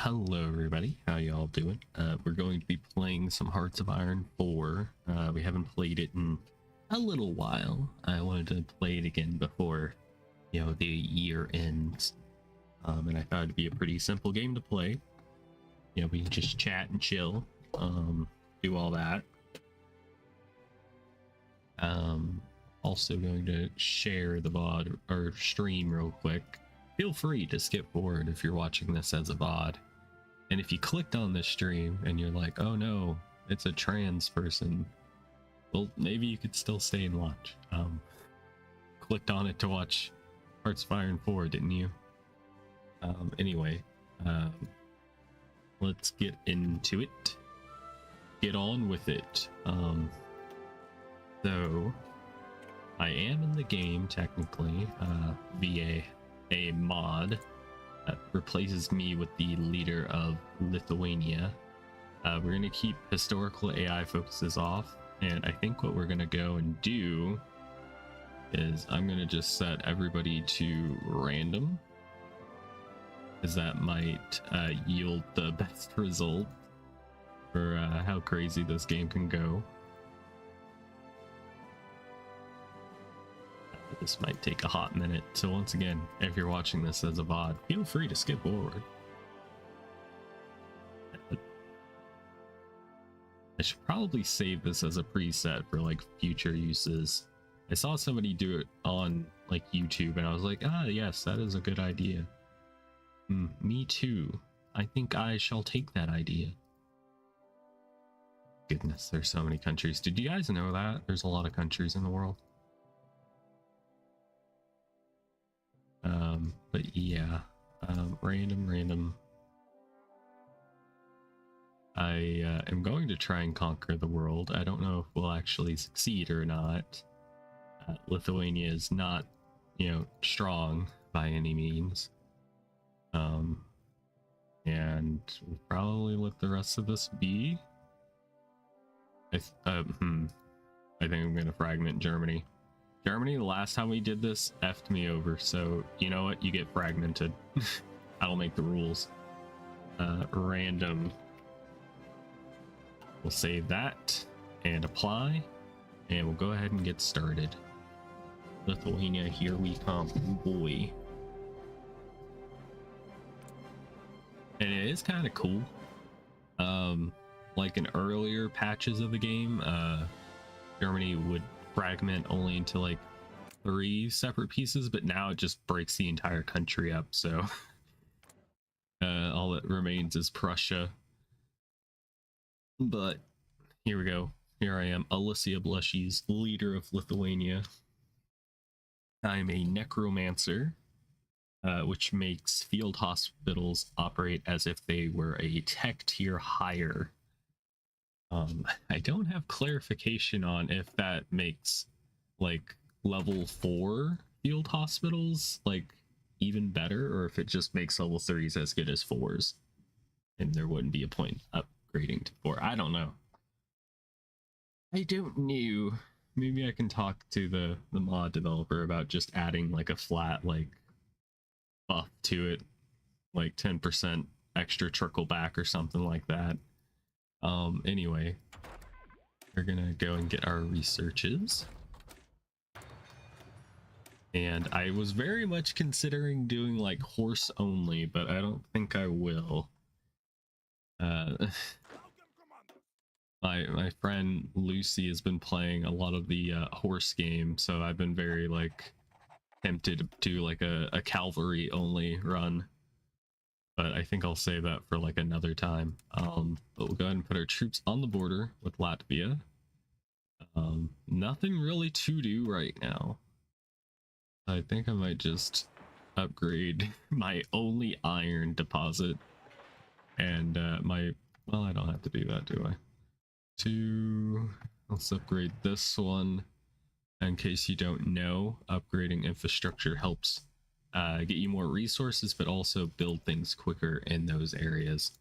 Hello everybody, how y'all doing? We're going to be playing some Hearts of Iron 4. We haven't played it in a little while. I wanted to play it again before, the year ends. And I thought it'd be a pretty simple game to play. We can just chat and chill, do all that. Also going to share the VOD or stream real quick. Feel free to skip forward if you're watching this as a VOD. And if you clicked on this stream and you're like, oh no, it's a trans person, well, maybe you could still stay and watch. Clicked on it to watch Hearts of Iron 4, didn't you? Anyway, let's get into it. Get on with it. So, I am in the game, technically, via a mod that replaces me with the leader of Lithuania. We're going to keep historical AI focuses off, and I think what we're going to go and do is I'm going to just set everybody to random, because that might yield the best result for how crazy this game can go. This might take a hot minute, so once again, if you're watching this as a VOD, feel free to skip forward. I should probably save this as a preset for like future uses. I saw somebody do it on like YouTube and I was like, ah yes, that is a good idea. Me too. I think I shall take that idea. Goodness, there's so many countries. Did you guys know that? There's a lot of countries in the world. But yeah, random. I am going to try and conquer the world. I don't know if we'll actually succeed or not. Lithuania is not, strong by any means. And we'll probably let the rest of this be. I think I'm going to fragment Germany. Germany, the last time we did this, effed me over, so you know what? You get fragmented. I'll make the rules. Random. We'll save that and apply, and we'll go ahead and get started. Lithuania, here we come, boy. And it is kind of cool. Like in earlier patches of the game, Germany would fragment only into like 3 separate pieces, but now it just breaks the entire country up, so all that remains is Prussia. But here we go. Here I am, Alicia Blushies, leader of Lithuania. I am a necromancer, which makes field hospitals operate as if they were a tech tier higher. I don't have clarification on if that makes like level 4 field hospitals like even better, or if it just makes level 3s as good as 4s and there wouldn't be a point upgrading to 4. I don't know. I don't know. Maybe I can talk to the mod developer about just adding like a flat like buff to it, like 10% extra trickle back or something like that. Anyway, we're gonna go and get our researches. And I was very much considering doing like horse only, but I don't think I will. My friend Lucy has been playing a lot of the horse game, so I've been very like tempted to do like a cavalry only run. But I think I'll save that for like another time. But we'll go ahead and put our troops on the border with Latvia. Nothing really to do right now. I think I might just upgrade my only iron deposit. And well, I don't have to do that, do I? Let's upgrade this one. In case you don't know, upgrading infrastructure helps get you more resources, but also build things quicker in those areas.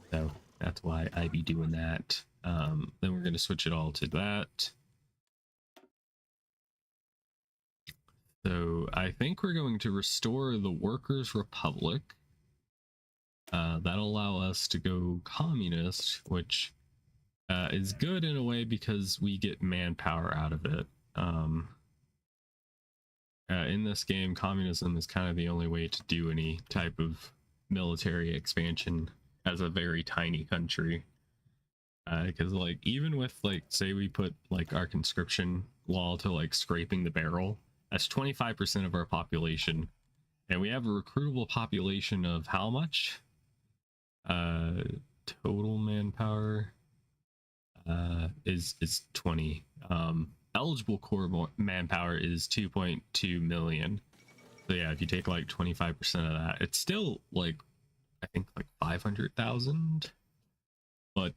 So that's why I be doing that. Then we're going to switch it all to that. So I think we're going to restore the Workers' Republic. That'll allow us to go communist, which is good in a way because we get manpower out of it. In this game, communism is kind of the only way to do any type of military expansion as a very tiny country. Because like even with like say we put like our conscription law to like scraping the barrel, that's 25% of our population, and we have a recruitable population of how much? Total manpower is 20. Eligible core manpower is 2.2 million. So yeah, if you take like 25% of that, it's still like I think like 500,000, but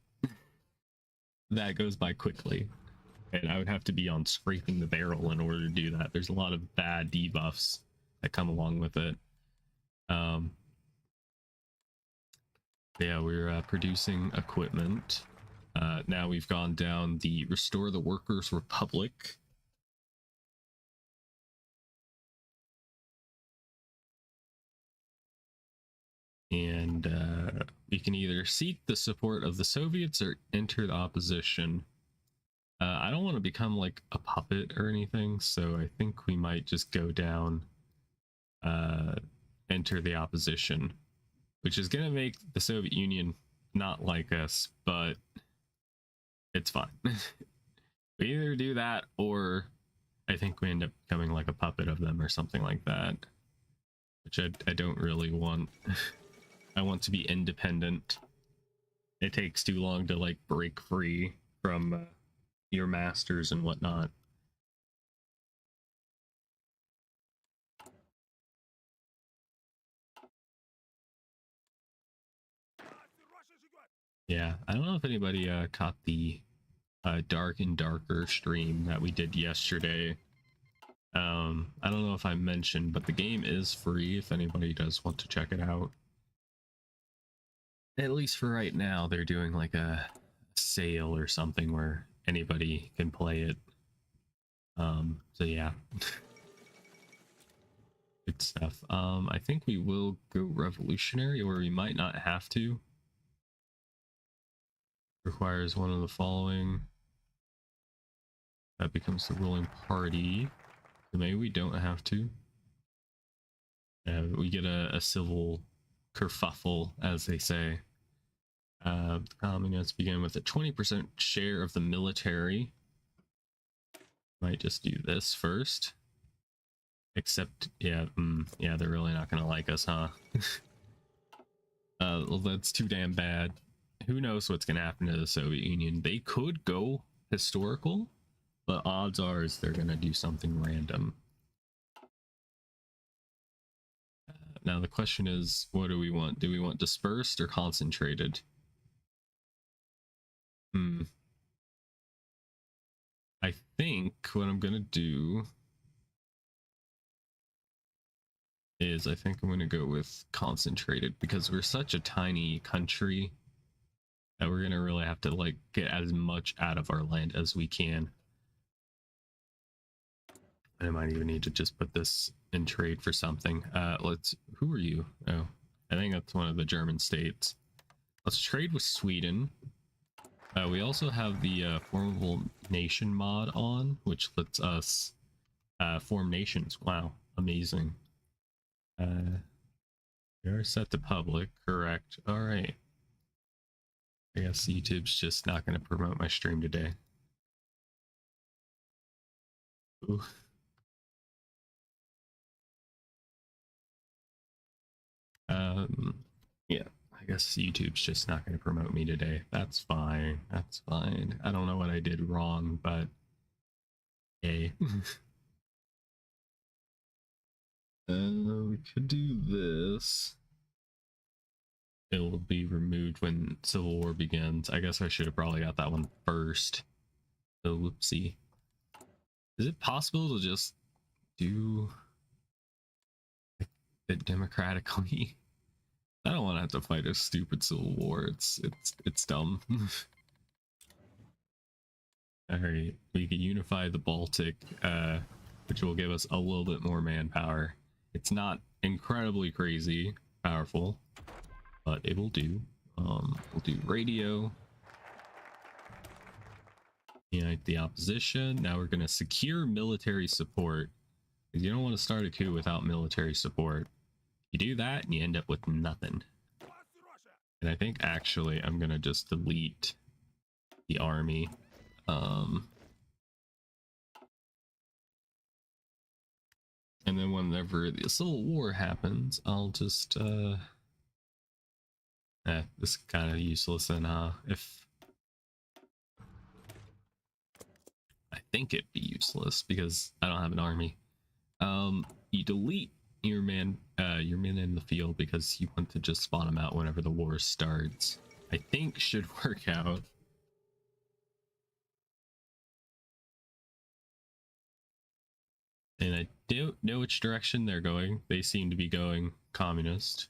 that goes by quickly, and I would have to be on scraping the barrel in order to do that. There's a lot of bad debuffs that come along with it. Yeah, we're producing equipment. Now we've gone down the Restore the Workers Republic. And we can either seek the support of the Soviets or enter the opposition. I don't want to become like a puppet or anything, so I think we might just go down, enter the opposition, which is going to make the Soviet Union not like us, but it's fine. We either do that or I think we end up becoming like a puppet of them or something like that, which I don't really want. I want to be independent. It takes too long to like break free from your masters and whatnot. Yeah, I don't know if anybody caught the Dark and Darker stream that we did yesterday. I don't know if I mentioned, but the game is free if anybody does want to check it out. At least for right now, they're doing like a sale or something where anybody can play it. So yeah. Good stuff. I think we will go revolutionary, or we might not have to. Requires one of the following. That becomes the ruling party. So maybe we don't have to. We get a civil kerfuffle, as they say. The communists begin with a 20% share of the military. Might just do this first. Except, yeah, yeah, they're really not gonna like us, huh? Well, that's too damn bad. Who knows what's gonna happen to the Soviet Union? They could go historical, but odds are is they're gonna do something random. Now the question is, what do we want? Do we want dispersed or concentrated? I think what I'm gonna do is I think I'm gonna go with concentrated, because we're such a tiny country that we're gonna really have to like get as much out of our land as we can. I might even need to just put this in trade for something. Who are you? Oh, I think that's one of the German states. Let's trade with Sweden. We also have the formable nation mod on, which lets us form nations. Wow, amazing. We are set to public, correct. All right. I guess YouTube's just not going to promote my stream today. Ooh. Yeah, I guess YouTube's just not going to promote me today. That's fine. That's fine. I don't know what I did wrong, but hey. We could do this. It will be removed when Civil War begins. I guess I should have probably got that one first. So whoopsie. Is it possible to just do it democratically? I don't want to have to fight a stupid civil war. It's dumb. All right, we can unify the Baltic, which will give us a little bit more manpower. It's not incredibly crazy powerful. but it will do. We'll do radio. Unite the opposition. Now we're going to secure military support, because you don't want to start a coup without military support. You do that and you end up with nothing. And I think actually I'm going to just delete the army. And then whenever the Civil War happens, I'll just this is kind of useless. And if I think it'd be useless because I don't have an army. You delete your men in the field because you want to just spawn them out whenever the war starts. I think should work out. And I don't know which direction they're going. They seem to be going communist.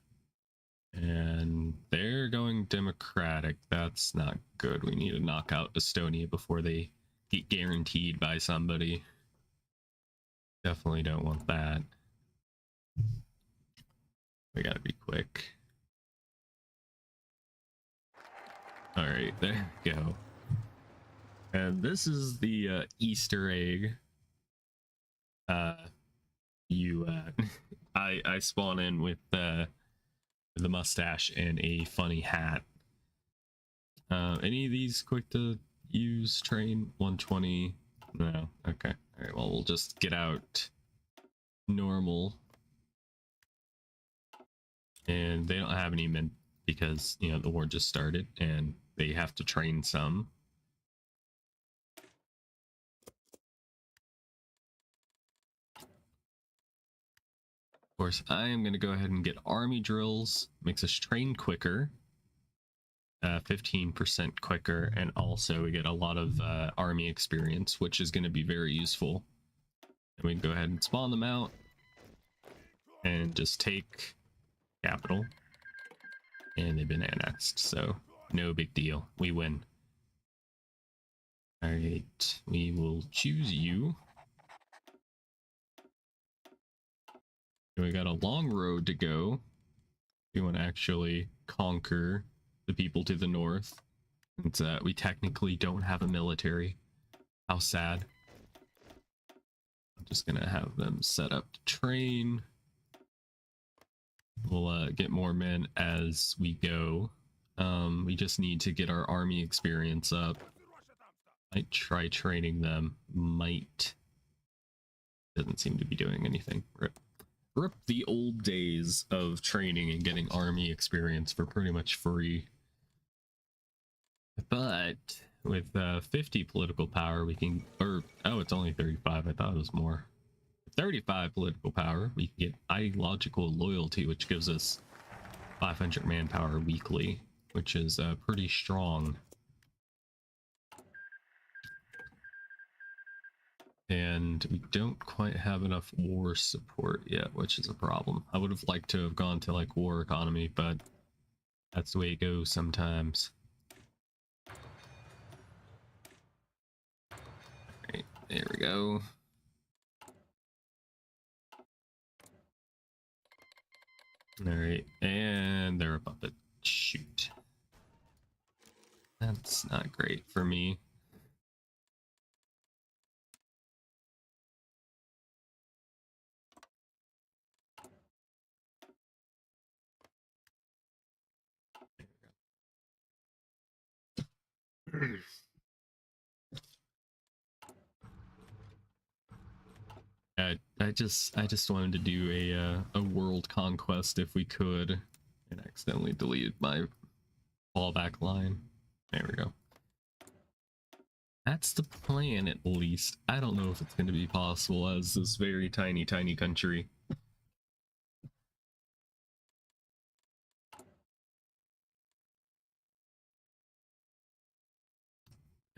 And they're going democratic. That's not good. We need to knock out Estonia before they get guaranteed by somebody. Definitely don't want that. We gotta be quick. All right, there we go. And this is the Easter egg. I spawn in with the mustache and a funny hat. Any of these quick to use? Train 120? No. Okay. All right. Well, we'll just get out normal. And they don't have any men because, you know, the war just started and they have to train some. Of course, I am going to go ahead and get army drills. Makes us train quicker. 15% quicker, and also we get a lot of army experience, which is going to be very useful. And we can go ahead and spawn them out and just take capital. And they've been annexed, so no big deal. We win. All right, we will choose you. We got a long road to go. We want to actually conquer the people to the north. And we technically don't have a military. How sad. I'm just gonna have them set up to train. We'll get more men as we go. We just need to get our army experience up. Might try training them. Might. Doesn't seem to be doing anything. Rip the old days of training and getting army experience for pretty much free. But with 50 political power, we can, or oh, it's only 35. I thought it was more. 35 political power, we can get ideological loyalty, which gives us 500 manpower weekly, which is pretty strong. And we don't quite have enough war support yet, which is a problem. I would have liked to have gone to like war economy, but that's the way it goes sometimes. Alright, there we go. Alright, and they're above it. Shoot. That's not great for me. I just wanted to do a world conquest if we could, and accidentally deleted my fallback line. There we go. That's the plan, at least. I don't know if it's going to be possible as this very tiny country.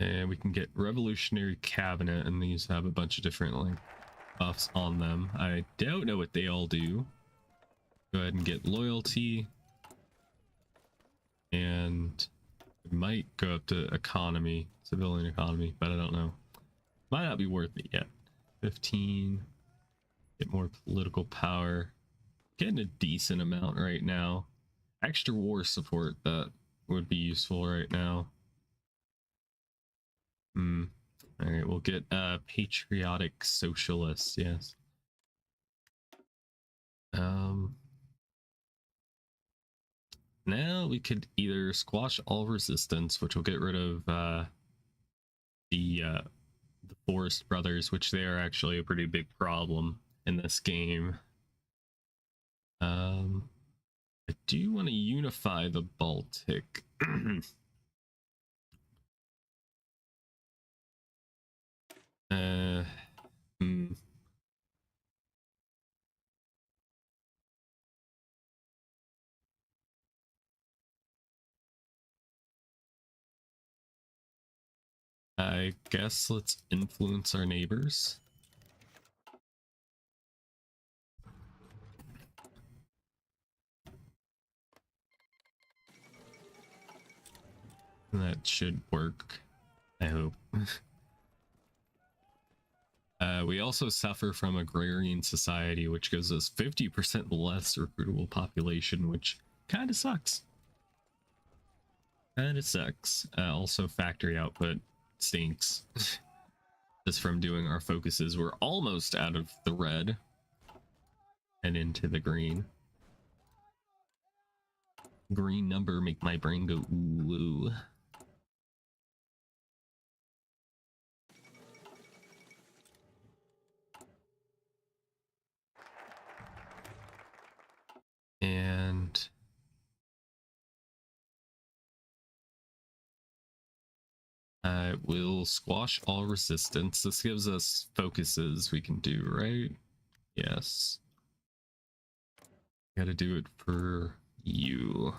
And we can get revolutionary cabinet, and these have a bunch of different like buffs on them. I don't know what they all do. Go ahead and get loyalty, and we might go up to economy, civilian economy, but I don't know. Might not be worth it yet. 15. Get more political power. Getting a decent amount right now. extra war support that would be useful right now. All right, we'll get patriotic socialists. Yes. Now we could either squash all resistance, which will get rid of the Forest Brothers, which they are actually a pretty big problem in this game. I do want to unify the Baltic. I guess let's influence our neighbors. That should work, I hope. We also suffer from agrarian society, which gives us 50% less recruitable population, which kind of sucks. Kind of sucks. Also, factory output stinks. Just from doing our focuses, we're almost out of the red and into the green. Green number make my brain go ooh, ooh. And I will squash all resistance. This gives us focuses we can do, right? Yes. Gotta do it for you.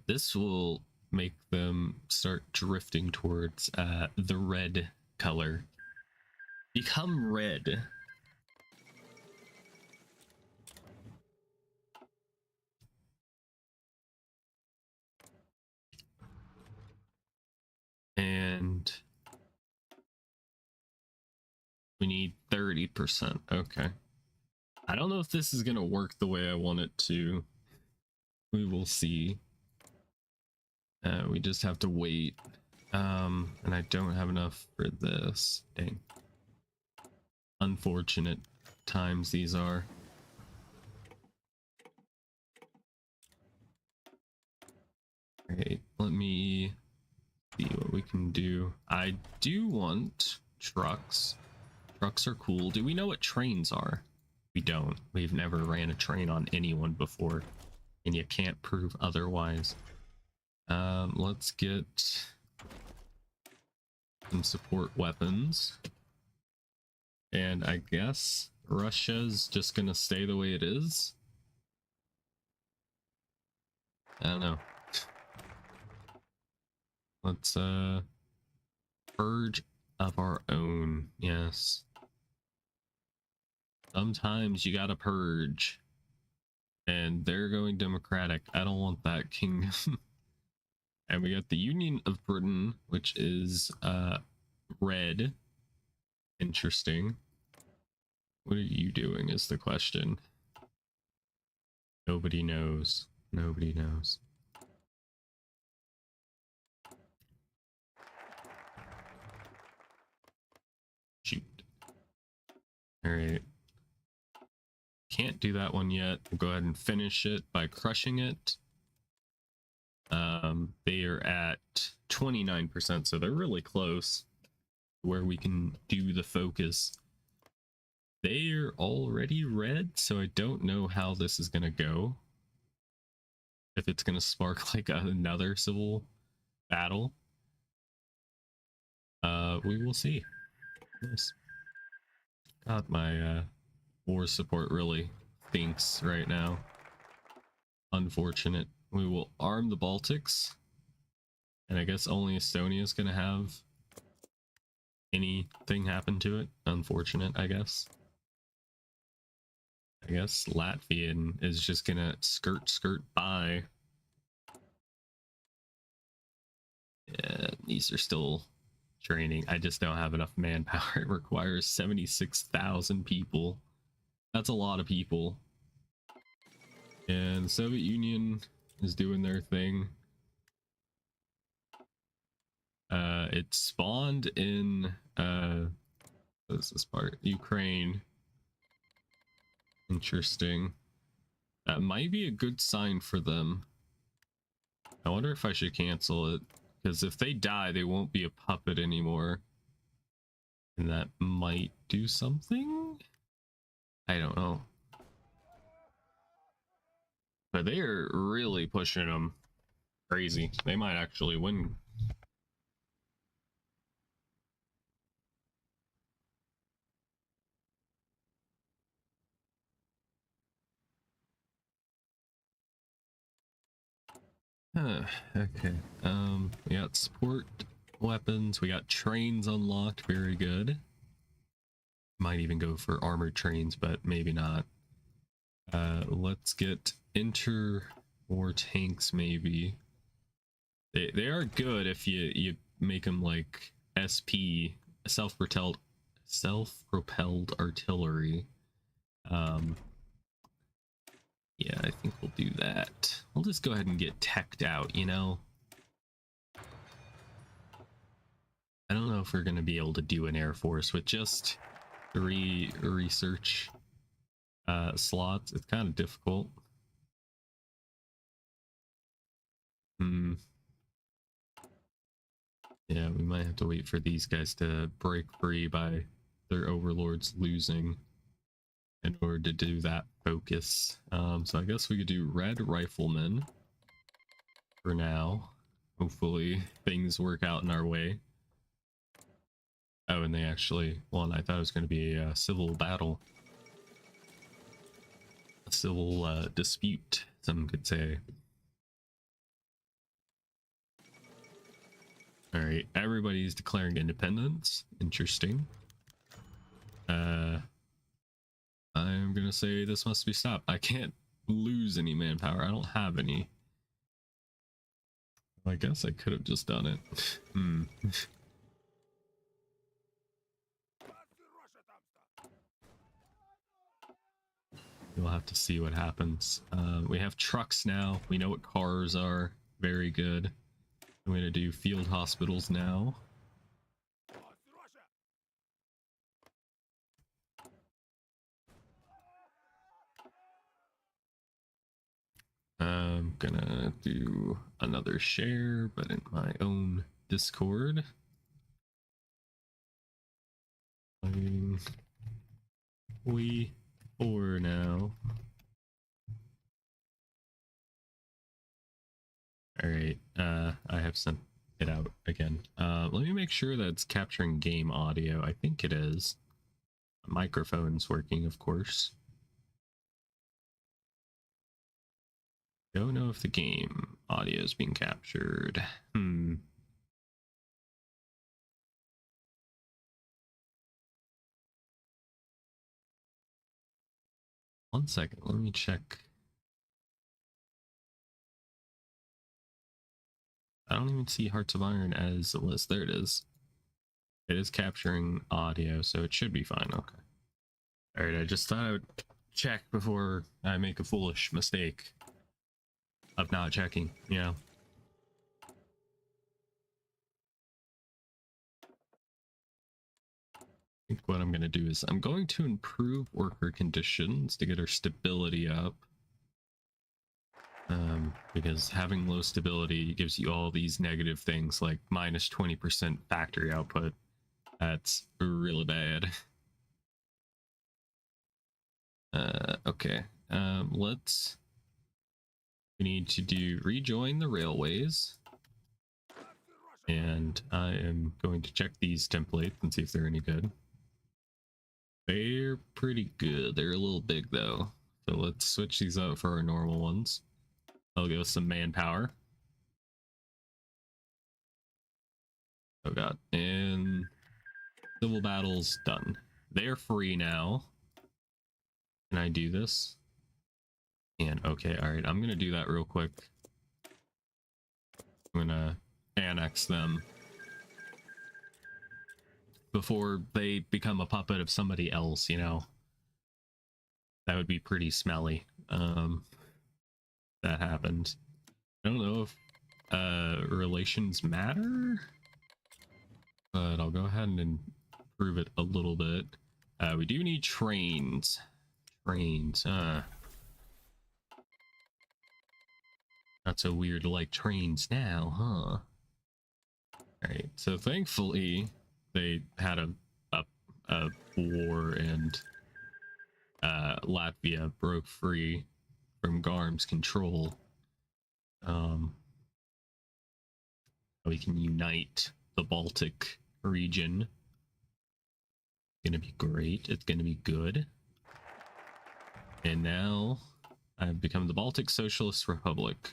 This will make them start drifting towards the red color. Become red. And we need 30%. Okay. I don't know if this is gonna work the way I want it to. We will see. We just have to wait. And I don't have enough for this. Dang. Unfortunate times these are. Alright, let me see what we can do. I do want trucks. Trucks are cool. Do we know what trains are? We don't. We've never ran a train on anyone before, and you can't prove otherwise. Let's get some support weapons. And I guess Russia's just gonna stay the way it is. I don't know. Let's purge of our own. Yes. Sometimes you gotta purge. And they're going democratic. I don't want that kingdom. And we got the Union of Britain, which is red. Interesting. What are you doing is the question. Nobody knows. Nobody knows. Shoot. Alright. Can't do that one yet. We'll go ahead and finish it by crushing it. They are at 29%, so they're really close where we can do the focus. They're already red, so I don't know how this is gonna go. If it's gonna spark like another civil battle. We will see. Nice. God, my war support really thinks right now. Unfortunate. We will arm the Baltics. And I guess only Estonia is gonna have anything happen to it. Unfortunate, I guess. I guess Latvian is just gonna skirt by. Yeah, these are still training. I just don't have enough manpower. It requires 76,000 people. That's a lot of people. And the Soviet Union is doing their thing. It spawned in what is this part? Ukraine. Interesting. That might be a good sign for them. I wonder if I should cancel it, because if they die, they won't be a puppet anymore. And that might do something? I don't know. But they are really pushing them crazy. They might actually win. Okay. We got support weapons. We got trains unlocked. Very good. Might even go for armored trains, but maybe not. Let's get inter-war tanks, maybe. They are good if you make them like SP, self-propelled artillery. Yeah, I think we'll do that. We'll just go ahead and get teched out, you know? I don't know if we're going to be able to do an Air Force with just 3 research slots. It's kind of difficult. Yeah, we might have to wait for these guys to break free by their overlords losing in order to do that focus. So I guess we could do red riflemen for now. Hopefully things work out in our way. Oh, and they actually won. I thought it was going to be a civil battle. A civil dispute, some could say. All right, everybody's declaring independence. Interesting. I'm gonna say this must be stopped. I can't lose any manpower. I don't have any. I guess I could have just done it. We'll have to see what happens. We have trucks now. We know what cars are. Very good. I'm gonna do field hospitals now. I'm gonna do another share, but in my own Discord. We for now. All right, I have sent it out again. Let me make sure that it's capturing game audio. I think it is. Microphone's working, of course. Don't know if the game audio is being captured. One second, let me check. I don't even see Hearts of Iron as a list. There it is. It is capturing audio, so it should be fine. Okay. All right, I just thought I would check before I make a foolish mistake of not checking, you know. I think what I'm going to do is I'm going to improve worker conditions to get our stability up. Because having low stability gives you all these negative things like minus 20% factory output. That's really bad. Okay. We need to do rejoin the railways. And I am going to check these templates and see if they're any good. They're pretty good. They're a little big though. So let's switch these out for our normal ones. I'll give us some manpower. Oh god. And civil battles done. They're free now. Can I do this? And okay, alright, I'm gonna do that real quick. I'm gonna annex them before they become a puppet of somebody else, you know. That would be pretty smelly. that happened. I don't know if relations matter, but I'll go ahead and improve it a little bit. We do need trains. Trains, not so weird to like trains now, huh? Alright, so thankfully they had a war and Latvia broke free from Garm's control. We can unite the Baltic region. It's gonna be great. It's gonna be good. And now I've become the Baltic Socialist Republic.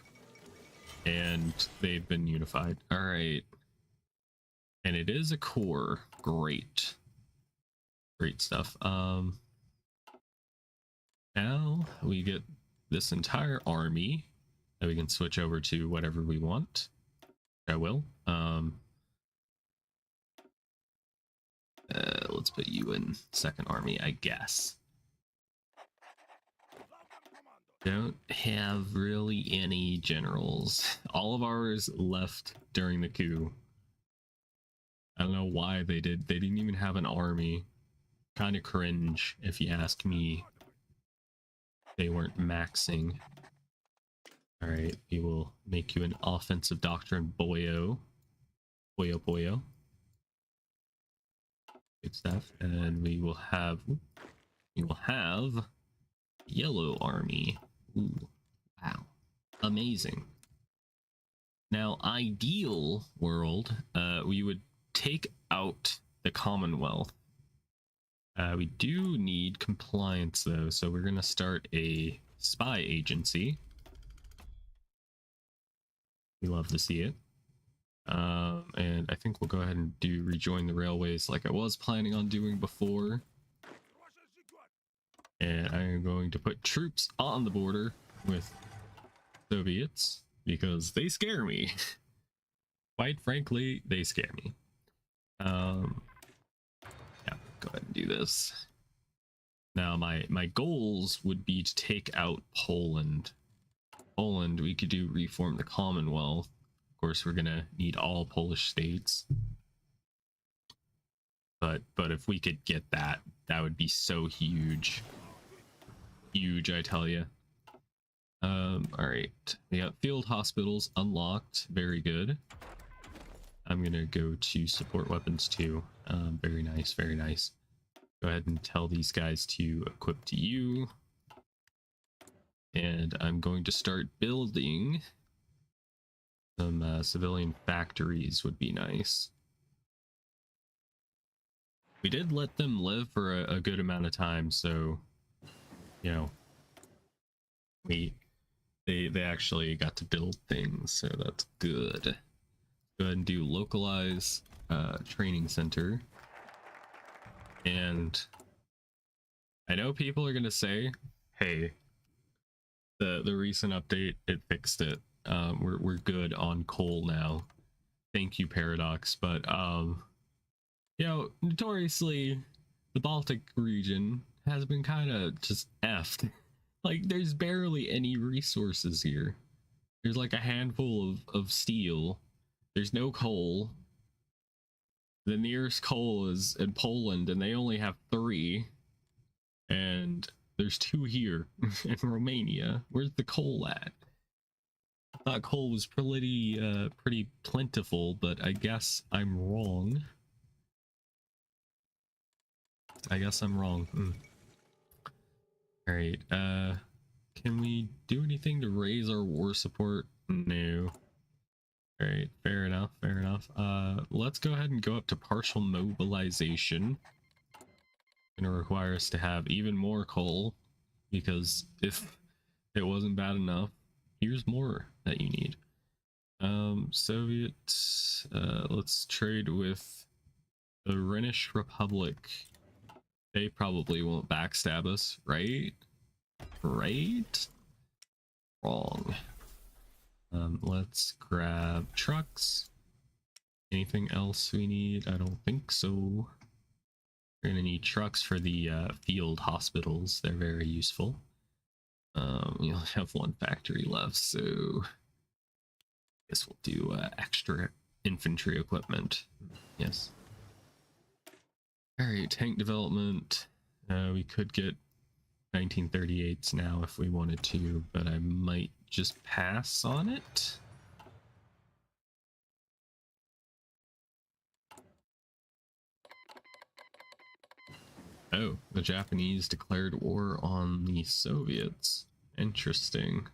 And they've been unified. Alright. And it is a core. Great. Great stuff. Now we get this entire army that we can switch over to whatever we want. I will. Let's put you in second army, I guess. Don't have really any generals. All of ours left during the coup. I don't know why they did. They didn't even have an army. Kind of cringe, if you ask me. They weren't maxing. Alright, we will make you an offensive doctrine boyo. Boyo boyo. Good stuff. And we will have yellow army. Ooh, wow. Amazing. Now, ideal world, we would take out the Commonwealth. We do need compliance though, so we're gonna start a spy agency. We love to see it. And I think we'll go ahead and do rejoin the railways like I was planning on doing before. And I am going to put troops on the border with Soviets because they scare me. Quite frankly, they scare me. Yeah, go ahead and do this. Now my goals would be to take out Poland. Poland, we could do reform the Commonwealth. Of course, we're gonna need all Polish states. But if we could get that, that would be so huge. Huge, I tell you. All right, we got field hospitals unlocked. Very good. I'm gonna go to support weapons too. Very nice, very nice. Go ahead and tell these guys to equip to you. And I'm going to start building some civilian factories would be nice. We did let them live for a good amount of time, so you know, they actually got to build things, so that's good. Go ahead and do localize training center. And I know people are gonna say, hey, the recent update, it fixed it. We're good on coal now. Thank you, Paradox. But you know, notoriously the Baltic region has been kind of just effed. Like there's barely any resources here. There's like a handful of steel. There's no coal. The nearest coal is in Poland and they only have 3. And there's 2 here in Romania. Where's the coal at? I thought coal was pretty plentiful, but I guess I'm wrong. I guess I'm wrong. All right. Can we do anything to raise our war support? No. All right. Fair enough. Fair enough. Let's go ahead and go up to partial mobilization. Gonna require us to have even more coal, because if it wasn't bad enough, here's more that you need. Soviet, let's trade with the Rhenish Republic. They probably won't backstab us, right? Right? Wrong. Let's grab trucks. Anything else we need? I don't think so. We're gonna need trucks for the field hospitals. They're very useful. We only have one factory left, so I guess we'll do extra infantry equipment. Yes. All right, tank development. We could get 1938s now if we wanted to, but I might just pass on it. Oh, the Japanese declared war on the Soviets. Interesting.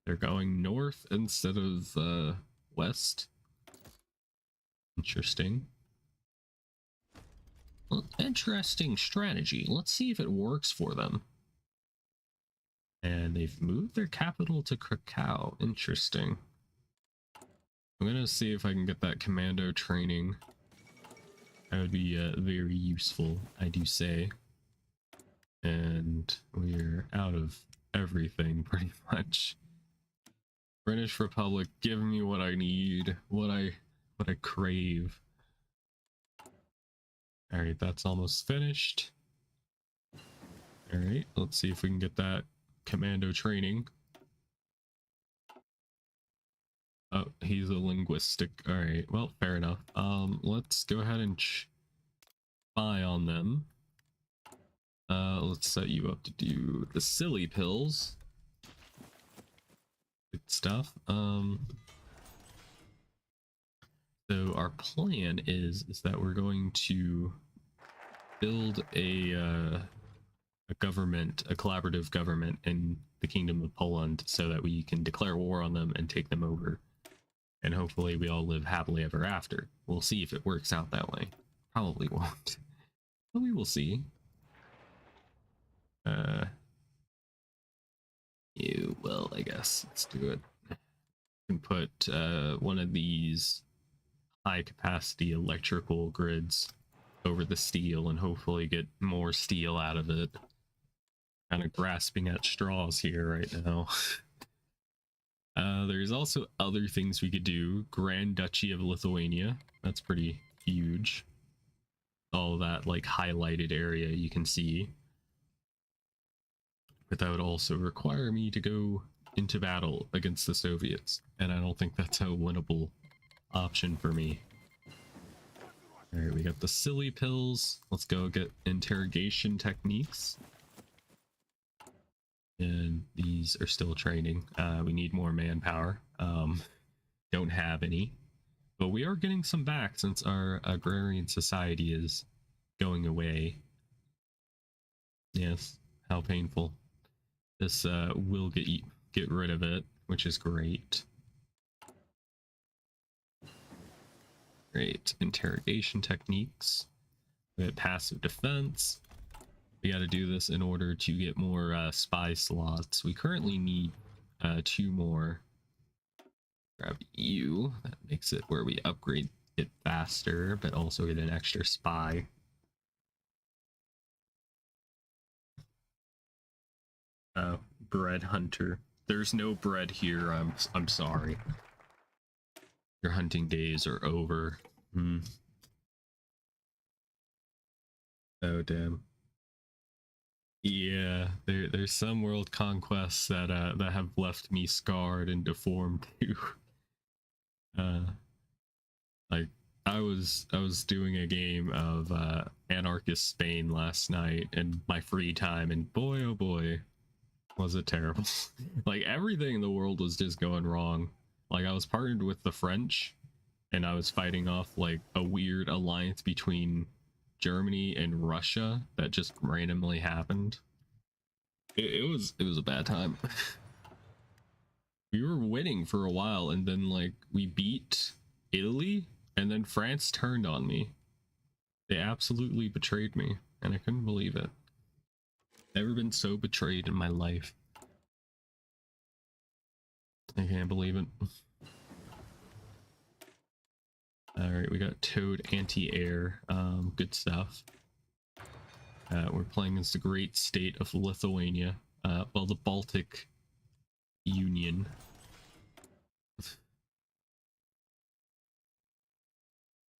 They're going north instead of west. Interesting. Well, interesting strategy. Let's see if it works for them. And they've moved their capital to Krakow. Interesting. I'm gonna see if I can get that commando training. That would be very useful, I do say. And we're out of everything pretty much. British Republic, give me what I need, what I crave. All right, that's almost finished. All right, let's see if we can get that commando training. Oh, he's a linguistic. All right, well, fair enough. Let's go ahead and spy on them. Let's set you up to do the silly pills. Good stuff. So our plan is that we're going to build a government, a collaborative government in the Kingdom of Poland, so that we can declare war on them and take them over, and hopefully we all live happily ever after. We'll see if it works out that way. Probably won't, but we will see. Well, I guess let's do it. We can put one of these high capacity electrical grids over the steel and hopefully get more steel out of it. Kind of grasping at straws here right now. There's also other things we could do. Grand Duchy of Lithuania. That's pretty huge. All that like highlighted area you can see. But that would also require me to go into battle against the Soviets. And I don't think that's a winnable option for me. All right, we got the silly pills. Let's go get interrogation techniques. And these are still training. We need more manpower. Don't have any, but we are getting some back since our agrarian society is going away. Yes, how painful. This will get rid of it, which is great. Great. Interrogation techniques. We have passive defense. We got to do this in order to get more spy slots. We currently need 2 more. Grab you. That makes it where we upgrade it faster, but also get an extra spy. Bread hunter. There's no bread here. I'm sorry. Your hunting days are over. Oh damn. Yeah, there's some world conquests that that have left me scarred and deformed too. Like I was doing a game of anarchist Spain last night in my free time, and boy oh boy, was it terrible. Like everything in the world was just going wrong. Like I was partnered with the French, and I was fighting off like a weird alliance between Germany and Russia that just randomly happened. It was a bad time. We were winning for a while, and then like we beat Italy, and then France turned on me. They absolutely betrayed me, and I couldn't believe it. Never been so betrayed in my life. I can't believe it. Alright, we got Toad anti-air. Good stuff. We're playing as the great state of Lithuania. Well, the Baltic Union.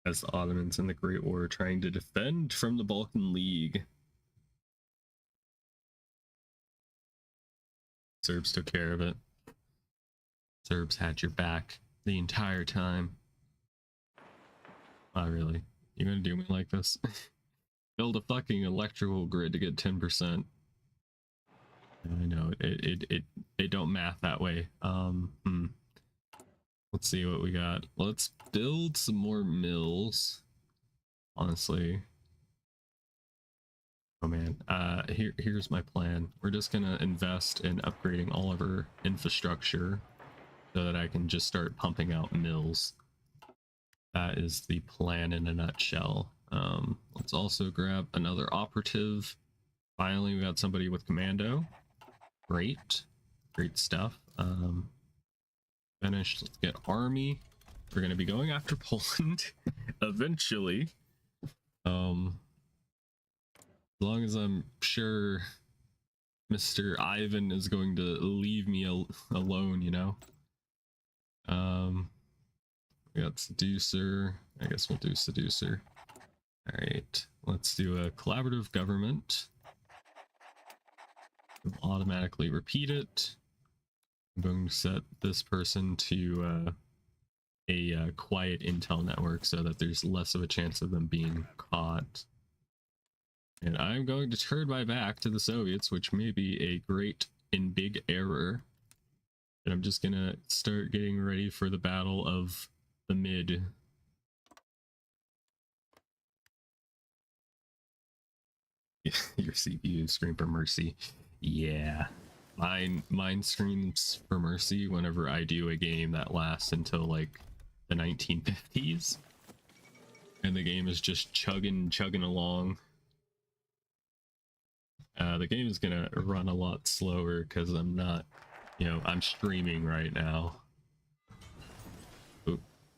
As the Ottomans in the Great War trying to defend from the Balkan League. Serbs took care of it. Serbs had your back the entire time. Not really. You gonna do me like this? Build a fucking electrical grid to get 10%. I know it don't math that way. Let's see what we got. Let's build some more mills. Honestly. Oh man. Here's my plan. We're just gonna invest in upgrading all of our infrastructure so that I can just start pumping out mills. That is the plan in a nutshell. Let's also grab another operative. Finally, we got somebody with commando. Great stuff. Finished. Let's get army. We're gonna be going after Poland eventually. As long as I'm sure Mr. Ivan is going to leave me alone, you know. We got seducer. I guess we'll do seducer. All right, let's do a collaborative government. We'll automatically repeat it. I'm going to set this person to a quiet intel network so that there's less of a chance of them being caught. And I'm going to turn my back to the Soviets, which may be a great and big error. And I'm just gonna start getting ready for the Battle of the Mid. Your CPU scream for mercy. Yeah. Mine screams for mercy whenever I do a game that lasts until like the 1950s. And the game is just chugging along. The game is gonna run a lot slower because I'm not, you know, I'm streaming right now.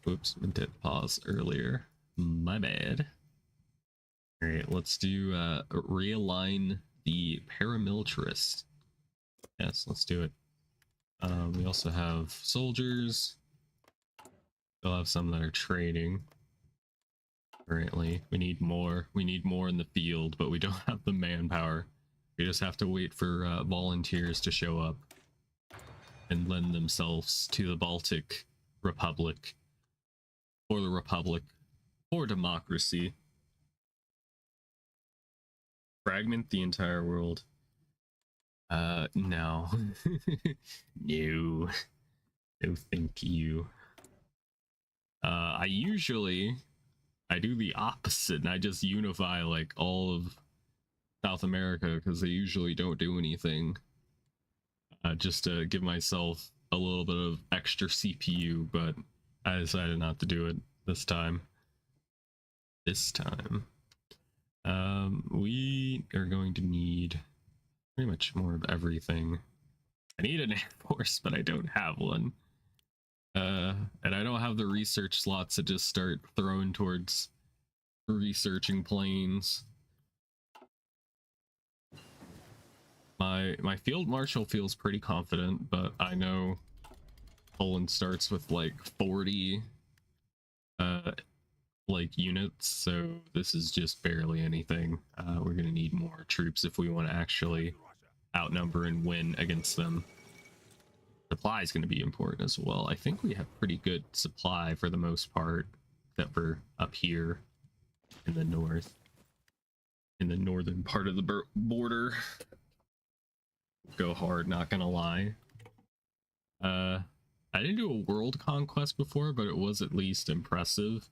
Oops, I did pause earlier. My bad. All right, let's do realign the paramilitarist. Yes, let's do it. We also have soldiers. We'll have some that are trading. Currently, we need more. We need more in the field, but we don't have the manpower. We just have to wait for volunteers to show up and lend themselves to the Baltic Republic, or the Republic, or democracy. Fragment the entire world. No. No. No, thank you. I do the opposite and I just unify like all of South America because they usually don't do anything. Just to give myself a little bit of extra CPU, but I decided not to do it this time. We are going to need pretty much more of everything. I need an air force, but I don't have one. And I don't have the research slots to just start throwing towards researching planes. My field marshal feels pretty confident, but I know Poland starts with like 40 like units, so this is just barely anything. We're gonna need more troops if we want to actually outnumber and win against them. Supply is going to be important as well. I think we have pretty good supply for the most part, except for up here in the north, in the northern part of the border. Go hard, not gonna lie. I didn't do a world conquest before, but it was at least impressive.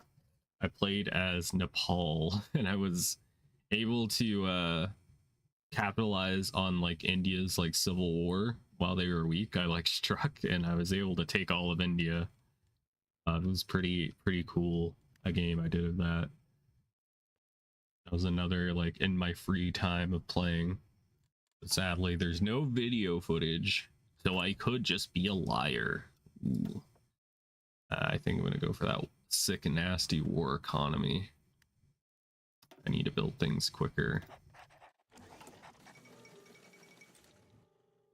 I played as Nepal and I was able to capitalize on like India's like civil war while they were weak. I like struck and I was able to take all of India. It was pretty cool a game I did of that. That was another like in my free time of playing. But sadly, there's no video footage, so I could just be a liar. Ooh. I think I'm gonna go for that sick and nasty war economy. I need to build things quicker.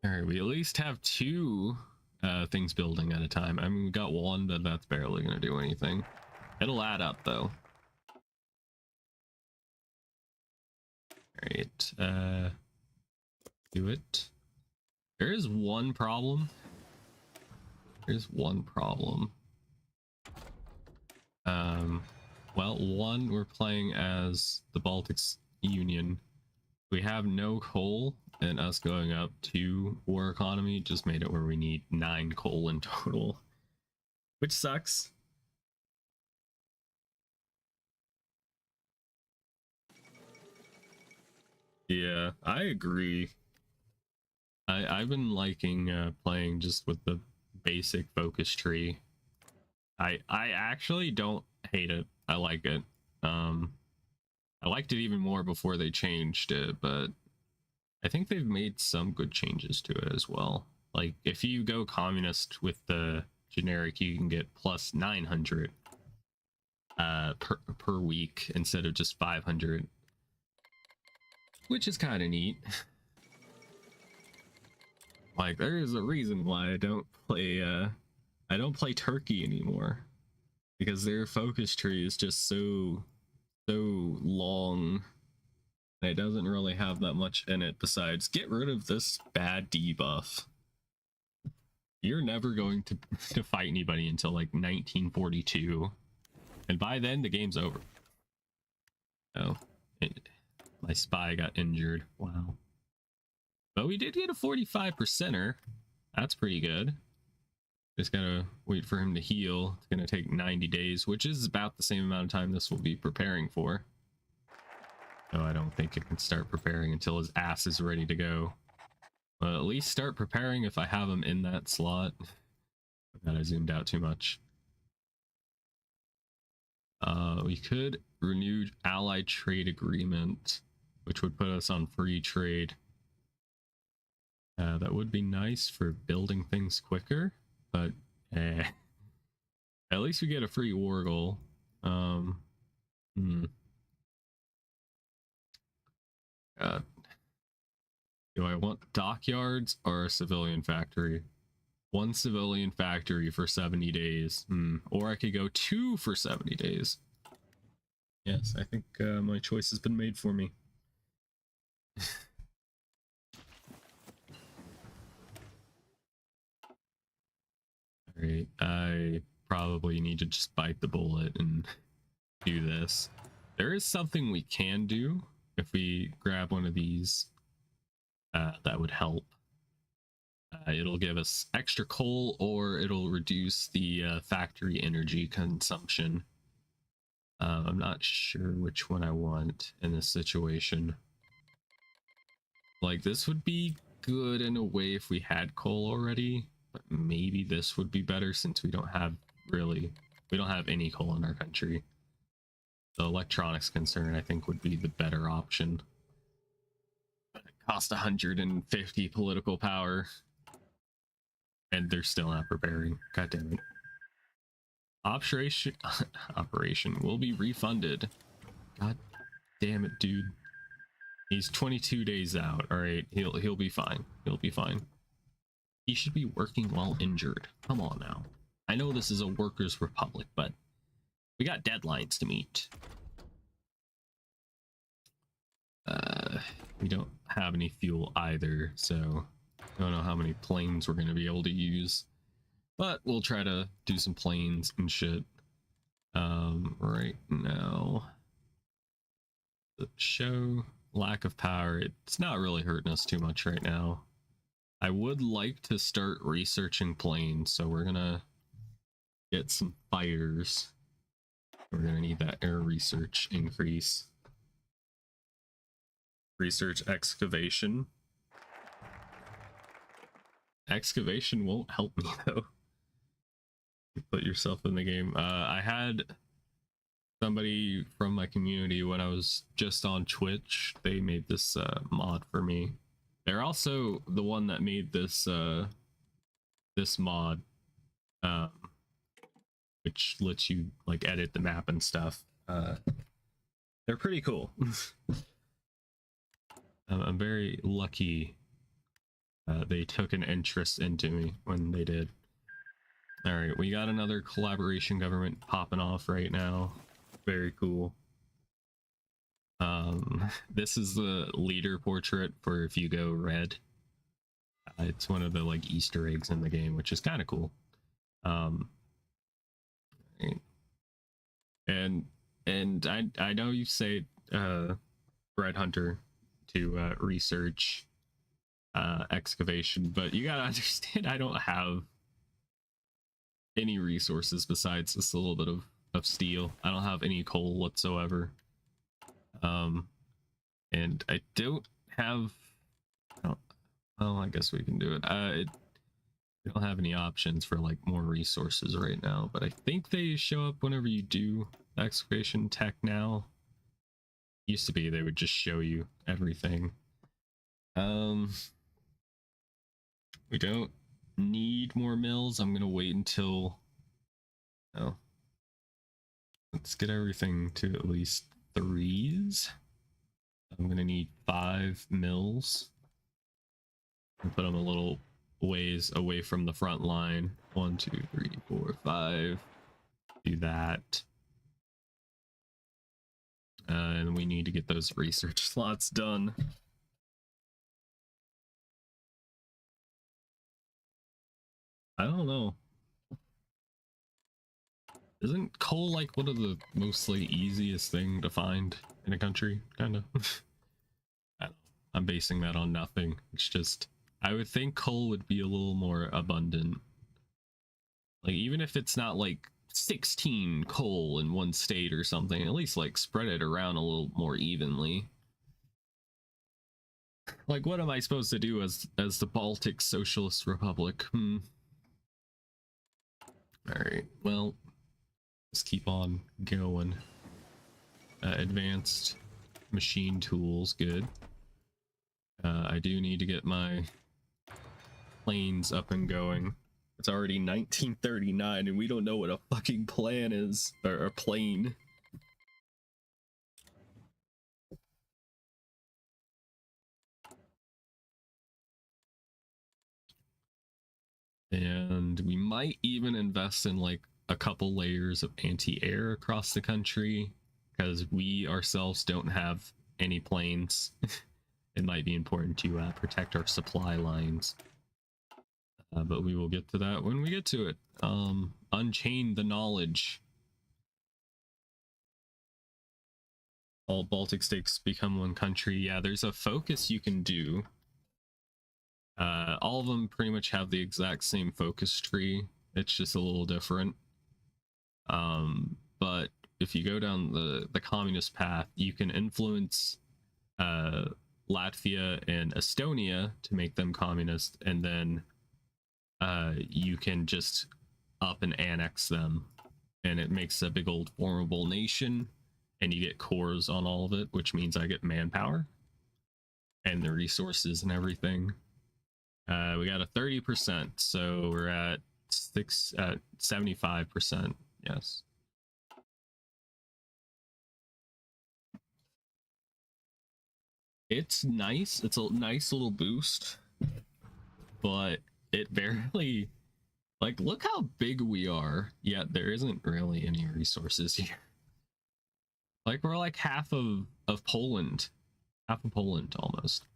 All right, we at least have two things building at a time. I mean, we got one, but that's barely gonna do anything. It'll add up though. All right, do it. There is one problem. There's one problem. Well, one, we're playing as the Baltics Union. We have no coal, and us going up to war economy just made it where we need 9 coal in total, which sucks. Yeah, I agree. I've been liking playing just with the basic focus tree. I actually don't hate it. I like it. I liked it even more before they changed it, but I think they've made some good changes to it as well. Like if you go communist with the generic, you can get plus 900 per week instead of just 500, which is kind of neat. Like there is a reason why I don't play Turkey anymore, because their focus tree is just so long. It doesn't really have that much in it besides get rid of this bad debuff. You're never going to fight anybody until like 1942, and by then the game's over. Oh, my spy got injured. Wow. But we did get a 45%er. That's pretty good. Just gotta wait for him to heal. It's gonna take 90 days, which is about the same amount of time this will be preparing for. So I don't think it can start preparing until his ass is ready to go. Well, at least start preparing if I have him in that slot. That I zoomed out too much. We could renew allied trade agreement, which would put us on free trade. That would be nice for building things quicker, but at least we get a free war goal. Do I want dockyards or a civilian factory? One civilian factory for 70 days. Or I could go 2 for 70 days. Yes, I think my choice has been made for me. Alright, I probably need to just bite the bullet and do this. There is something we can do if we grab one of these that would help. It'll give us extra coal, or it'll reduce the factory energy consumption. I'm not sure which one I want in this situation. Like, this would be good in a way if we had coal already, but maybe this would be better since we don't have any coal in our country. The electronics concern, I think, would be the better option. But it costs 150 political power. And they're still not preparing. God damn it. Operation will be refunded. God damn it, dude. He's 22 days out. All right, he'll be fine. He'll be fine. He should be working while injured. Come on now. I know this is a workers' republic, but we got deadlines to meet. We don't have any fuel either, so I don't know how many planes we're going to be able to use, but we'll try to do some planes and shit. Right now, the show lack of power, it's not really hurting us too much right now. I would like to start researching planes, so we're gonna get some fighters. We're gonna need that air research increase. Research excavation. Excavation won't help me though. You put yourself in the game. I had somebody from my community when I was just on Twitch. They made this mod for me. They're also the one that made this this mod, which lets you like edit the map and stuff. They're pretty cool. I'm very lucky they took an interest into me when they did. All right, we got another collaboration government popping off right now. Very cool. This is the leader portrait for if you go red. It's one of the like Easter eggs in the game, which is kind of cool. Um, and I know you say Bread Hunter to research excavation, but you gotta understand I don't have any resources besides just a little bit of steel. I don't have any coal whatsoever. And I don't have. Oh, well, I guess we can do it. We don't have any options for like more resources right now, but I think they show up whenever you do excavation tech now. Used to be they would just show you everything. We don't need more mills. I'm gonna wait until. Oh, let's get everything to at least 3s. I'm gonna need 5 mills. And put them a little ways away from the front line. 1, 2, 3, 4, 5. Do that. And we need to get those research slots done. I don't know. Isn't coal like one of the mostly easiest thing to find in a country? Kind of. I'm basing that on nothing. It's just, I would think coal would be a little more abundant. Like, even if it's not like 16 coal in one state or something, at least like spread it around a little more evenly. Like, what am I supposed to do as the Baltic Socialist Republic? Alright, well, let's keep on going. Advanced machine tools, good. I do need to get my planes up and going. It's already 1939 and we don't know what a fucking plan is, or a plane. And we might even invest in like a couple layers of anti-air across the country, because we ourselves don't have any planes. It might be important to protect our supply lines. But we will get to that when we get to it. Unchain the knowledge. All Baltic states become one country. Yeah, there's a focus you can do. All of them pretty much have the exact same focus tree. It's just a little different. But if you go down the communist path, you can influence Latvia and Estonia to make them communist, and then you can just up and annex them, and it makes a big old formidable nation, and you get cores on all of it, which means I get manpower and the resources and everything. We got a 30%, so we're at 75%. Yes. It's nice. It's a nice little boost, but it barely, like, look how big we are, yet there isn't really any resources here. Like, we're like half of Poland. Half of Poland, almost.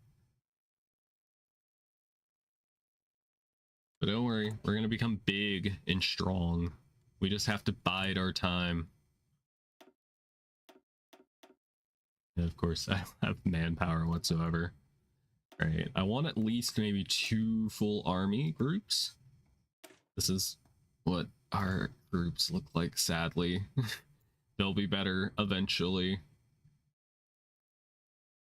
But don't worry, we're gonna become big and strong. We just have to bide our time. And of course, I don't have manpower whatsoever. Right, I want at least maybe 2 full army groups. This is what our groups look like, sadly. They'll be better eventually,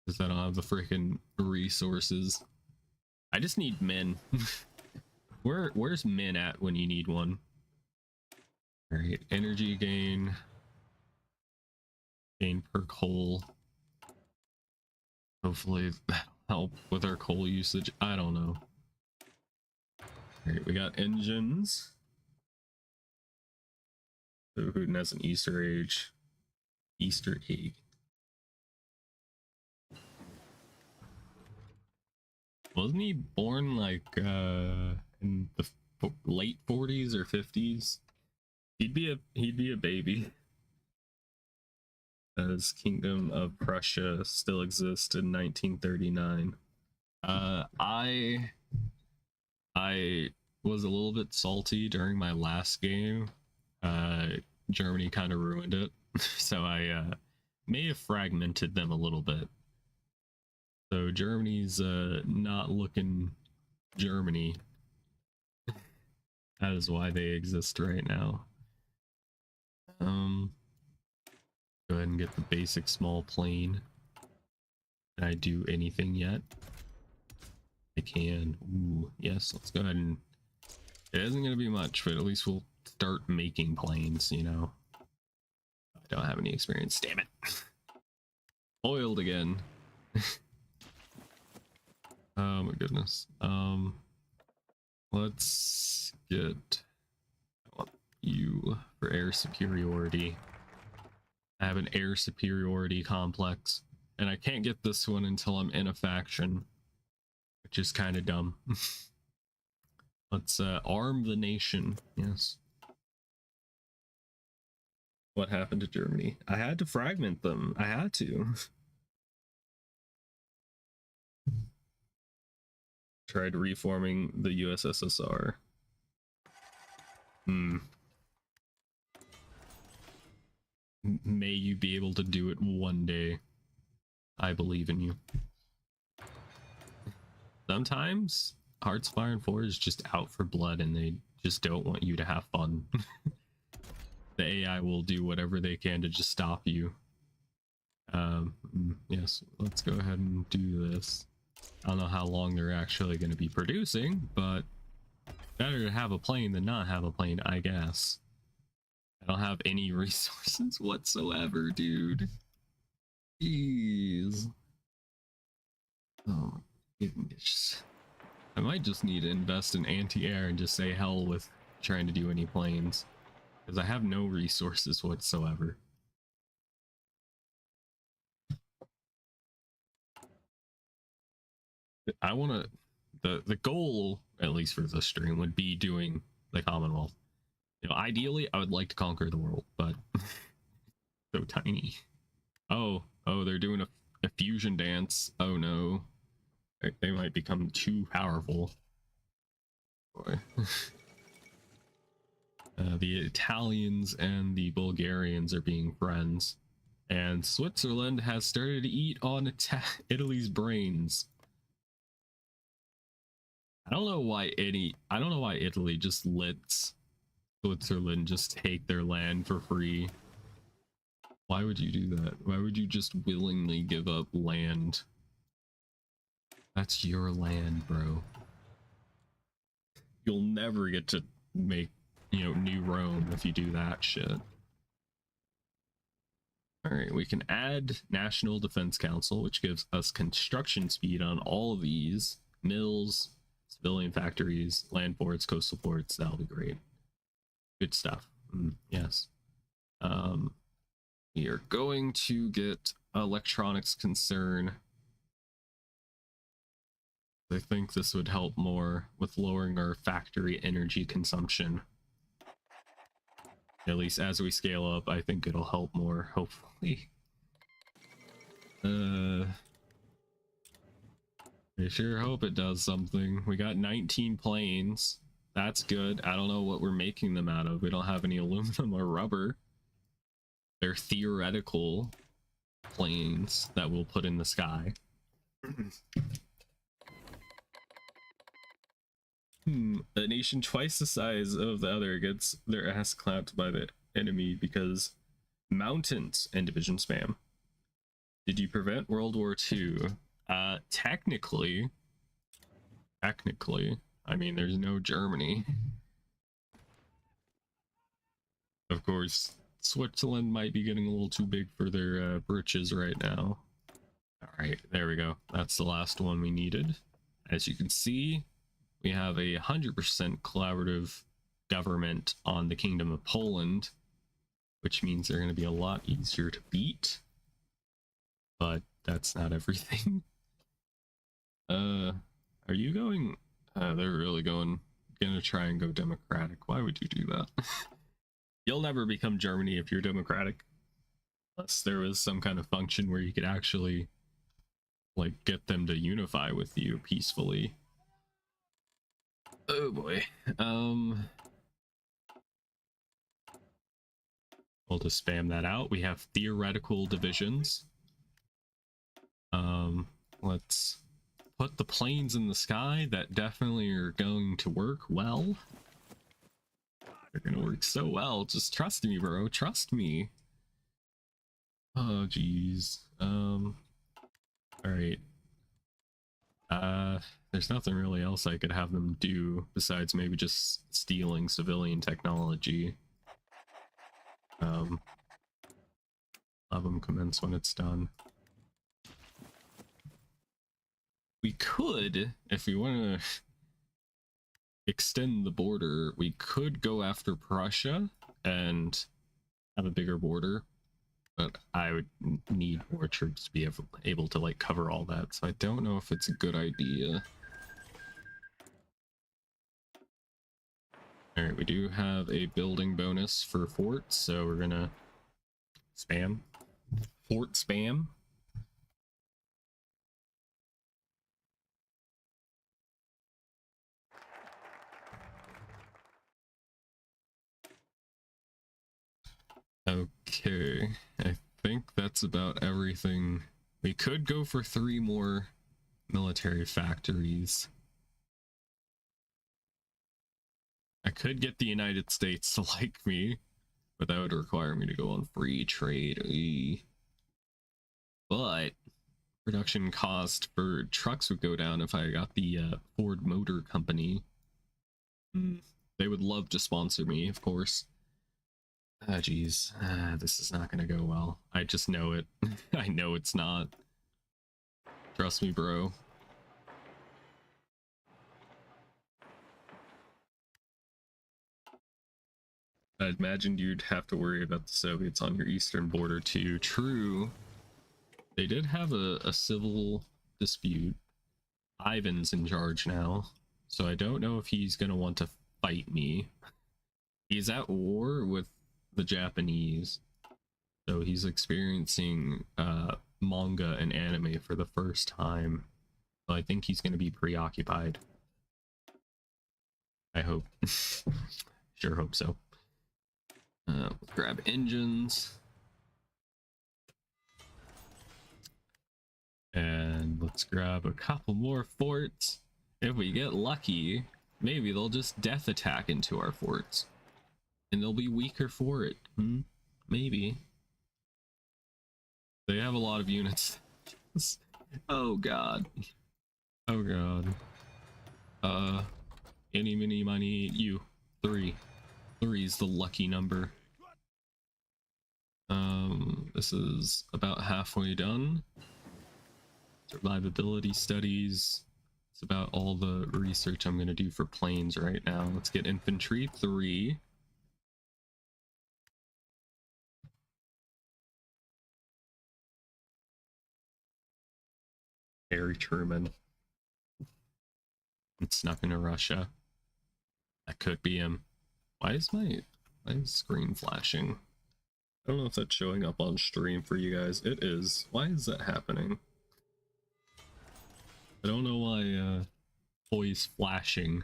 because I don't have the freaking resources. I just need men. Where's men at when you need one? All right, energy gain per coal. Hopefully that'll help with our coal usage. I don't know. All right, we got engines. So Putin has an Easter egg. Wasn't he born like in the late 40s or 50s? He'd be a baby. As Kingdom of Prussia still exists in 1939. I I was a little bit salty during my last game. Uh, Germany kind of ruined it, so I may have fragmented them a little bit. So Germany's not looking Germany. That is why they exist right now. Go ahead and get the basic small plane. Can I do anything yet? I can. Ooh, yes, let's go ahead and... It isn't going to be much, but at least we'll start making planes, you know? I don't have any experience. Damn it. Oiled again. Oh my goodness. Let's get... I want you for air superiority. I have an air superiority complex, and I can't get this one until I'm in a faction, which is kind of dumb. Let's arm the nation. Yes. What happened to Germany? I had to fragment them. I had to. Tried reforming the USSR. May you be able to do it one day. I believe in you. Sometimes Hearts of Iron 4 is just out for blood and they just don't want you to have fun. The AI will do whatever they can to just stop you. Yes, let's go ahead and do this. I don't know how long they're actually going to be producing, but better to have a plane than not have a plane, I guess. I don't have any resources whatsoever, dude. Jeez. Oh my goodness. I might just need to invest in anti-air and just say hell with trying to do any planes, because I have no resources whatsoever. I want to... The goal, at least for this stream, would be doing the Commonwealth. You know, ideally, I would like to conquer the world, but so tiny. Oh, they're doing a fusion dance. Oh no. They might become too powerful. Boy. The Italians and the Bulgarians are being friends. And Switzerland has started to eat on Italy's brains. I don't know why Italy just lets Switzerland just take their land for free. Why would you do that? Why would you just willingly give up land? That's your land, bro. You'll never get to make, you know, New Rome if you do that shit. Alright, we can add National Defense Council, which gives us construction speed on all of these. Mills, civilian factories, land ports, coastal ports. That'll be great. Good stuff. Yes. We are going to get electronics concern. I think this would help more with lowering our factory energy consumption. At least as we scale up, I think it'll help more, hopefully. I sure hope it does something. We got 19 planes. That's good. I don't know what we're making them out of. We don't have any aluminum or rubber. They're theoretical planes that we'll put in the sky. A nation twice the size of the other gets their ass clapped by the enemy because mountains and division spam. Did you prevent World War II? Technically, I mean, there's no Germany. Of course, Switzerland might be getting a little too big for their britches right now. All right, there we go. That's the last one we needed. As you can see, we have 100% collaborative government on the Kingdom of Poland, which means they're going to be a lot easier to beat. But that's not everything. Are you going? They're really gonna try and go democratic. Why would you do that? You'll never become Germany if you're democratic, unless there was some kind of function where you could actually, like, get them to unify with you peacefully. Oh boy. We'll just spam that out. We have theoretical divisions. Let's put the planes in the sky that definitely are going to work well. They're gonna work so well. Just trust me, bro. Trust me. Oh, geez. All right. There's nothing really else I could have them do besides maybe just stealing civilian technology. Have them commence when it's done. We could, if we want to extend the border, we could go after Prussia and have a bigger border, but I would need more troops to be able to like cover all that, so I don't know if it's a good idea. All right, we do have a building bonus for forts, so we're gonna spam fort spam. Okay, I think that's about everything. We could go for 3 more military factories. I could get the United States to like me, but that would require me to go on free trade. But production cost for trucks would go down if I got the Ford Motor Company. They would love to sponsor me, of course. Ah, geez. This is not gonna go well. I just know it. I know it's not. Trust me, bro. I imagined you'd have to worry about the Soviets on your eastern border too. True. They did have a civil dispute. Ivan's in charge now, so I don't know if he's gonna want to fight me. He's at war with the Japanese, so he's experiencing manga and anime for the first time. So I think he's gonna be preoccupied. I hope. Sure hope so. Grab engines. And let's grab a couple more forts. If we get lucky, maybe they'll just death attack into our forts. And they'll be weaker for it. Maybe. They have a lot of units. Oh god. Oh god. Any, mini, money, you. 3. 3 is the lucky number. This is about halfway done. Survivability studies. It's about all the research I'm going to do for planes right now. Let's get infantry 3. Harry Truman. It's snuck into Russia. That could be him. Why is my screen flashing? I don't know if that's showing up on stream for you guys. It is. Why is that happening? I don't know why toys flashing.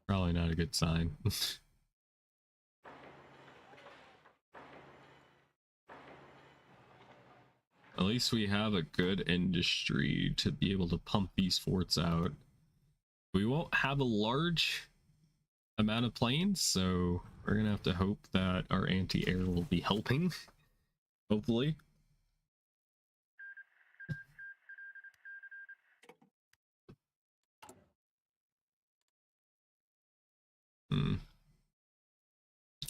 Probably not a good sign. At least we have a good industry to be able to pump these forts out. We won't have a large amount of planes, so we're gonna have to hope that our anti-air will be helping. Hopefully.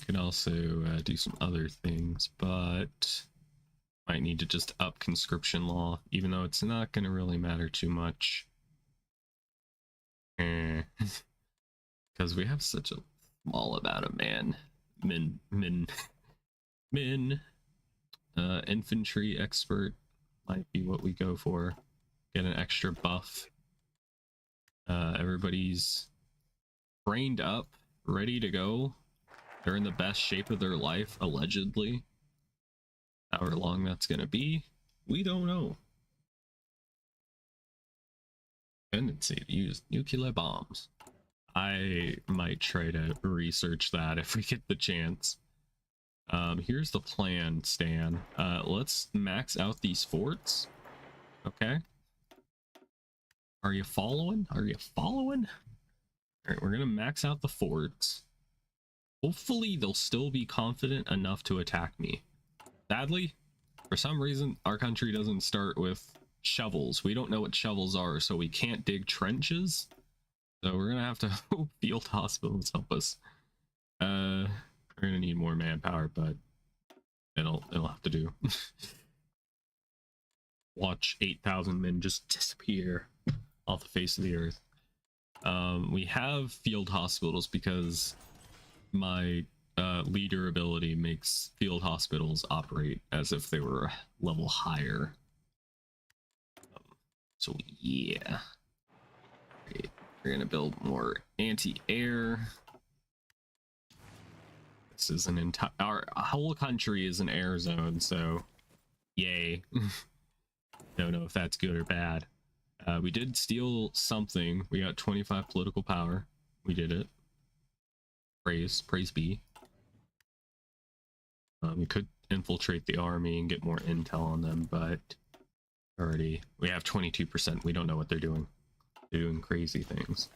Can also do some other things, but might need to just up conscription law, even though it's not going to really matter too much. Because we have such a small amount of infantry expert might be what we go for. Get an extra buff. Everybody's trained up, ready to go. They're in the best shape of their life, allegedly. However long that's gonna be, we don't know. Tendency to use nuclear bombs. I might try to research that if we get the chance. Here's the plan, Stan. Let's max out these forts. Okay. Are you following? Are you following? All right, we're gonna max out the forts. Hopefully they'll still be confident enough to attack me. Sadly, for some reason, our country doesn't start with shovels. We don't know what shovels are, so we can't dig trenches. So we're gonna have to hope field hospitals help us. We're gonna need more manpower, but it'll have to do. Watch 8,000 men just disappear off the face of the earth. We have field hospitals because my leader ability makes field hospitals operate as if they were a level higher. So yeah, okay, we're gonna build more anti-air. This is an entire, our whole country is an air zone, so yay. Don't know if that's good or bad. We did steal something. We got 25 political power. We did it. Praise be. We could infiltrate the army and get more intel on them, but already we have 22%. We don't know what they're doing. They're doing crazy things.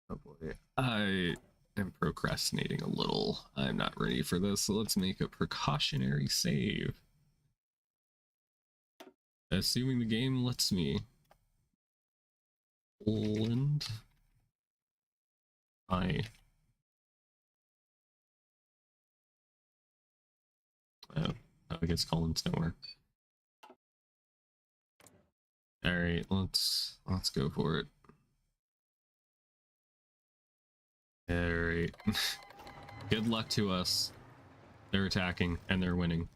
Oh boy. I am procrastinating a little. I'm not ready for this, so let's make a precautionary save. Assuming the game lets me. Poland. I guess colons don't work. All right, let's go for it. All right. Good luck to us. They're attacking and they're winning.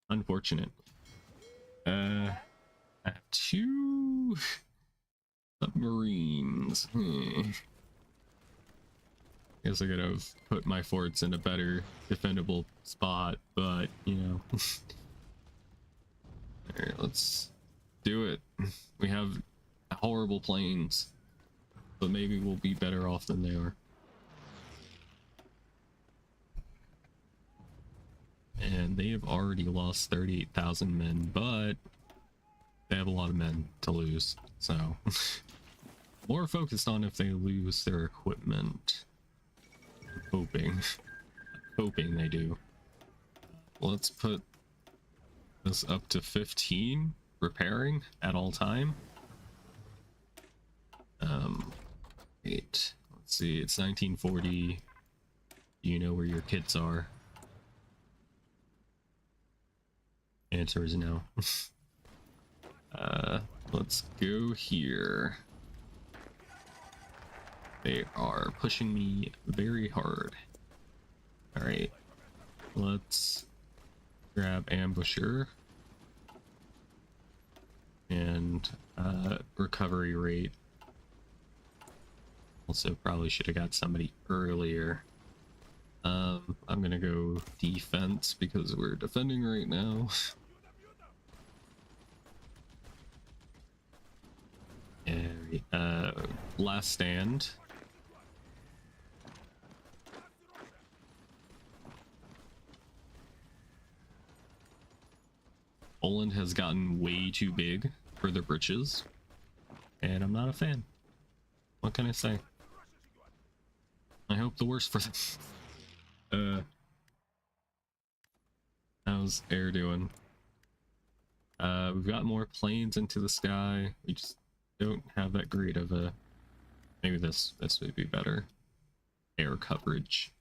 Unfortunate. I have 2 submarines. Guess I could have put my forts in a better defendable spot, but you know. Alright, let's do it. We have horrible planes, but maybe we'll be better off than they are. And they have already lost 38,000 men, but they have a lot of men to lose, so more focused on if they lose their equipment. I'm hoping they do. Let's put this up to 15 repairing at all time. Let's see, it's 1940. You know where your kids are? Answer is no. Let's go here. They are pushing me very hard. All right, let's grab ambusher and recovery rate. Also probably should have got somebody earlier. I'm gonna go defense because we're defending right now. Last stand. Poland has gotten way too big for their britches, and I'm not a fan. What can I say? I hope the worst for them. How's air doing? We've got more planes into the sky. We just don't have that great of a... Maybe this would be better. Air coverage.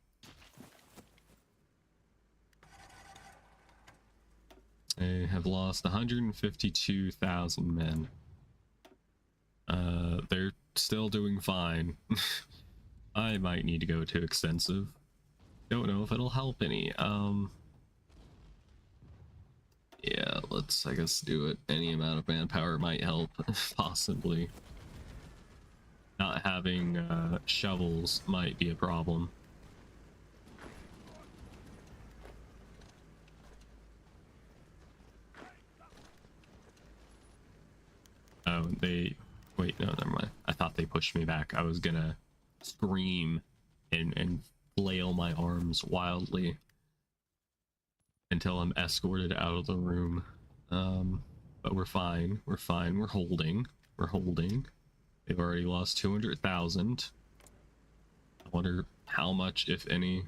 They have lost 152,000 men. They're still doing fine. I might need to go to extensive. Don't know if it'll help any. Yeah, let's, I guess, do it. Any amount of manpower might help, possibly. Not having shovels might be a problem. Oh, they Wait, no, never mind. I thought they pushed me back. I was gonna scream and flail my arms wildly until I'm escorted out of the room. But we're fine. We're fine. We're holding. We're holding. They've already lost 200,000. I wonder how much, if any,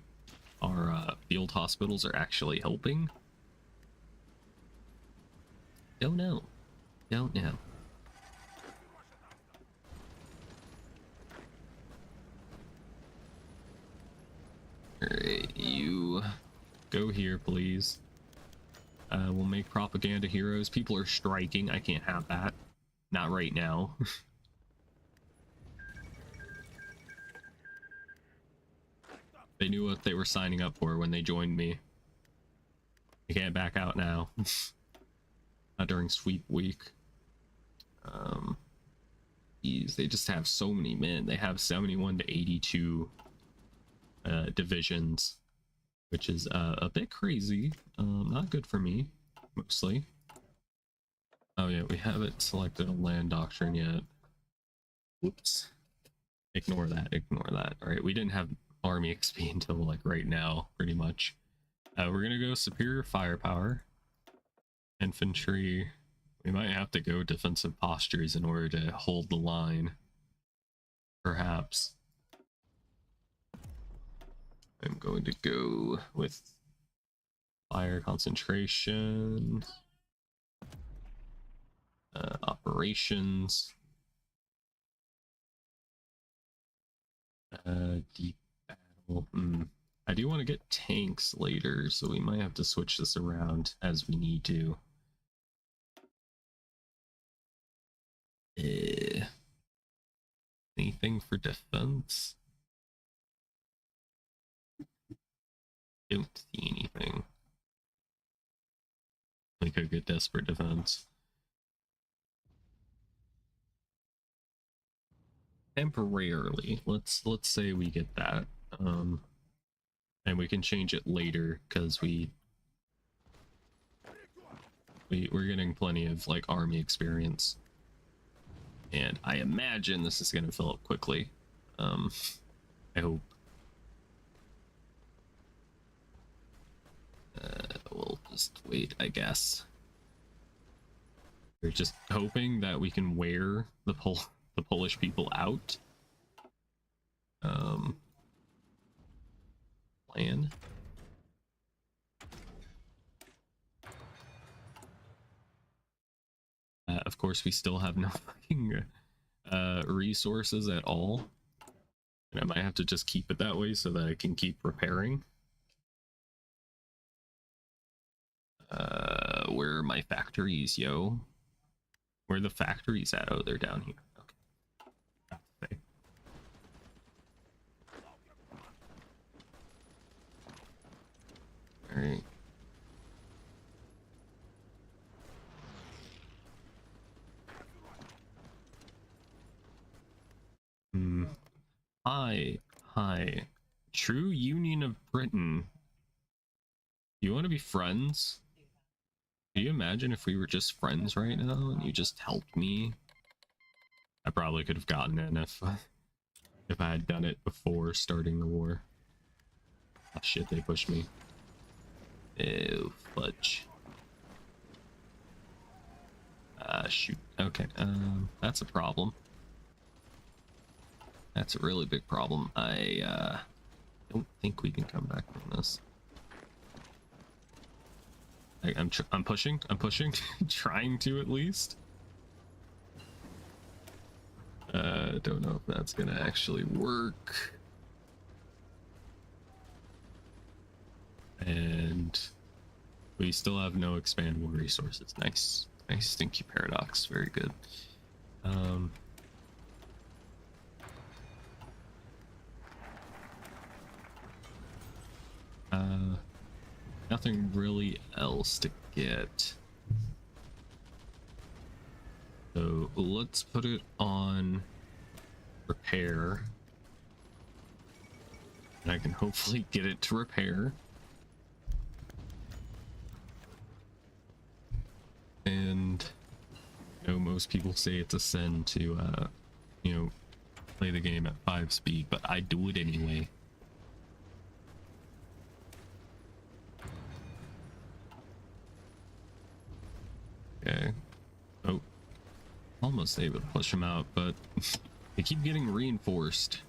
our field hospitals are actually helping. Don't know. Don't know. Alright, you go here, please. We'll make propaganda heroes. People are striking. I can't have that. Not right now. They knew what they were signing up for when they joined me. They can't back out now. Not during sweep week. Geez, they just have so many men. They have 71 to 82 divisions, which is a bit crazy. Not good for me, mostly. Oh yeah, we haven't selected a land doctrine yet. Whoops. Ignore that, ignore that. Alright, we didn't have army XP until like right now, pretty much. We're gonna go superior firepower. Infantry. We might have to go defensive postures in order to hold the line. Perhaps. I'm going to go with fire concentration. Operations. Deep battle. I do want to get tanks later, so we might have to switch this around as we need to. Anything for defense? Don't see anything. We could get desperate defense. Temporarily, let's say we get that, and we can change it later because we're getting plenty of like army experience, and I imagine this is going to fill up quickly. I hope. We'll just wait, I guess. We're just hoping that we can wear the Polish people out. Plan. Of course, we still have no fucking resources at all. And I might have to just keep it that way so that I can keep repairing. Where are my factories, yo? Where are the factories at? Oh, they're down here. Okay. Alright. Hi. True Union of Britain. You want to be friends? Can you imagine if we were just friends right now and you just helped me? I probably could have gotten in if I had done it before starting the war. Oh shit, they pushed me. Ew, fudge. Shoot. Okay, that's a problem. That's a really big problem. I don't think we can come back from this. I'm pushing, trying to at least. Don't know if that's gonna actually work. And we still have no expandable resources. Nice, stinky paradox, very good. Nothing really else to get. So let's put it on repair. And I can hopefully get it to repair. And no, most people say it's a sin to, you know, play the game at 5 speed, but I do it anyway. Okay. Oh, almost able to push them out, but they keep getting reinforced.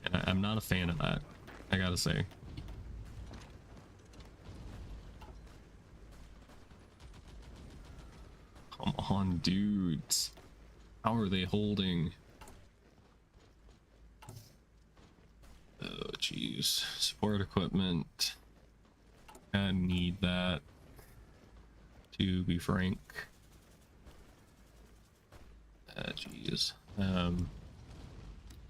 And I'm not a fan of that, I gotta say. Come on, dudes. How are they holding? Oh, jeez. Support equipment. I need that, to be frank. Jeez.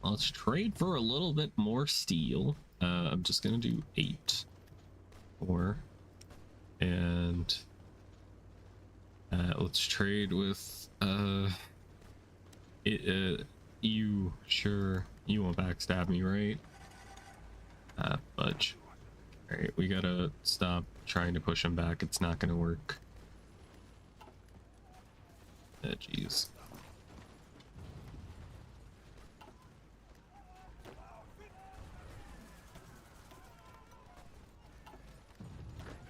Let's trade for a little bit more steel. I'm just gonna do 8 more. And let's trade with you. Sure, you won't backstab me, right? Fudge. All right, we gotta stop trying to push him back. It's not gonna work. Jeez.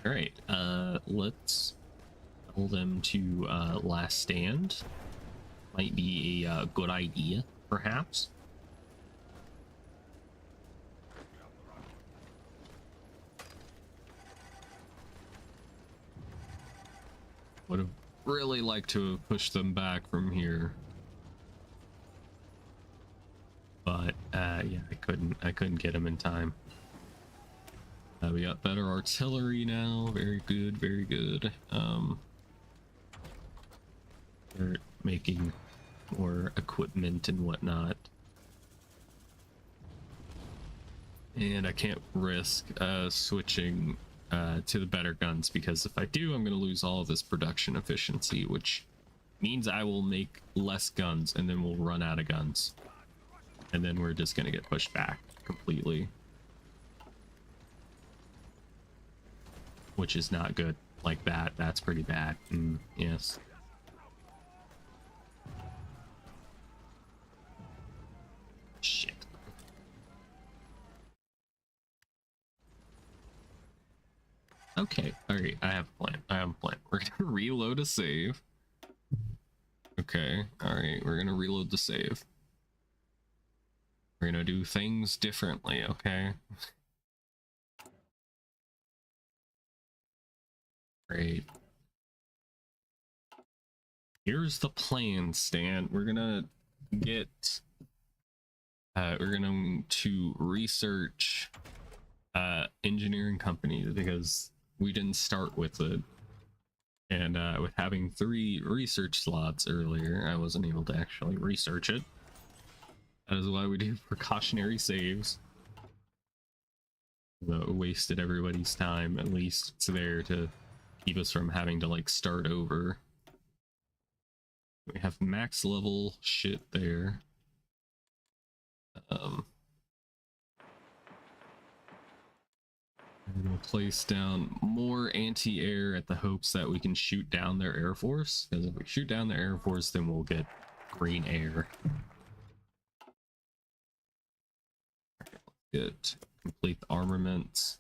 All right, let's tell them to last stand. Might be a good idea, perhaps. Would have really liked to have pushed them back from here, but yeah, I couldn't get them in time. We got better artillery now. Very good, very good. They're making more equipment and whatnot. And I can't risk switching to the better guns, because if I do, I'm going to lose all of this production efficiency, which means I will make less guns, and then we'll run out of guns. And then we're just going to get pushed back completely. Which is not good. Like that. That's pretty bad. Yes. Shit. Okay. Alright. I have a plan. I have a plan. We're gonna reload a save. Okay. Alright. We're gonna reload the save. We're gonna do things differently. Okay. Great. Here's the plan, Stan. We're gonna get we're going to research engineering companies, because we didn't start with it, and with having 3 research slots earlier, I wasn't able to actually research it. That is why we do precautionary saves. Wasted everybody's time. At least it's there to keep us from having to like start over. We have max level shit there. We'll place down more anti-air at the hopes that we can shoot down their air force, because if we shoot down their air force, then we'll get green air. Get complete the armaments.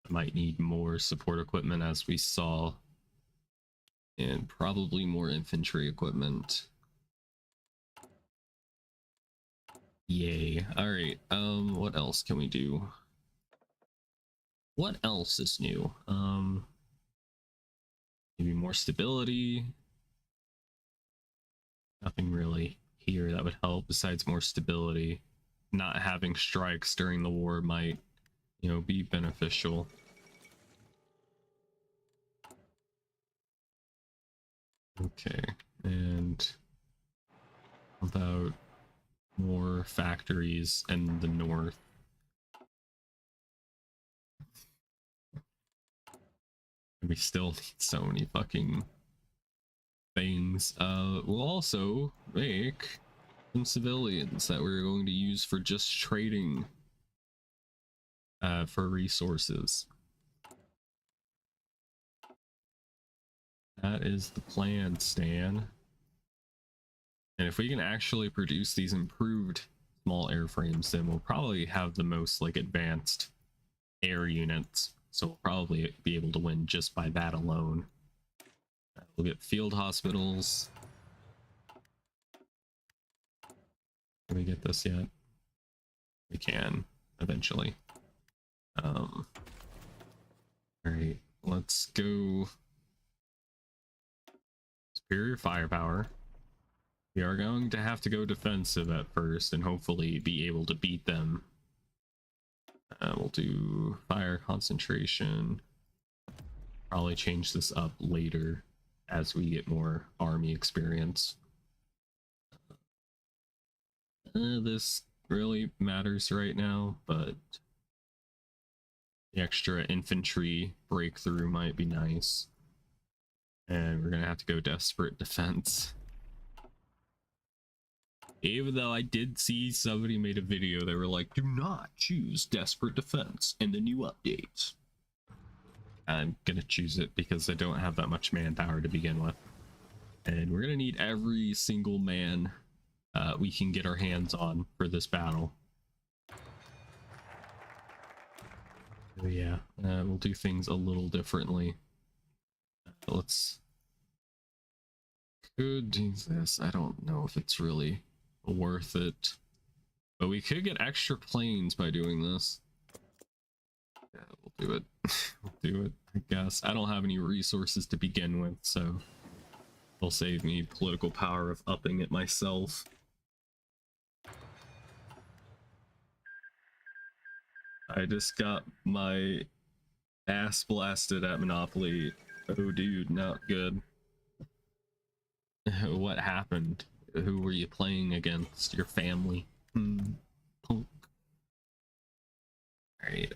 I might need more support equipment, as we saw, and probably more infantry equipment. Yay. All right. What else can we do? What else is new? Maybe more stability. Nothing really here that would help besides more stability. Not having strikes during the war might, you know, be beneficial. Okay. And how about more factories in the north? We still need so many fucking things. We'll also make some civilians that we're going to use for just trading for resources. That is the plan, Stan. And if we can actually produce these improved small airframes, then we'll probably have the most like advanced air units. So we'll probably be able to win just by that alone. We'll get field hospitals. Can we get this yet? We can eventually. All right, let's go. Superior firepower. We are going to have to go defensive at first and hopefully be able to beat them. We'll do fire concentration. Probably change this up later as we get more army experience. This really matters right now, but the extra infantry breakthrough might be nice. And we're gonna have to go desperate defense. Even though I did see somebody made a video, they were like, do not choose desperate defense in the new updates. I'm gonna choose it because I don't have that much manpower to begin with. And we're gonna need every single man we can get our hands on for this battle. So yeah, we'll do things a little differently. Could do this. I don't know if it's really worth it, but we could get extra planes by doing this. Yeah, we'll do it. We'll do it, I guess. I don't have any resources to begin with, so it'll save me political power of upping it myself. I just got my ass blasted at Monopoly. Oh dude, not good. What happened? Who were you playing against? Your family? Punk. Alright,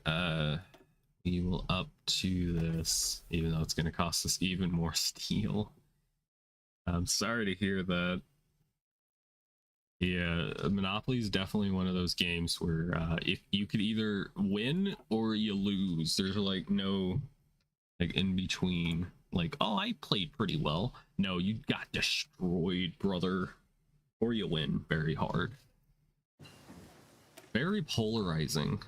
we will up to this, even though it's gonna cost us even more steel. I'm sorry to hear that. Yeah, Monopoly is definitely one of those games where if you could either win or you lose. There's like no like in between. Like, oh, I played pretty well. No, you got destroyed, brother. Or you win very hard. Very polarizing.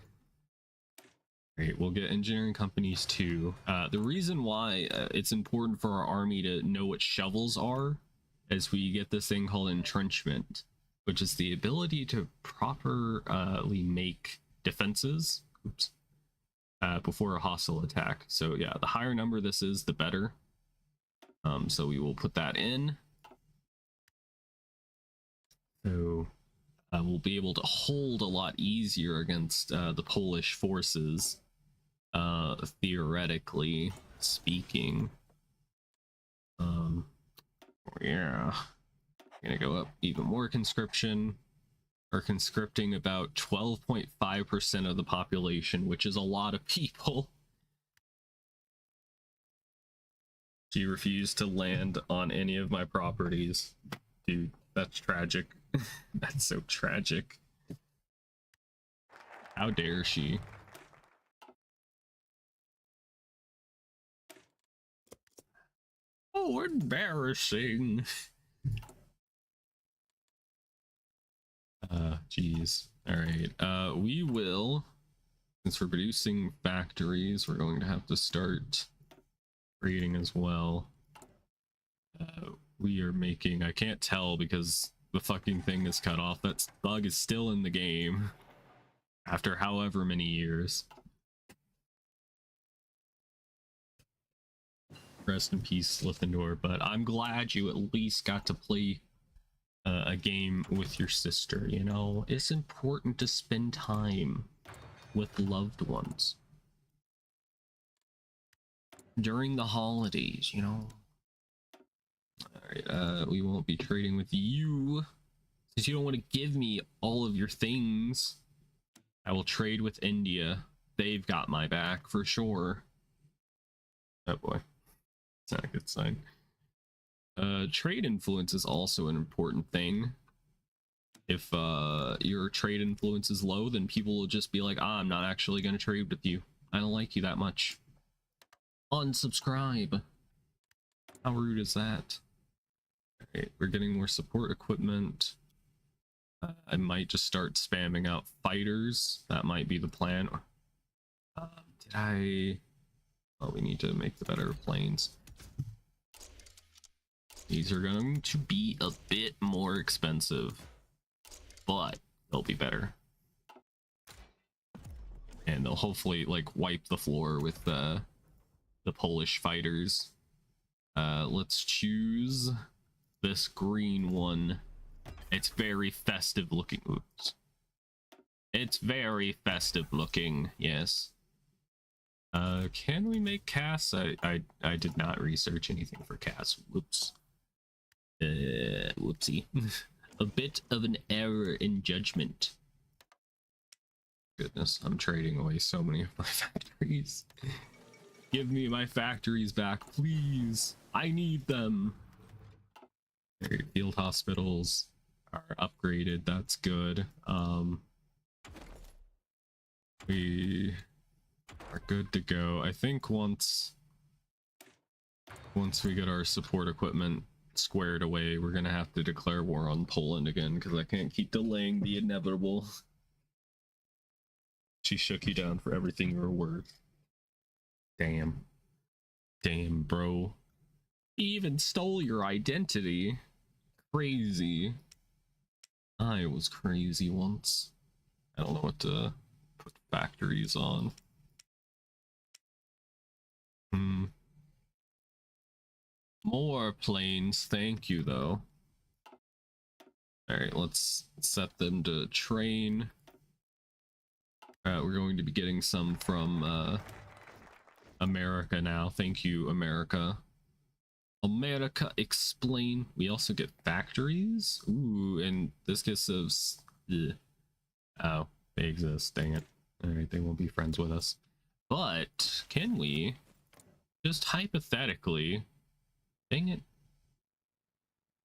Great, we'll get engineering companies too. The reason why it's important for our army to know what shovels are is we get this thing called entrenchment, which is the ability to properly make defenses before a hostile attack. So yeah, the higher number this is, the better. So we will put that in. So we'll be able to hold a lot easier against the Polish forces, theoretically speaking. Yeah, gonna go up even more conscription. Are conscripting about 12.5% of the population, which is a lot of people. She refused to land on any of my properties. Dude, that's tragic. That's so tragic. How dare she? Oh, embarrassing. Geez. All right. We will, since we're producing factories, we're going to have to start creating as well. We are making, I can't tell because the fucking thing is cut off. That bug is still in the game after however many years. Rest in peace, Slithendor, but I'm glad you at least got to play a game with your sister, you know? It's important to spend time with loved ones during the holidays, you know? Alright, we won't be trading with you since you don't want to give me all of your things. I will trade with India. They've got my back for sure. Oh boy, it's not a good sign. Trade influence is also an important thing. If your trade influence is low, then people will just be like, I'm not actually going to trade with you. I don't like you that much. Unsubscribe. How rude is that? Okay, we're getting more support equipment. I might just start spamming out fighters. That might be the plan. Did I... Oh, we need to make the better planes. These are going to be a bit more expensive, but they'll be better. And they'll hopefully like wipe the floor with the Polish fighters. Let's choose this green one. It's very festive looking. Oops. It's very festive looking, yes. Can we make CAS? I did not research anything for CAS. Whoops. Whoopsie. A bit of an error in judgment. Goodness, I'm trading away so many of my factories. Give me my factories back, please. I need them. Field hospitals are upgraded. That's good. We are good to go. I think once we get our support equipment squared away, we're gonna have to declare war on Poland again because I can't keep delaying the inevitable. She shook you down for everything you were worth. Damn. Damn, bro. He even stole your identity. Crazy. I was crazy once. I don't know what to put factories on. More planes, thank you, though. Alright, let's set them to train. We're going to be getting some from America now. Thank you, America. America, explain. We also get factories. Ooh, and this gives us... Oh, they exist. Dang it. Alright, they won't be friends with us. But, can we just hypothetically... Dang it.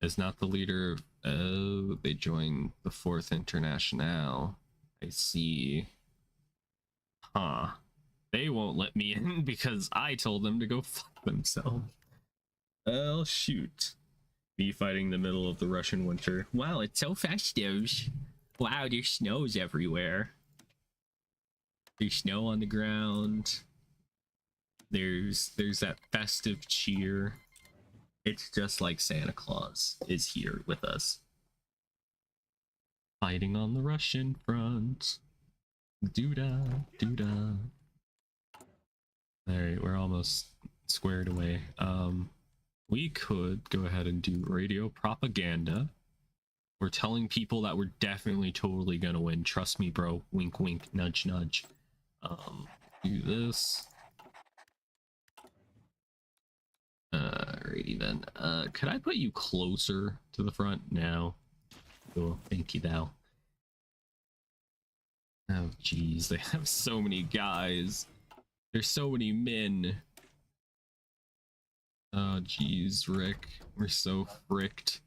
Is not the leader of... Oh, they joined the 4th Internationale. I see. Huh. They won't let me in because I told them to go fuck themselves. Oh, shoot. Me fighting the middle of the Russian winter. Wow, it's so festive. Wow, there's snows everywhere. There's snow on the ground. There's that festive cheer. It's just like Santa Claus is here with us. Fighting on the Russian front. Doo-da, doo-da. Alright, we're almost squared away. We could go ahead and do radio propaganda. We're telling people that we're definitely totally gonna win. Trust me, bro. Wink, wink, nudge, nudge. Do this. Alrighty then. Could I put you closer to the front? No. Cool. Thank you, thou. Oh, jeez. They have so many guys. There's so many men. Oh, jeez, Rick. We're so fricked.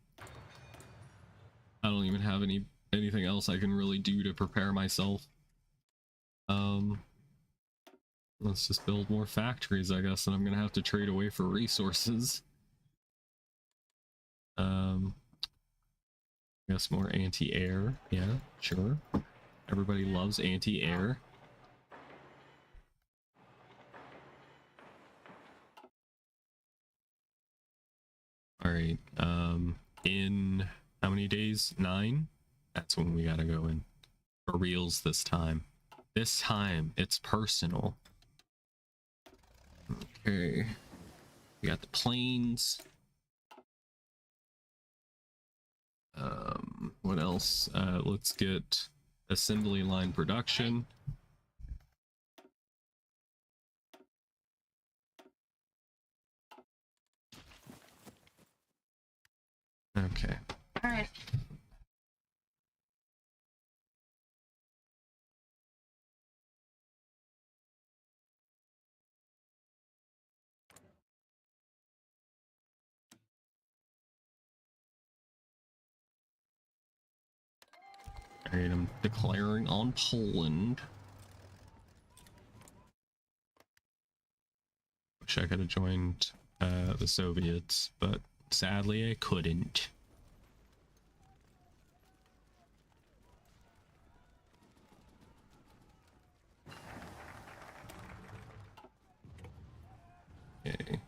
I don't even have anything else I can really do to prepare myself. Let's just build more factories, I guess, and I'm gonna have to trade away for resources. I guess more anti-air. Yeah, sure. Everybody loves anti-air. Alright, in how many days? 9? That's when we gotta go in. For reals this time. This time, it's personal. Okay. We got the planes. What else? Let's get assembly line production. Okay. All right. Alright, I'm declaring on Poland. Wish I could have joined the Soviets, but sadly I couldn't. Okay.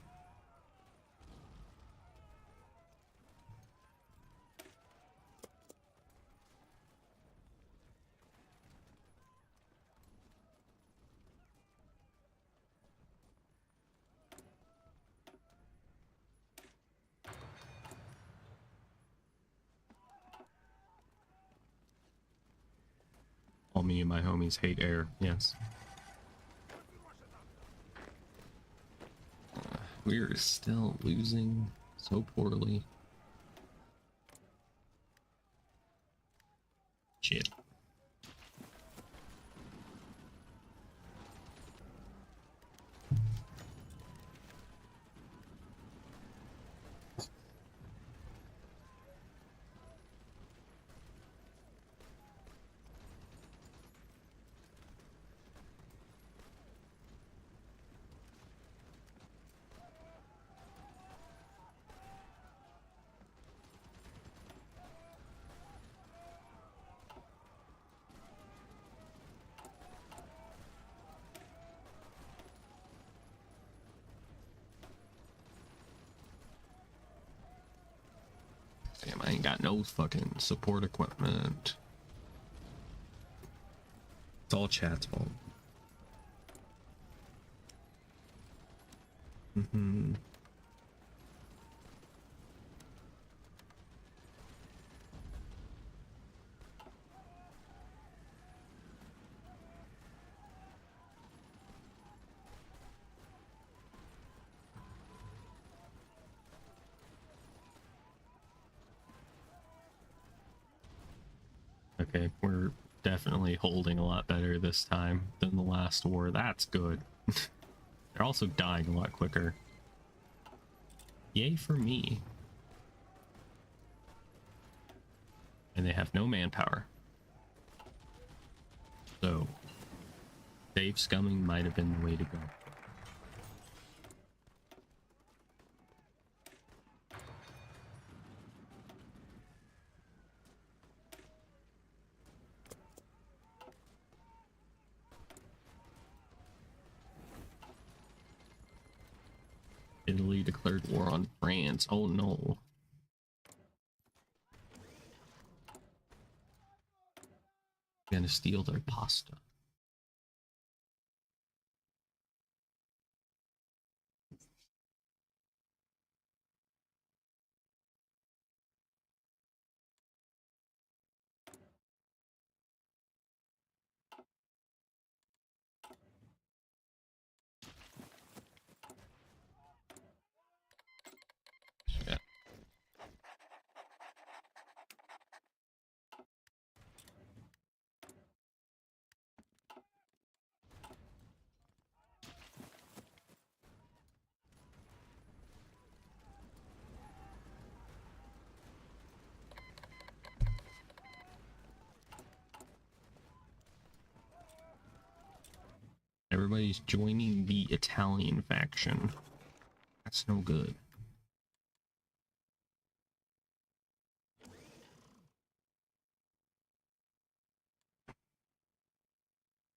All me and my homies hate air, yes. We're still losing so poorly. Shit. Damn, I ain't got no fucking support equipment. It's all chat's fault. Okay, we're definitely holding a lot better this time than the last war. That's good. They're also dying a lot quicker. Yay for me. And they have no manpower. So, safe scumming might have been the way to go. Italy declared war on France. Oh no. Gonna steal their pasta. Yeah. Everybody's joining the Italian faction. That's no good.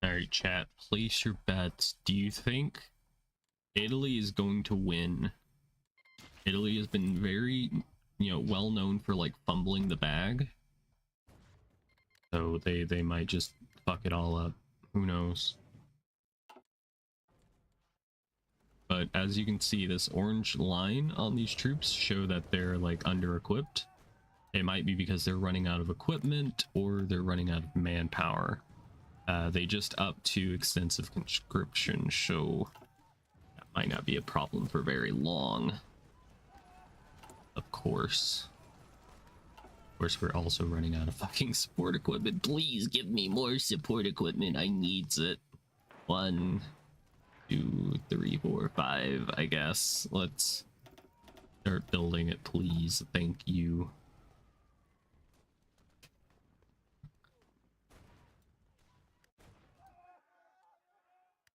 Alright, chat, place your bets. Do you think Italy is going to win? Italy has been very, well known for like fumbling the bag. So they might just fuck it all up. Who knows? But as you can see, this orange line on these troops show that they're like under-equipped. It might be because they're running out of equipment or they're running out of manpower. They just upped to extensive conscription, so that might not be a problem for very long. Of course. Of course, we're also running out of fucking support equipment. Please give me more support equipment. I needs it. 1, 2, 3, 4, 5, I guess. Let's start building it, please. Thank you.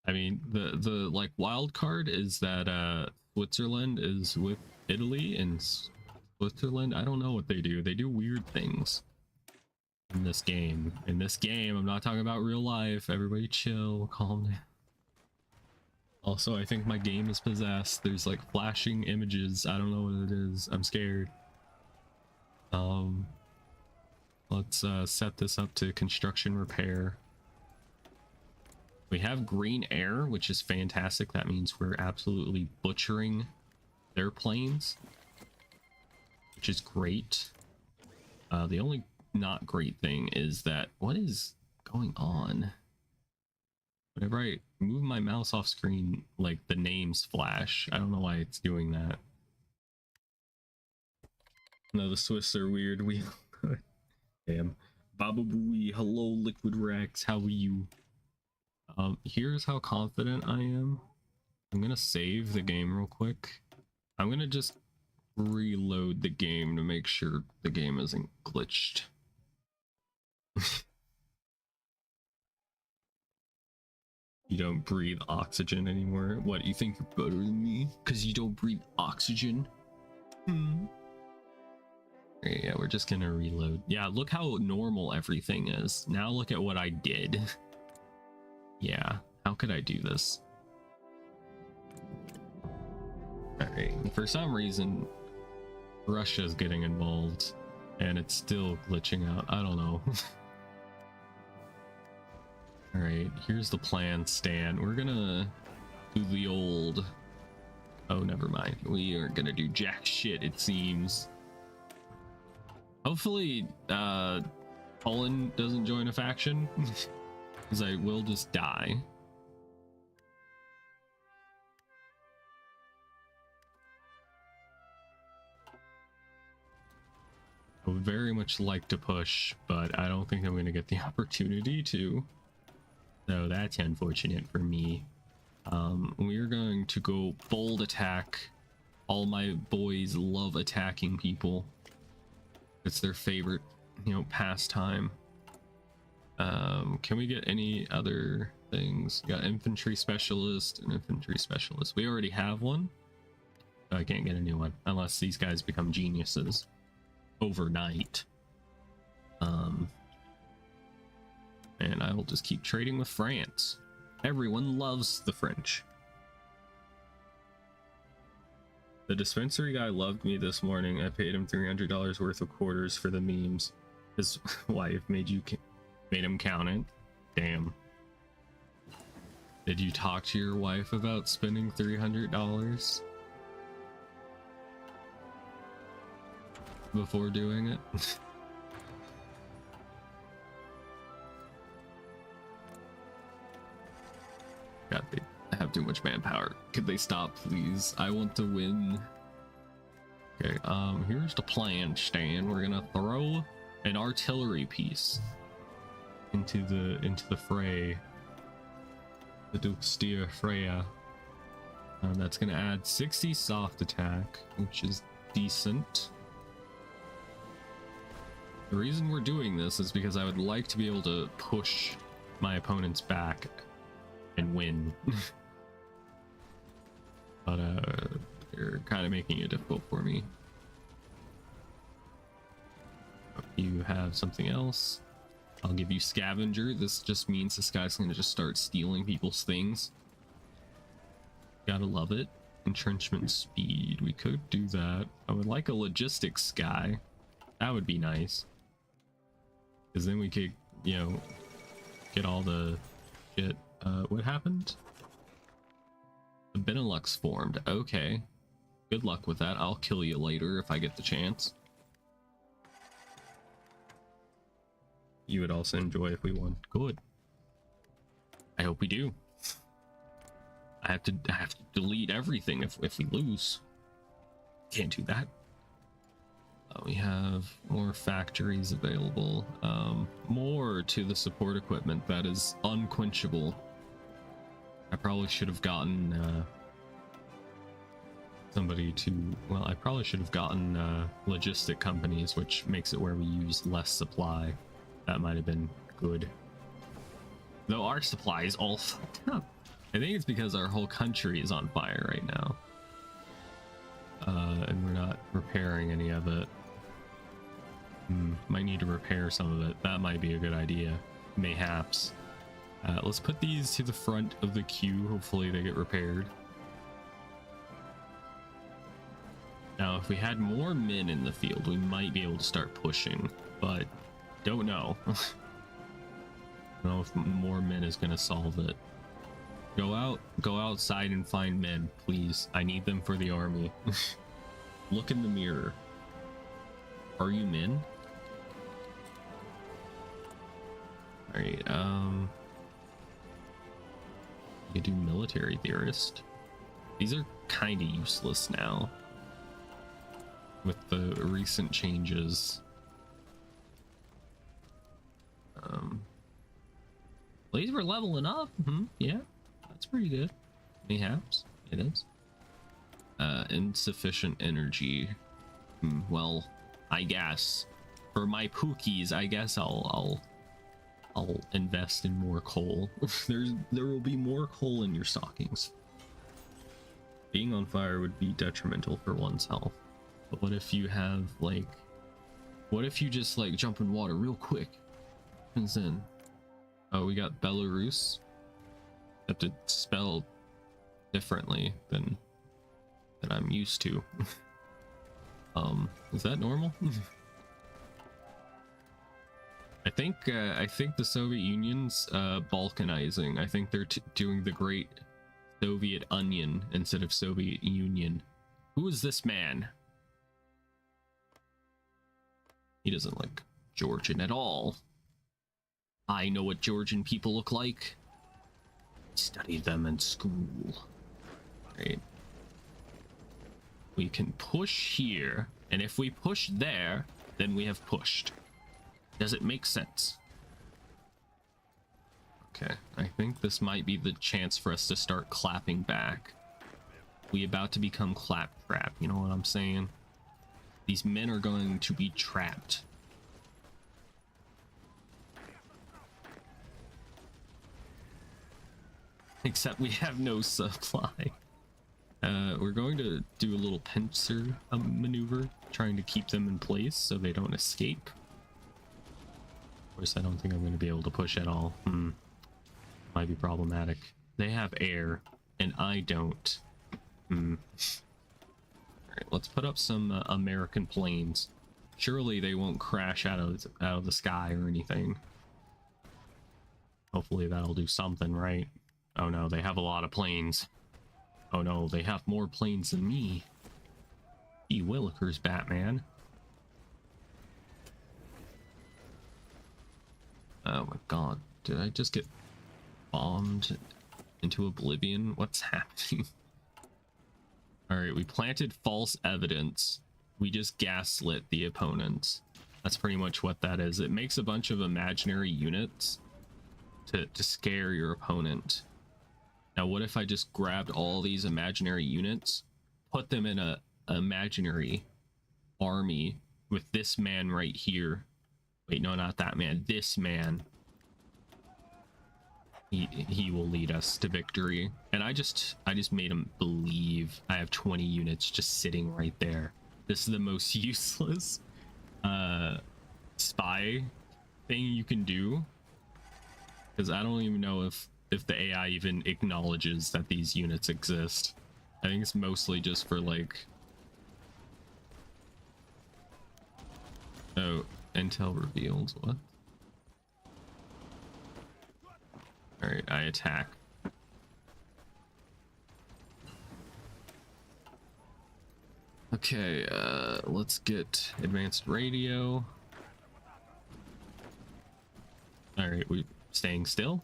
I mean, the like wild card is that Switzerland is with Italy, and Switzerland, I don't know what they do. They do weird things in this game. In this game, I'm not talking about real life. Everybody chill, calm down. Also, I think my game is possessed. There's like flashing images. I don't know what it is. I'm scared. Let's set this up to construction repair. We have green air, which is fantastic. That means we're absolutely butchering their planes, which is great. The only not great thing is that, what is going on? Whenever I move my mouse off screen, like the names flash. I don't know why it's doing that. No, the Swiss are weird. We damn. Baba Booey, hello Liquid Rex, how are you? Here's how confident I am. I'm gonna save the game real quick. I'm gonna just reload the game to make sure the game isn't glitched. You don't breathe oxygen anymore? What, you think you're better than me? Because you don't breathe oxygen? Yeah, we're just gonna reload. Yeah, look how normal everything is. Now look at what I did. Yeah, how could I do this? Alright, for some reason, Russia's getting involved, and it's still glitching out. I don't know. Alright, here's the plan, Stan. We're gonna do the old... Oh, never mind. We aren't gonna do jack shit, it seems. Hopefully, Poland doesn't join a faction, because I will just die. I would very much like to push, but I don't think I'm going to get the opportunity to. So that's unfortunate for me. We're going to go bold attack. All my boys love attacking people. It's their favorite, you know, pastime. Can we get any other things? We got infantry specialist and infantry specialist. We already have one. So I can't get a new one unless these guys become geniuses overnight. And I will just keep trading with France. Everyone loves the French. The dispensary guy loved me this morning. I paid him $300 worth of quarters for the memes. His wife made him count it. Damn. Did you talk to your wife about spending $300 before doing it? God, they have too much manpower. Could they stop, please? I want to win. Okay, here's the plan, Stan. We're gonna throw an artillery piece into the fray. The Duxtier Freya. That's gonna add 60 soft attack, which is decent. The reason we're doing this is because I would like to be able to push my opponents back and win. But they're kind of making it difficult for me. You have something else. I'll give you scavenger. This just means this guy's gonna just start stealing people's things. Gotta love it. Entrenchment speed. We could do that. I would like a logistics guy. That would be nice. Because then we could, you know, get all the shit. What happened? The Benelux formed. Okay. Good luck with that. I'll kill you later if I get the chance. You would also enjoy if we won. Good. I hope we do. I have to delete everything if we lose. Can't do that. We have more factories available. More to the support equipment that is unquenchable. I probably should have gotten somebody to, well, I probably should have gotten logistic companies, which makes it where we use less supply. That might have been good. Though our supply is all fucked up. I think it's because our whole country is on fire right now. And we're not repairing any of it. Might need to repair some of it. That might be a good idea. Mayhaps. Let's put these to the front of the queue. Hopefully they get repaired. Now, if we had more men in the field, we might be able to start pushing, but don't know. I don't know if more men is going to solve it. Go outside and find men, please. I need them for the army. Look in the mirror. Are you men? All right, you do military theorist. These are kind of useless now with the recent changes. These were leveling up. Yeah, that's pretty good. Mayhaps it is. Insufficient energy. Well, I guess for my pookies, I guess I'll invest in more coal. There will be more coal in your stockings. Being on fire would be detrimental for one's health. But what if you have like, what if you just like jump in water real quick? And then, oh, we got Belarus. Have to spell differently than I'm used to. Is that normal? I think the Soviet Union's balkanizing. I think they're doing the great Soviet Onion instead of Soviet Union. Who is this man? He doesn't look Georgian at all. I know what Georgian people look like. Studied them in school. Right. We can push here, and if we push there, then we have pushed. Does it make sense? Okay, I think this might be the chance for us to start clapping back. We about to become claptrap, you know what I'm saying? These men are going to be trapped. Except we have no supply. We're going to do a little pincer maneuver, trying to keep them in place so they don't escape. Of course, I don't think I'm going to be able to push at all. Might be problematic. They have air, and I don't. Alright, let's put up some American planes. Surely they won't crash out of the sky or anything. Hopefully that'll do something, right? Oh no, they have a lot of planes. Oh no, they have more planes than me. Gee willikers, Batman. Oh my god, did I just get bombed into oblivion? What's happening? Alright, we planted false evidence. We just gaslit the opponent. That's pretty much what that is. It makes a bunch of imaginary units to scare your opponent. Now, what if I just grabbed all these imaginary units, put them in a imaginary army with this man right here? Wait, no, not that man. This man. He will lead us to victory. And I just made him believe I have 20 units just sitting right there. This is the most useless spy thing you can do, because I don't even know if the AI even acknowledges that these units exist. I think it's mostly just for like, oh, intel revealed. What? All right, I attack. Okay, let's get advanced radio. All right, we staying still.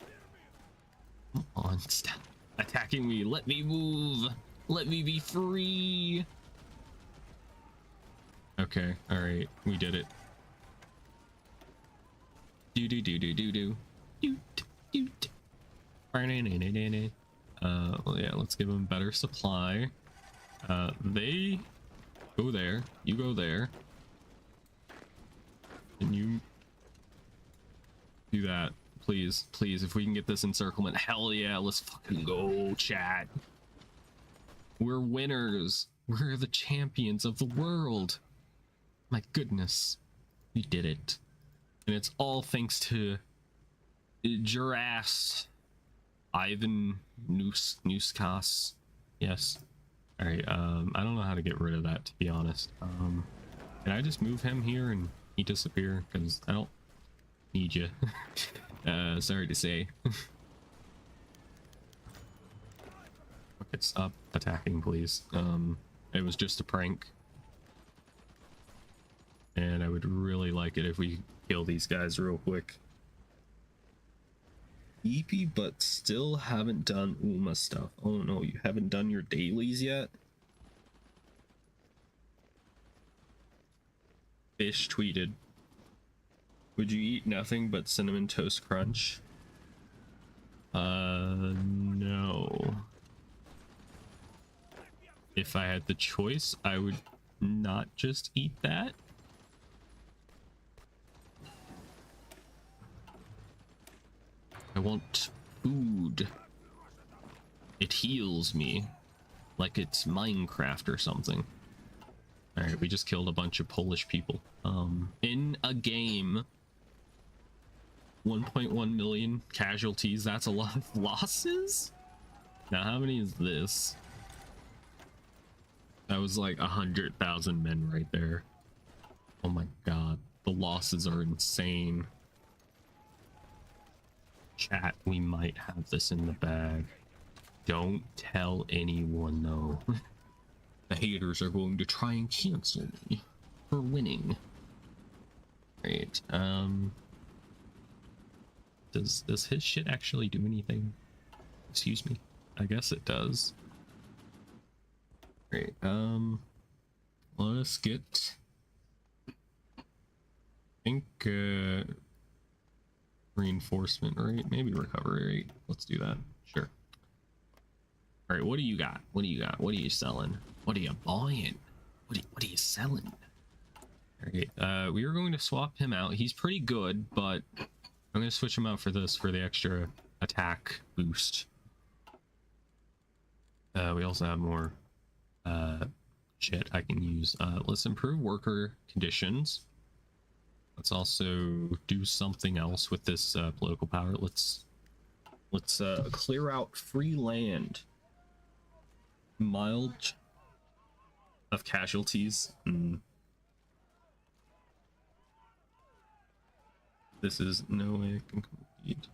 Come on, stop attacking me. Let me move. Let me be free. Okay, all right, we did it. Do do do do do do do do. Well, yeah, let's give them better supply. They go there. You go there. And you do that. please, please, if we can get this encirclement, hell yeah, let's fucking go, chat. We're winners. We're the champions of the world. My goodness, we did it. And it's all thanks to Jurass, Ivan Newskas. Yes. All right. I don't know how to get rid of that, to be honest. Can I just move him here and he disappear? Because I don't need you. Sorry to say. Okay, stop attacking, please. It was just a prank. And I would really like it if we kill these guys real quick. Eepy, but still haven't done Uma stuff. Oh no, you haven't done your dailies yet? Fish tweeted, would you eat nothing but cinnamon toast crunch? No. If I had the choice, I would not just eat that. I want food. It heals me. Like it's Minecraft or something. Alright, we just killed a bunch of Polish people. In a game. 1.1 million casualties. That's a lot of losses? Now, how many is this? That was like 100,000 men right there. Oh my god. The losses are insane. Chat, we might have this in the bag. Don't tell anyone though. The haters are going to try and cancel me for winning. Great. Does his shit actually do anything? Excuse me. I guess it does. Great. Let us get, I think, reinforcement rate, maybe recovery rate. Let's do that. Sure. All right, what do you got? What do you got? What are you selling? What are you buying? What are you selling? All right, we are going to swap him out. He's pretty good, but I'm going to switch him out for this, for the extra attack boost. We also have more shit I can use. Let's improve worker conditions. Let's also do something else with this political power. Let's clear out free land. Mild of casualties. This is no way I can compete.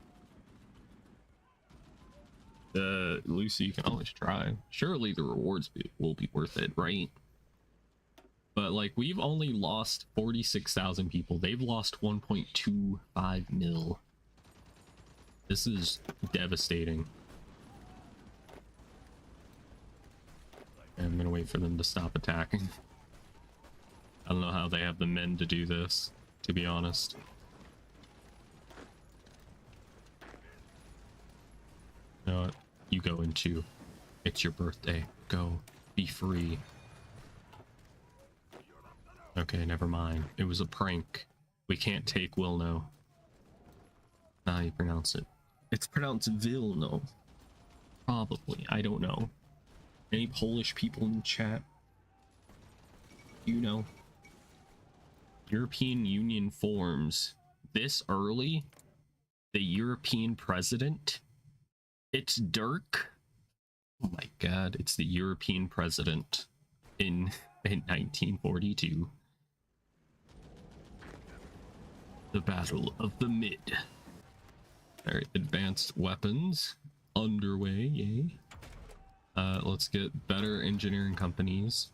Lucy, you can always try. Surely the rewards will be worth it, right? But like, we've only lost 46,000 people. They've lost 1.25 mil. This is devastating. I'm gonna wait for them to stop attacking. I don't know how they have the men to do this, to be honest. You know what? You go into. It's your birthday. Go. Be free. Okay, never mind. It was a prank. We can't take Wilno. How you pronounce it? It's pronounced Vilno. Probably. I don't know. Any Polish people in chat? You know. European Union forms this early? The European president? It's Dirk? Oh my god, it's the European president in 1942. The Battle of the Mid. Alright, advanced weapons underway, yay. Let's get better engineering companies.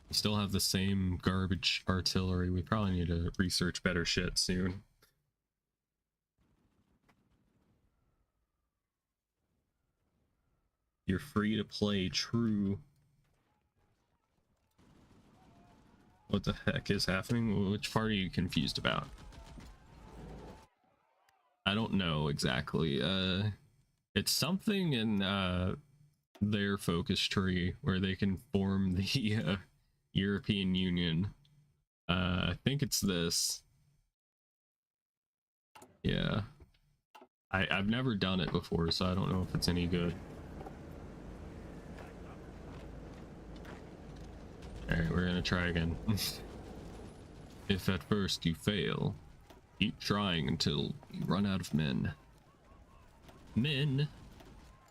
We still have the same garbage artillery. We probably need to research better shit soon. You're free to play, true. What the heck is happening? Which part are you confused about? I don't know exactly. It's something in their focus tree where they can form the European Union. I think it's this. Yeah. I've never done it before, so I don't know if it's any good. Alright, we're gonna try again. If at first you fail, keep trying until you run out of men. Men,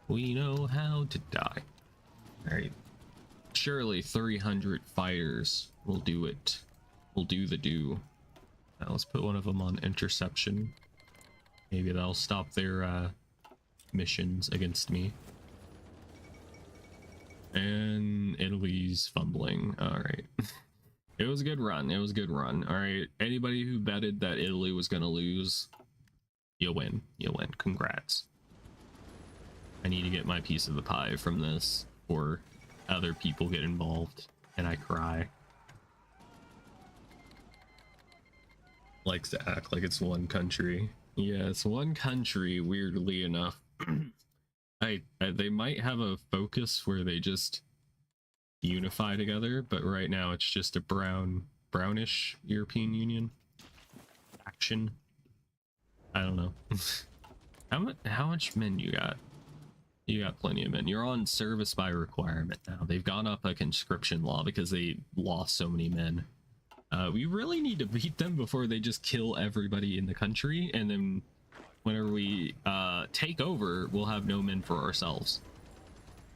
we know how to die. Alright. Surely 300 fighters will do it. Will do the do. Now let's put one of them on interception. Maybe that'll stop their missions against me. And Italy's fumbling. Alright. It was a good run. It was a good run. Alright. Anybody who betted that Italy was gonna lose, you win. You win. Congrats. I need to get my piece of the pie from this, or other people get involved and I cry. Likes to act like it's one country. Yeah, it's one country, weirdly enough. They might have a focus where they just unify together, but right now it's just a brownish European Union action. I don't know. How much men you got? You got plenty of men. You're on service by requirement now. They've gone up a conscription law because they lost so many men. We really need to beat them before they just kill everybody in the country, and then whenever we take over, we'll have no men for ourselves,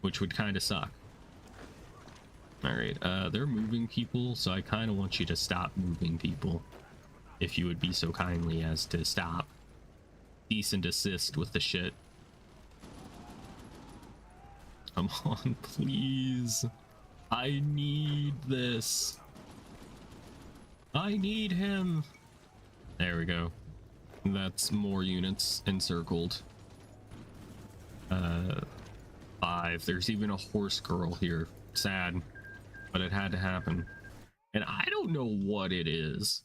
which would kind of suck. Alright, they're moving people, so I kind of want you to stop moving people, if you would be so kindly as to stop. Cease and desist with the shit. Come on, please. I need this. I need him. There we go. That's more units encircled. 5. There's even a horse girl here. Sad, but it had to happen. And I don't know what it is,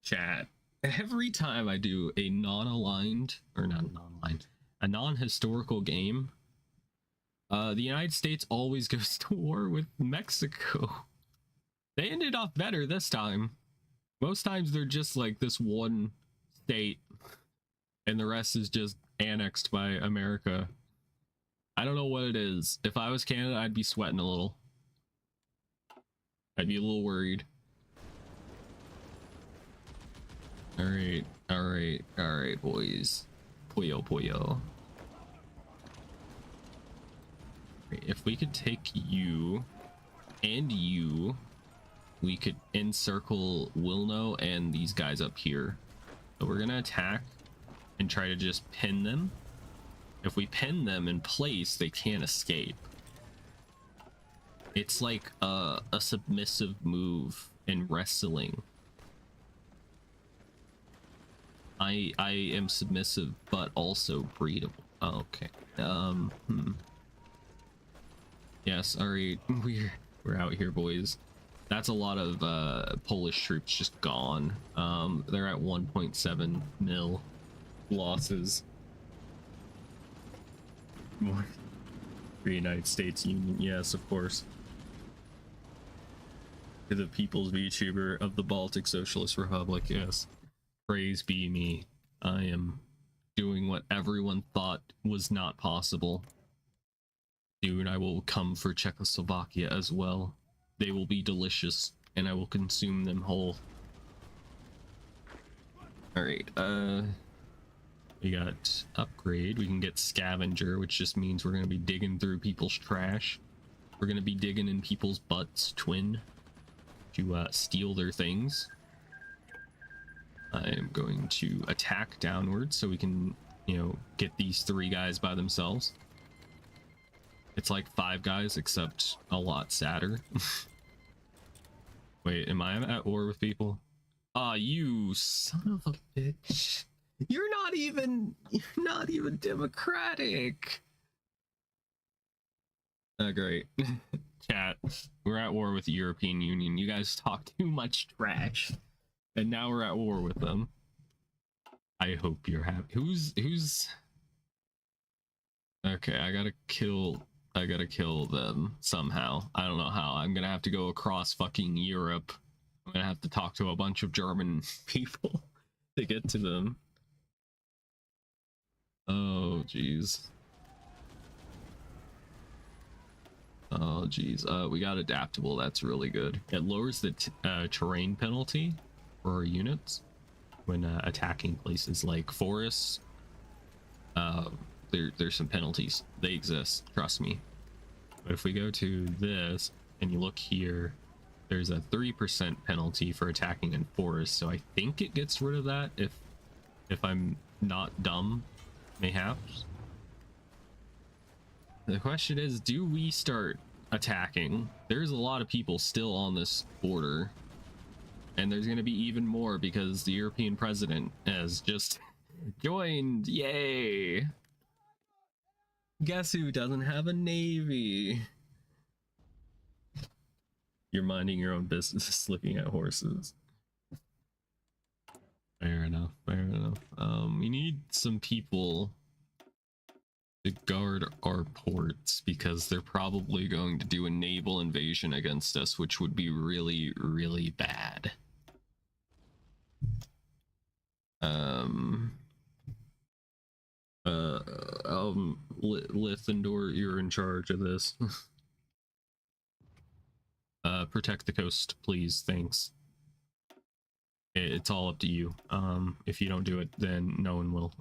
chat. Every time I do a non-aligned, or not non-aligned, a non-historical game, the United States always goes to war with Mexico. They ended up better this time. Most times they're just like this one state and the rest is just annexed by America. I don't know what it is. If I was Canada, I'd be sweating a little. I'd be a little worried. Alright, alright, alright, boys. Puyo, puyo. If we could take you and you, we could encircle Wilno and these guys up here. So we're gonna attack and try to just pin them. If we pin them in place, they can't escape. It's like a submissive move in wrestling. I am submissive, but also breedable. Oh, okay. Yes, alright, we're out here, boys. That's a lot of Polish troops just gone. They're at 1.7 mil losses. More the United States Union, yes, of course. To the People's Vtuber of the Baltic Socialist Republic, yes. Praise be me. I am doing what everyone thought was not possible. Soon I will come for Czechoslovakia as well. They will be delicious, and I will consume them whole. Alright, we got upgrade. We can get scavenger, which just means we're going to be digging through people's trash. We're going to be digging in people's butts, twin, to steal their things. I am going to attack downwards so we can, you know, get these 3 guys by themselves. It's like 5 guys, except a lot sadder. Wait, am I at war with people? Ah, you son of a bitch. You're not even democratic. Great. Chat, we're at war with the European Union. You guys talk too much trash. And now we're at war with them. I hope you're happy. Who's... Okay, I gotta kill them somehow. I don't know how. I'm gonna have to go across fucking Europe. I'm gonna have to talk to a bunch of German people to get to them. jeez. Oh geez. We got adaptable. That's really good. It lowers the terrain penalty for our units when attacking places like forests. There's some penalties. They exist, trust me. But if we go to this and you look here, there's a 3% penalty for attacking in forests. So I think it gets rid of that if I'm not dumb, mayhaps. The question is, do we start attacking? There's a lot of people still on this border, and there's going to be even more because the European president has just joined. Yay! Guess who doesn't have a navy? You're minding your own business looking at horses. Fair enough, fair enough. We need some people to guard our ports because they're probably going to do a naval invasion against us, which would be really, really bad. Lithendor, you're in charge of this. Protect the coast, please. Thanks. It's all up to you. If you don't do it, then no one will.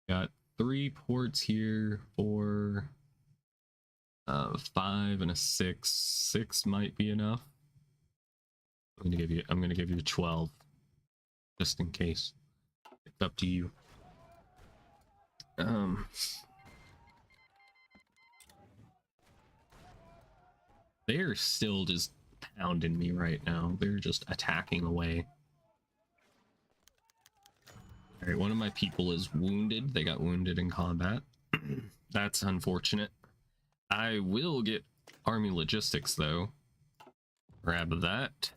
Got 3 ports here, 4, 5, and a 6. 6 might be enough. I'm gonna give you 12, just in case. It's up to you. They're still just pounding me right now. They're just attacking away. All right, one of my people is wounded. They got wounded in combat. That's unfortunate. I will get army logistics though. Grab that.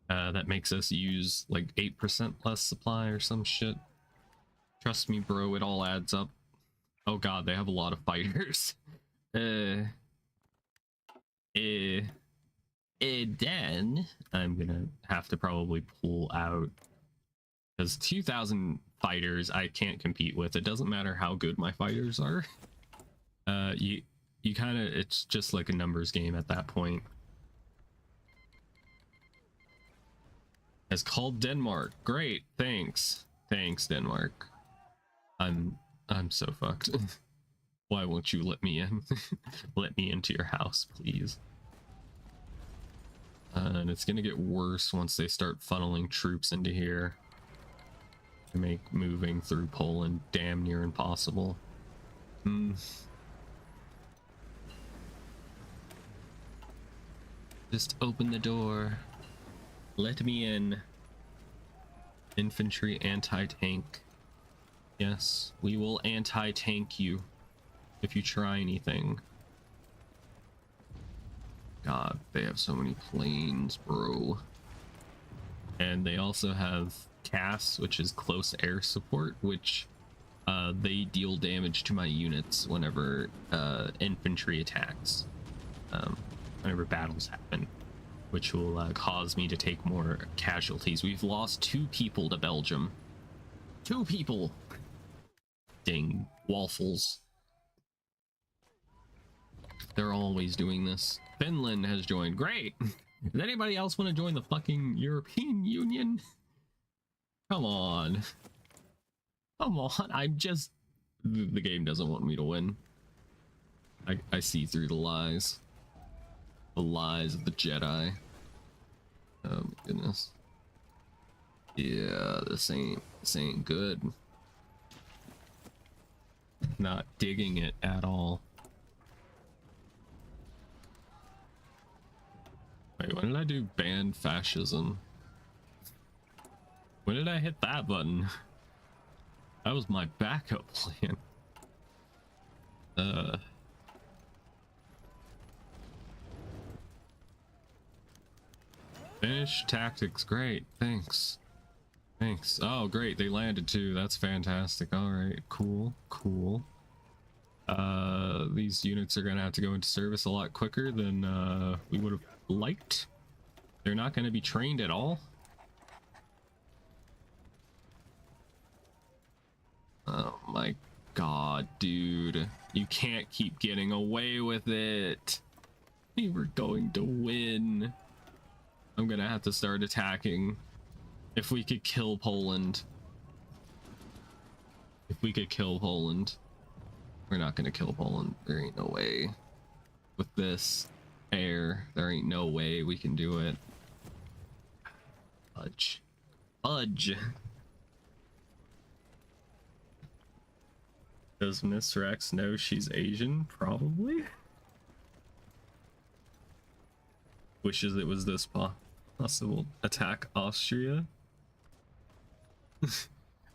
That makes us use like 8% less supply or some shit. Trust me, bro, it all adds up. Oh god, they have a lot of fighters. Then I'm gonna have to probably pull out because 2,000 fighters I can't compete with. It doesn't matter how good my fighters are. You kind of, it's just like a numbers game at that point. It's called Denmark. Great, thanks, Denmark. I'm so fucked. Why won't you let me in? Let me into your house, please. And it's gonna get worse once they start funneling troops into here to make moving through Poland damn near impossible. Just open the door. Let me in. Infantry anti-tank. Yes, we will anti-tank you if you try anything. God, they have so many planes, bro. And they also have CAS, which is close air support, which they deal damage to my units whenever infantry attacks, whenever battles happen, which will cause me to take more casualties. We've lost 2 people to Belgium. 2 people! Dang waffles. They're always doing this. Finland has joined. Great! Does anybody else want to join the fucking European Union? Come on. Come on, I'm just... The game doesn't want me to win. I see through the lies. The lies of the Jedi. Oh my goodness. Yeah, this ain't good. Not digging it at all. Wait, when did I do ban fascism? When did I hit that button? That was my backup plan. Finish tactics, great, thanks. Thanks. Oh, great, they landed too. That's fantastic. All right, cool. These units are gonna have to go into service a lot quicker than we would have liked. They're not gonna be trained at all. Oh my Aw, dude. You can't keep getting away with it. We were going to win. I'm gonna have to start attacking. If we could kill Poland. If we could kill Poland. We're not gonna kill Poland. There ain't no way. With this air, there ain't no way we can do it. Fudge. Fudge. Does Miss Rex know she's Asian? Probably. Wishes it was this possible. Attack Austria.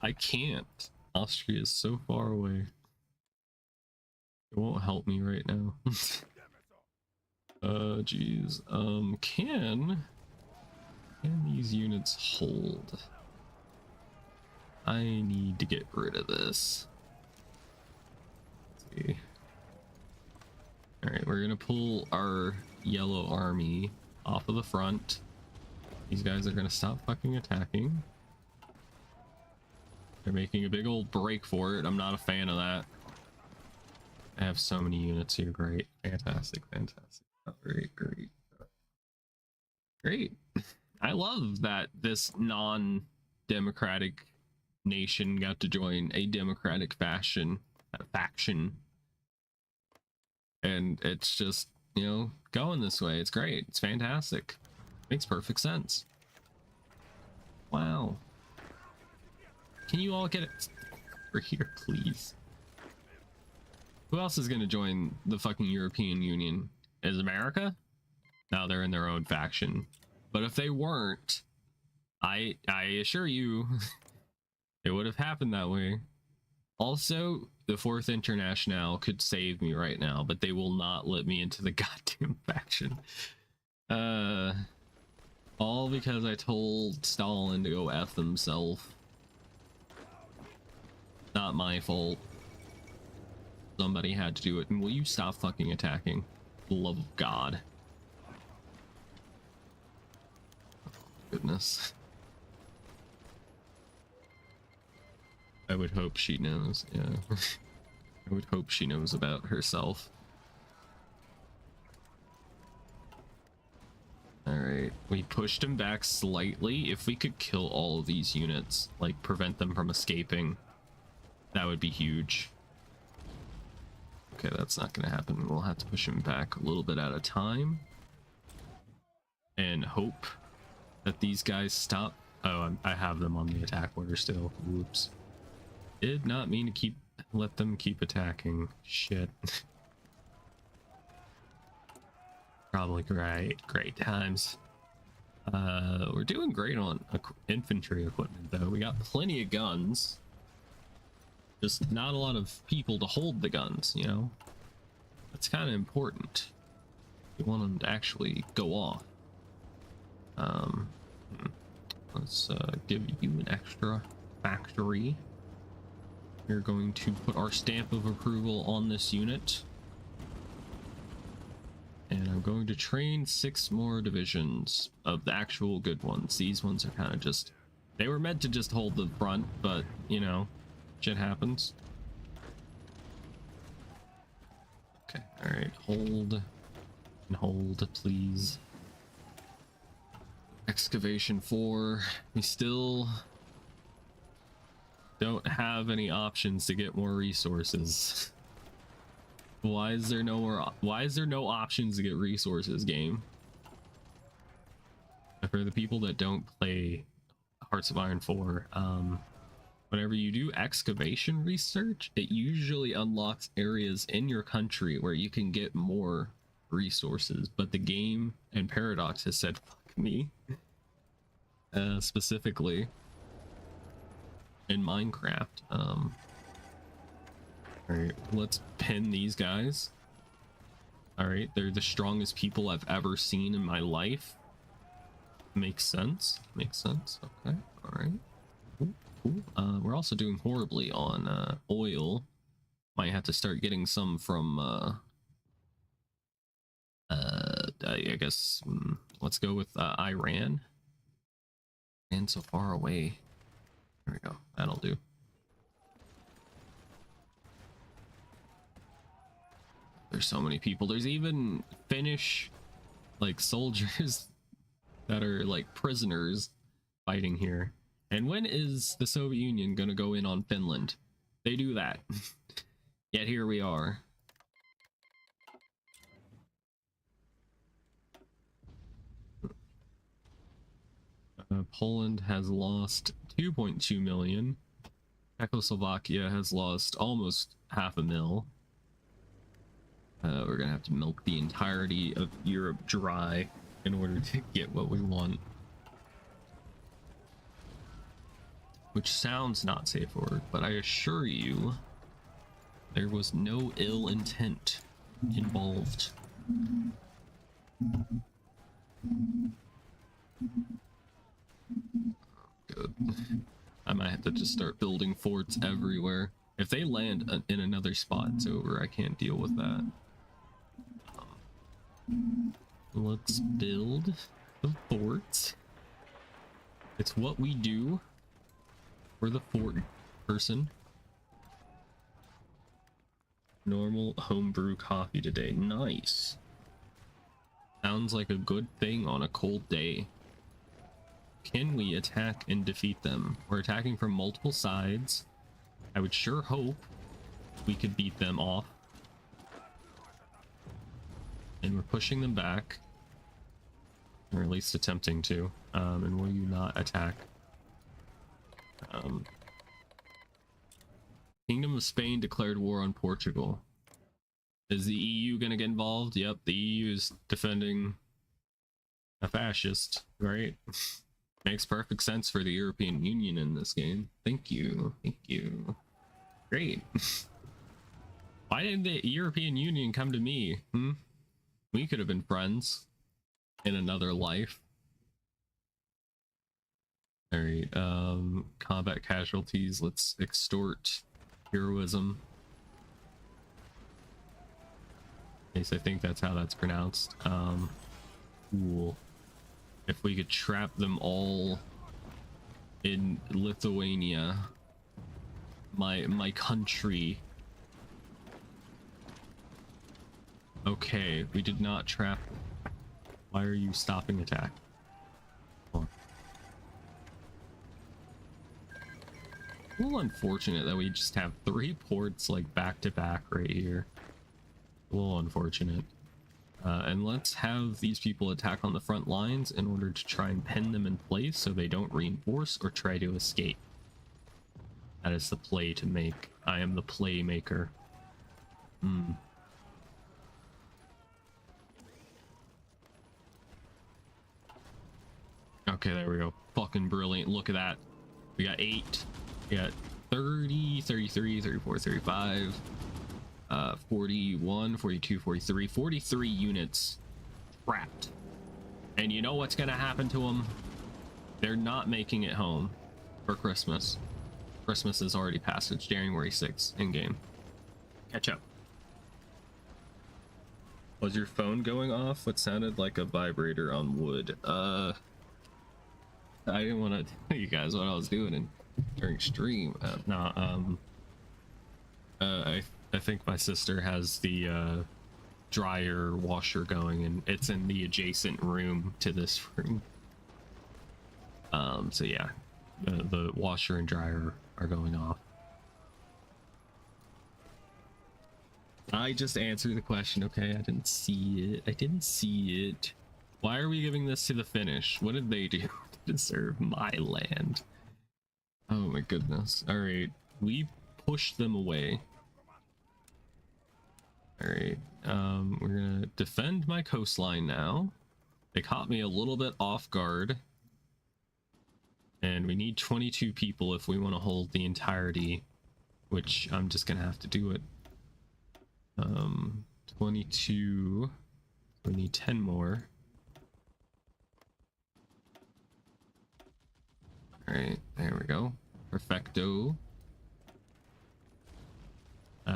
I can't. Austria is so far away. It won't help me right now. Geez. Can these units hold? I need to get rid of this. Let's see. Alright, we're gonna pull our yellow army off of the front. These guys are gonna stop fucking attacking. They're making a big old break for it. I'm not a fan of that. I have so many units here. Great. Fantastic. Fantastic. Great. Great. Great. I love that this non-democratic nation got to join a democratic faction. And it's just, you know, going this way. It's great. It's fantastic. Makes perfect sense. Wow. Can you all get it over here, please? Who else is going to join the fucking European Union? Is America? No, they're in their own faction. But if they weren't, I assure you, it would have happened that way. Also, the Fourth International could save me right now, but they will not let me into the goddamn faction. All because I told Stalin to go F himself. Not my fault. Somebody had to do it. And will you stop fucking attacking? For the love of God. Goodness. I would hope she knows. Yeah. I would hope she knows about herself. Alright, we pushed him back slightly. If we could kill all of these units, like prevent them from escaping, that would be huge. Okay, that's not gonna happen. We'll have to push him back a little bit at a time. And hope that these guys stop. Oh, I have them on the attack order still. Whoops. Did not mean to let them keep attacking. Shit. Probably great times. We're doing great on infantry equipment though. We got plenty of guns. Just not a lot of people to hold the guns, you know? That's kind of important. You want them to actually go off. Let's give you an extra factory. We're going to put our stamp of approval on this unit. And I'm going to train 6 more divisions of the actual good ones. These ones are kind of just... They were meant to just hold the front, but, you know, shit happens. Okay, alright, hold. And hold, please. Excavation 4. We still don't have any options to get more resources. Why is there no options to get resources, game? For the people that don't play Hearts of Iron 4, whenever you do excavation research, it usually unlocks areas in your country where you can get more resources, but the game and Paradox has said fuck me. Specifically in Minecraft. Alright, let's pin these guys. Alright, they're the strongest people I've ever seen in my life. Makes sense. Makes sense. Okay, alright. Cool. We're also doing horribly on oil. Might have to start getting some from I guess let's go with Iran. And so far away. There we go. That'll do. There's so many people. There's even Finnish like soldiers that are like prisoners fighting here. And when is the Soviet Union gonna go in on Finland? They do that. Yet here we are. Poland has lost 2.2 million. Czechoslovakia has lost almost 500,000. We're gonna have to milk the entirety of Europe dry in order to get what we want. Which sounds not safe for work, but I assure you, there was no ill intent involved. Good. I might have to just start building forts everywhere. If they land in another spot, it's over. I can't deal with that. Let's build the forts. It's what we do. We're the fort person. Normal homebrew coffee today. Nice. Sounds like a good thing on a cold day. Can we attack and defeat them? We're attacking from multiple sides. I would sure hope we could beat them off. And we're pushing them back. Or at least attempting to. And will you not attack? Kingdom of Spain declared war on Portugal. Is the EU gonna get involved? Yep, the EU is defending a fascist, right? Makes perfect sense for the European Union in this game. Thank you. Thank you. Great. Why didn't the European Union come to me? We could have been friends in another life. Alright, combat casualties. Let's extort heroism. At least I think that's how that's pronounced. Cool. If we could trap them all in Lithuania, my country. Okay, we did not trap. Why are you stopping attack? Oh. A little unfortunate that we just have 3 ports like back to back right here. A little unfortunate. And let's have these people attack on the front lines in order to try and pin them in place so they don't reinforce or try to escape. That is the play to make. I am the playmaker. Okay, there we go. Fucking brilliant. Look at that. We got 8. We got 30, 33, 34, 35. 41, 42, 43, 43 units trapped. And you know what's gonna happen to them? They're not making it home for Christmas. Christmas is already passed. It's January 6th in game. Catch up. Was your phone going off? What sounded like a vibrator on wood? I didn't want to tell you guys what I was doing during stream. I think my sister has the dryer washer going, and it's in the adjacent room to this room. So yeah, the washer and dryer are going off. I just answered the question, okay? I didn't see it. I didn't see it. Why are we giving this to the Finnish? What did they do to deserve my land? Oh my goodness. All right, we pushed them away. All right, we're gonna defend my coastline now. They caught me a little bit off guard, and we need 22 people if we want to hold the entirety, which I'm just gonna have to do it. 22. We need 10 more. All right, there we go. Perfecto.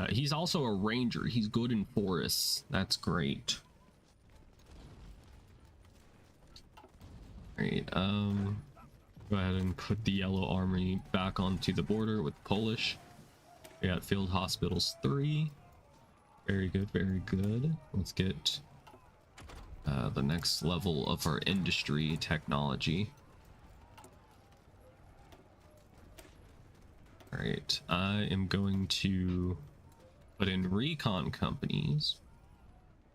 He's also a ranger. He's good in forests. That's great. All right, go ahead and put the yellow army back onto the border with Polish. We got field hospitals 3. We Very good, very good. Let's get the next level of our industry technology. All right, I am going to put in recon companies,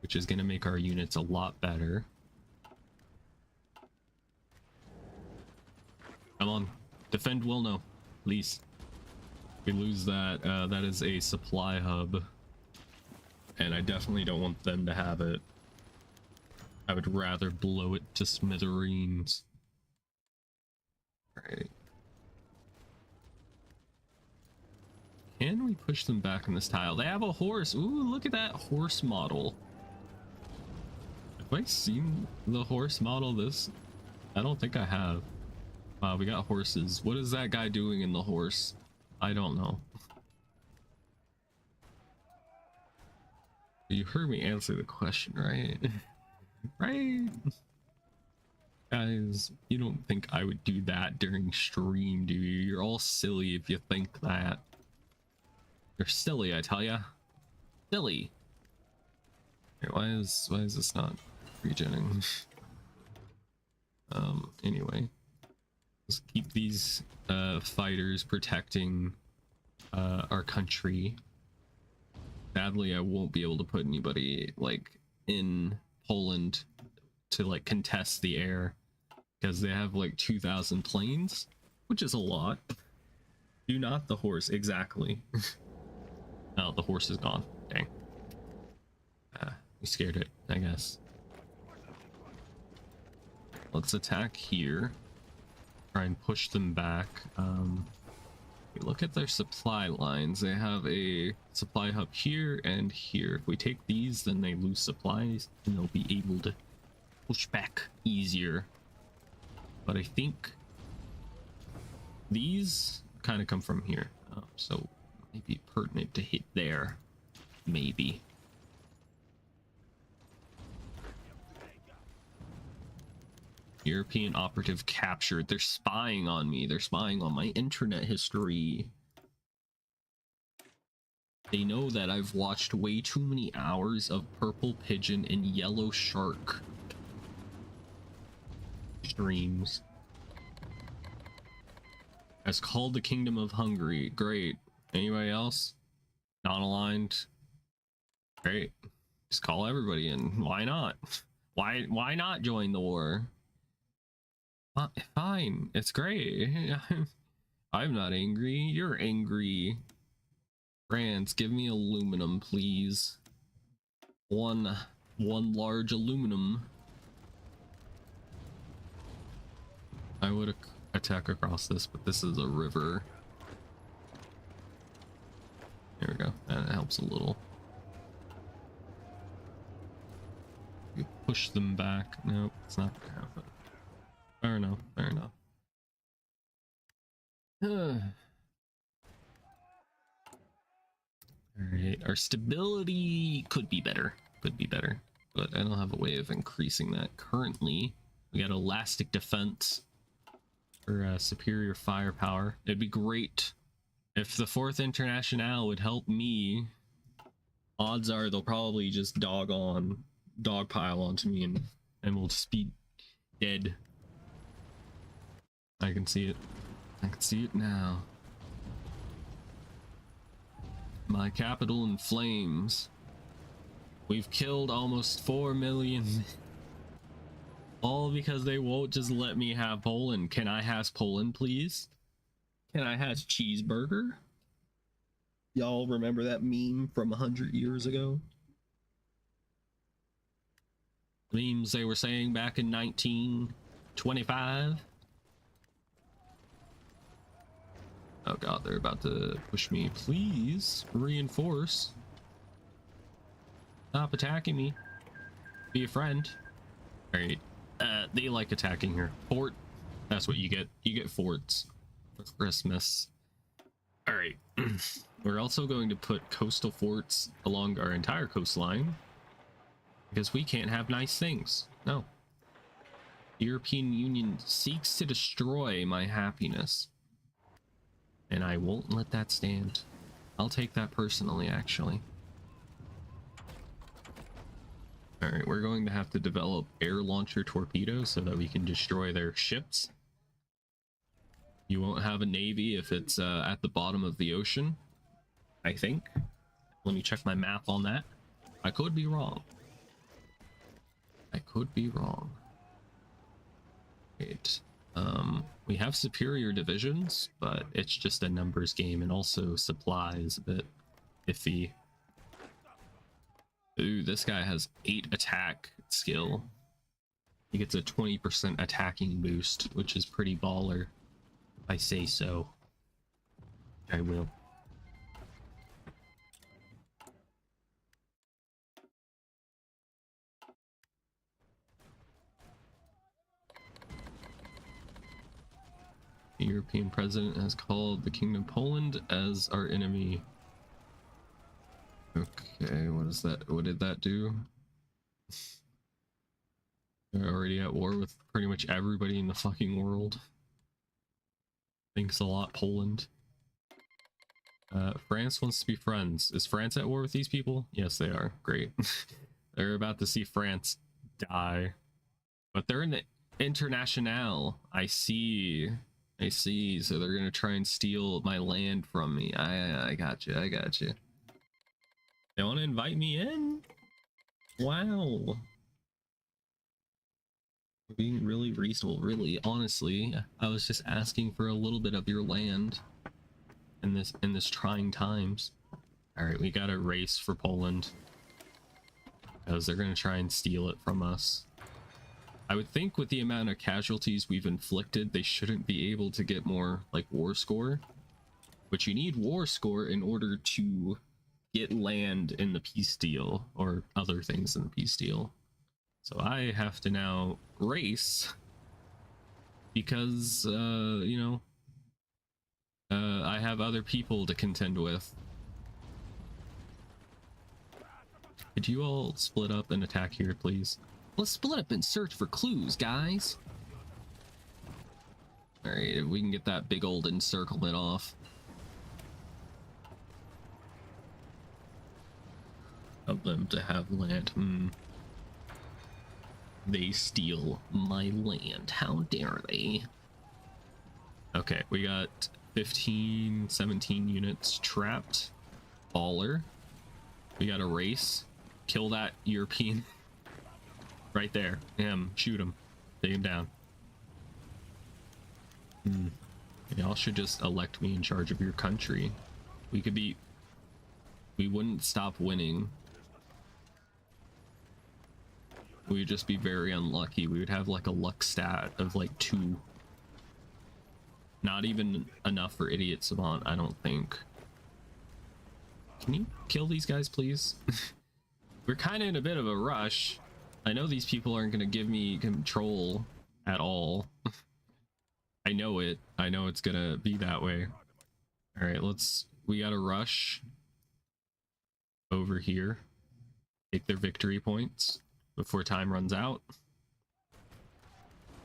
which is going to make our units a lot better. Come on, defend Wilno, please. If we lose that, that is a supply hub, and I definitely don't want them to have it. I would rather blow it to smithereens. All right. Can we push them back in this tile? They have a horse. Ooh, look at that horse model. Have I seen the horse model this? I don't think I have. Wow, we got horses. What is that guy doing in the horse? I don't know. You heard me answer the question, right? Right? Guys, you don't think I would do that during stream, do you? You're all silly if you think that. You're silly, I tell ya. Silly. Wait, why is this not regenning? Anyway, let's keep these fighters protecting our country. Sadly, I won't be able to put anybody like in Poland to like contest the air because they have like 2,000 planes, which is a lot. Do not the horse, exactly. Oh, the horse is gone. Dang. We scared it, I guess. Let's attack here. Try and push them back. Look at their supply lines. They have a supply hub here and here. If we take these, then they lose supplies and they'll be able to push back easier. But I think these kind of come from here. So maybe pertinent to hit there. Maybe. European operative captured. They're spying on me. They're spying on my internet history. They know that I've watched way too many hours of Purple Pigeon and Yellow Shark streams. It's called the Kingdom of Hungary. Great. Anybody else? Not aligned? Great. Just call everybody in. Why not? Why not join the war? Fine, it's great. I'm not angry. You're angry. France, give me aluminum, please. One large aluminum. I would attack across this, but this is a river. There we go. That helps a little. You push them back. Nope, it's not gonna happen. Fair enough, fair enough. Alright, our stability could be better. Could be better. But I don't have a way of increasing that currently. We got elastic defense for superior firepower. It'd be great if the 4th Internationale would help me. Odds are they'll probably just dogpile onto me and we'll just be dead. I can see it. I can see it now. My capital in flames. We've killed almost 4 million. All because they won't just let me have Poland. Can I have Poland, please? Can I have cheeseburger? Y'all remember that meme from 100 years ago? Memes they were saying back in 1925? Oh god, they're about to push me. Please reinforce. Stop attacking me. Be a friend. Alright. They like attacking here. Fort. That's what you get. You get forts for Christmas. Alright. We're also going to put coastal forts along our entire coastline. Because we can't have nice things. No. The European Union seeks to destroy my happiness. And I won't let that stand. I'll take that personally, actually. All right, we're going to have to develop air launcher torpedoes so that we can destroy their ships. You won't have a navy if it's at the bottom of the ocean, I think. Let me check my map on that. I could be wrong. I could be wrong. Right. We have superior divisions, but it's just a numbers game, and also supplies a bit iffy. Ooh, this guy has 8 attack skill. He gets a 20% attacking boost, which is pretty baller. If I say so. I will. The European president has called the Kingdom of Poland as our enemy. Okay, what is that? What did that do? They're already at war with pretty much everybody in the fucking world. Thanks a lot, Poland. France wants to be friends. Is France at war with these people? Yes, they are. Great. They're about to see France die. But they're in the Internationale. I see. I see. So they're gonna try and steal my land from me. I got you. I got you. They want to invite me in? Wow. Being really reasonable, really. Honestly, I was just asking for a little bit of your land in this trying times. All right, we got a race for Poland because they're gonna try and steal it from us. I would think with the amount of casualties we've inflicted, they shouldn't be able to get more like war score, but you need war score in order to get land in the peace deal or other things in the peace deal. So I have to now race because you know, I have other people to contend with. Could you all split up and attack here, please? Let's split up and search for clues, guys. All right, if we can get that big old encirclement off. Of them to have land. They steal my land. How dare they? Okay, we got 15, 17 units trapped. Baller. We got a race. Kill that European. Right there. Him. Shoot him. Take him down. Y'all should just elect me in charge of your country. We could be... We wouldn't stop winning. We would just be very unlucky. We would have like a luck stat of like 2. Not even enough for Idiot Savant, I don't think. Can you kill these guys, please? We're kind of in a bit of a rush. I know these people aren't going to give me control at all. I know it. I know it's going to be that way. All right, we got to rush over here. Take their victory points before time runs out.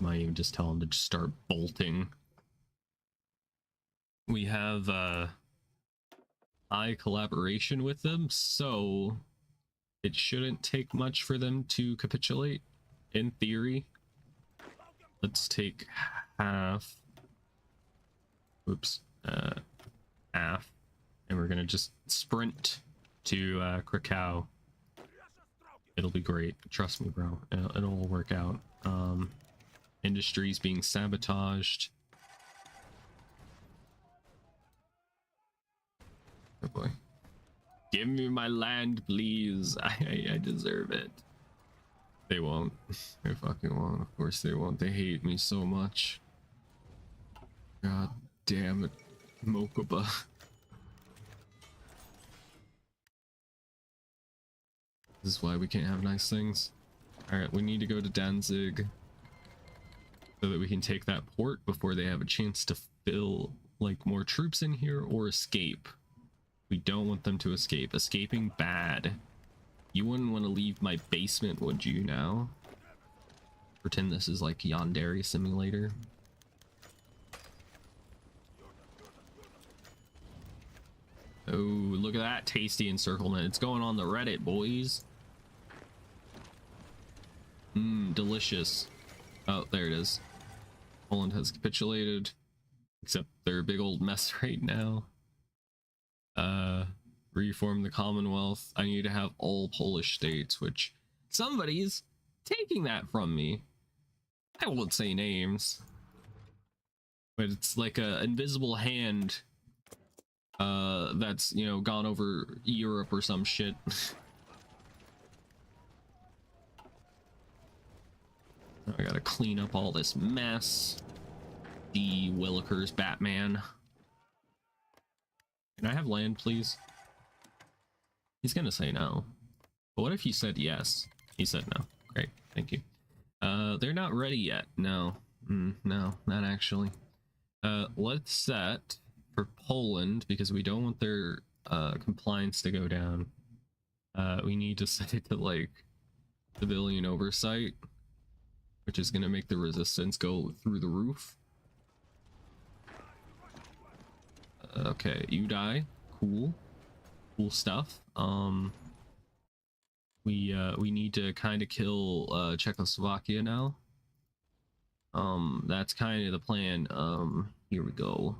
Might even just tell them to just start bolting. We have high collaboration with them, so it shouldn't take much for them to capitulate, in theory. Let's take half. Oops. Half. And we're gonna just sprint to Krakow. It'll be great. Trust me, bro. It'll all work out. Industries being sabotaged. Oh boy. Give me my land, please. I deserve it. They won't. They fucking won't. Of course they won't. They hate me so much. God damn it. Mokuba. This is why we can't have nice things. Alright, we need to go to Danzig so that we can take that port before they have a chance to fill like more troops in here or escape. We don't want them to escape. Escaping bad. You wouldn't want to leave my basement, would you now? Pretend this is like Yandere Simulator. Oh, look at that tasty encirclement. It's going on the Reddit, boys. Mmm, delicious. Oh, there it is. Poland has capitulated, except they're a big old mess right now. Reform the Commonwealth. I need to have all Polish states, which somebody's taking that from me. I won't say names, but it's like a invisible hand that's, you know, gone over Europe or some shit. I gotta clean up all this mess. D. Willikers Batman. Can I have land, please? He's gonna say no. But what if he said yes? He said no. Great, thank you. They're not ready yet. No. No, not actually. Let's set for Poland, because we don't want their compliance to go down. We need to set it to like civilian oversight, which is gonna make the resistance go through the roof. Okay, you die. Cool. Cool stuff. We need to kind of kill Czechoslovakia now. That's kind of the plan. Here we go.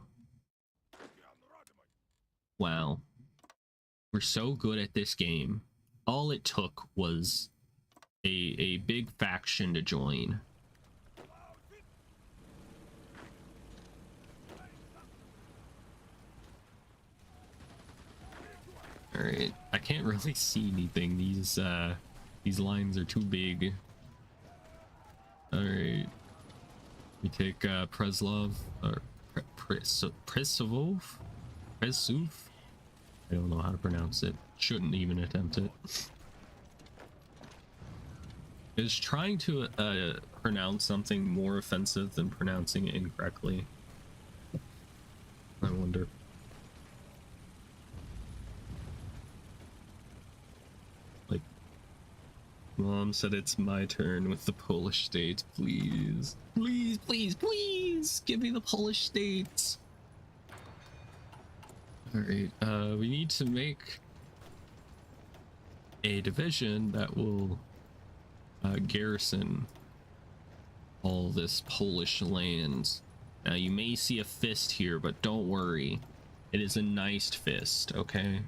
Wow. We're so good at this game. All it took was a big faction to join. All right, I can't really see anything. These lines are too big. All right, we take Preslov or Presov. I don't know how to pronounce it. Shouldn't even attempt it. Is trying to pronounce something more offensive than pronouncing it incorrectly? I wonder. Like, Mom said it's my turn with the Polish states. Please, please, please, please give me the Polish states. All right, we need to make a division that will garrison all this Polish land. Now you may see a fist here, but don't worry, it is a nice fist. Okay,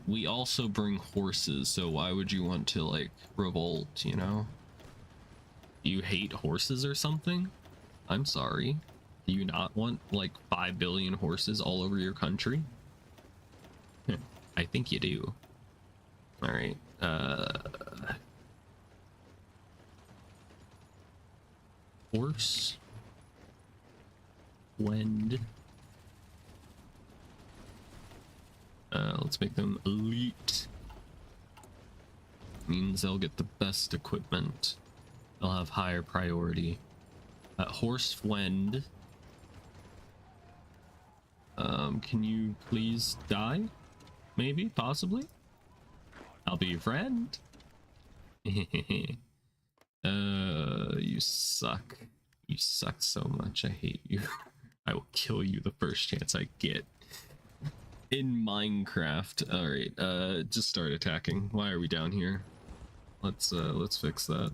we also bring horses, so why would you want to like revolt? You know, you hate horses or something? I'm sorry. Do you not want like 5 billion horses all over your country? I think you do. All right. Horse. Wend. Let's make them elite. Means they'll get the best equipment. They'll have higher priority. Horse Wend. Can you please die? Maybe, possibly. I'll be your friend. You suck. You suck so much. I hate you. I will kill you the first chance I get. In Minecraft. Alright, just start attacking. Why are we down here? Let's fix that.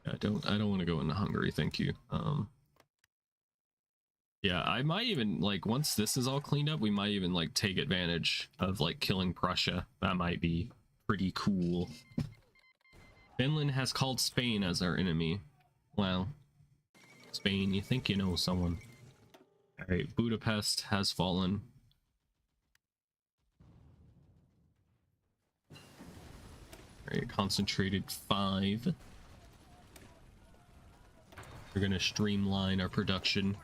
I don't want to go into Hungary, thank you. Yeah, I might even, like, once this is all cleaned up, we might even, like, take advantage of, like, killing Prussia. That might be pretty cool. Finland has called Spain as our enemy. Wow. Spain, you think you know someone. Alright, Budapest has fallen. Alright, concentrated 5. We're gonna streamline our production.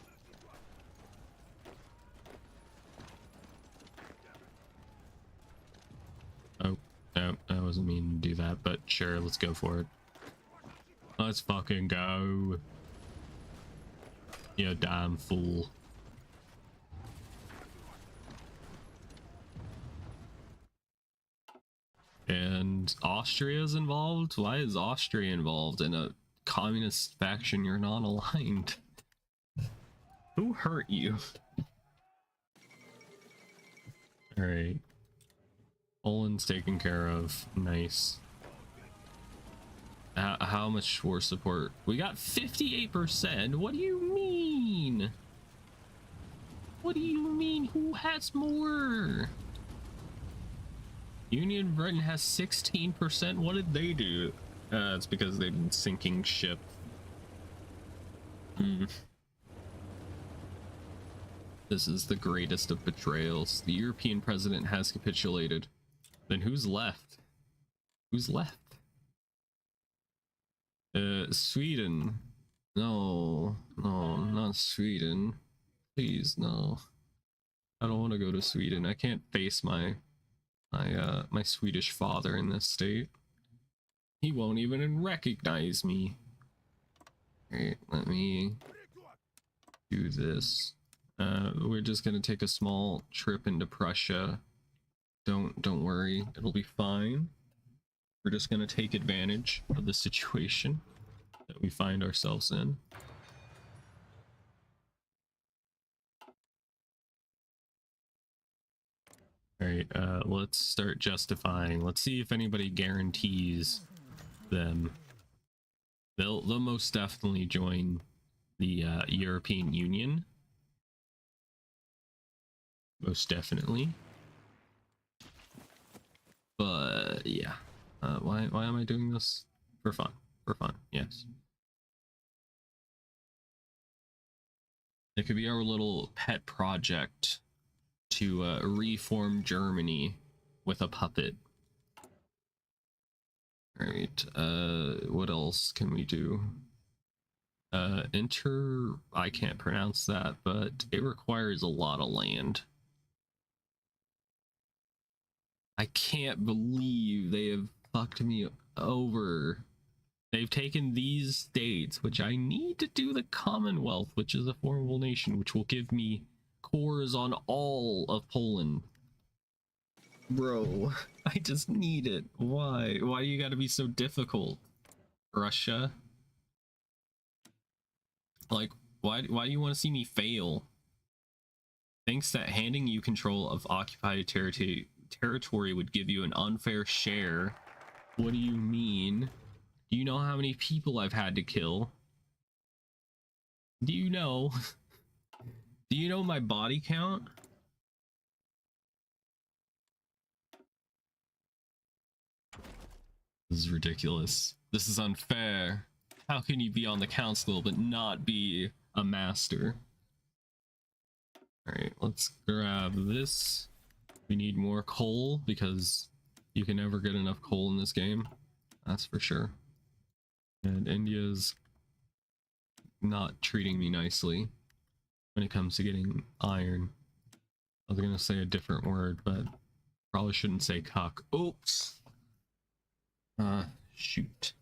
Oh, no, I wasn't meaning to do that, but sure, let's go for it. Let's fucking go. You damn fool. And Austria's involved? Why is Austria involved in a communist faction? You're not aligned. Who hurt you? Alright. Poland's taken care of. Nice. How much war support? We got 58%. What do you mean? What do you mean? Who has more? Union Britain has 16%. What did they do? It's because they've been sinking ship. This is the greatest of betrayals. The European president has capitulated. Then who's left? Who's left? Sweden. No, not Sweden. Please, no. I don't want to go to Sweden. I can't face my Swedish father in this state. He won't even recognize me. Alright, let me do this. We're just gonna take a small trip into Prussia. Don't worry, it'll be fine. We're just gonna take advantage of the situation that we find ourselves in. Alright, let's start justifying. Let's see if anybody guarantees them. They'll most definitely join the European Union. Most definitely. But yeah, why am I doing this? For fun. For fun, yes. It could be our little pet project to reform Germany with a puppet. Alright, what else can we do? I can't pronounce that, but it requires a lot of land. I can't believe they have fucked me over. They've taken these states, which I need to do the Commonwealth, which is a formable nation, which will give me cores on all of Poland. Bro, I just need it. Why? Why you gotta be so difficult? Russia? Like, why do you want to see me fail? Thinks that handing you control of occupied territory would give you an unfair share. What do you mean? Do you know how many people I've had to kill? Do you know? Do you know my body count? This is ridiculous. This is unfair. How can you be on the council but not be a master? Alright, let's grab this. We need more coal because you can never get enough coal in this game. That's for sure. And India's not treating me nicely when it comes to getting iron. I was gonna say a different word, but probably shouldn't say cock. Oops. Shoot.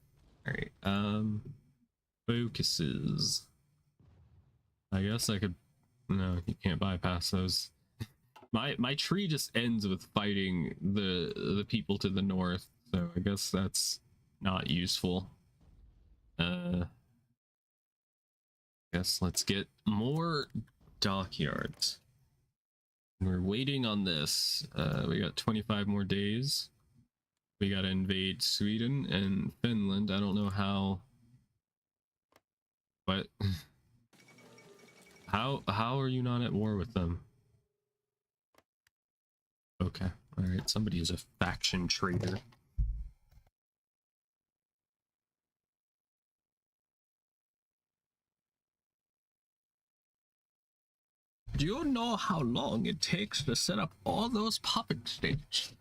Alright, focuses. I guess I could... No, you can't bypass those. My tree just ends with fighting the people to the north, so I guess that's not useful. Guess let's get more dockyards. We're waiting on this. We got 25 more days. We gotta invade Sweden and Finland. I don't know how. What? How are you not at war with them? Okay, all right. Somebody is a faction traitor. Do you know how long it takes to set up all those puppet states?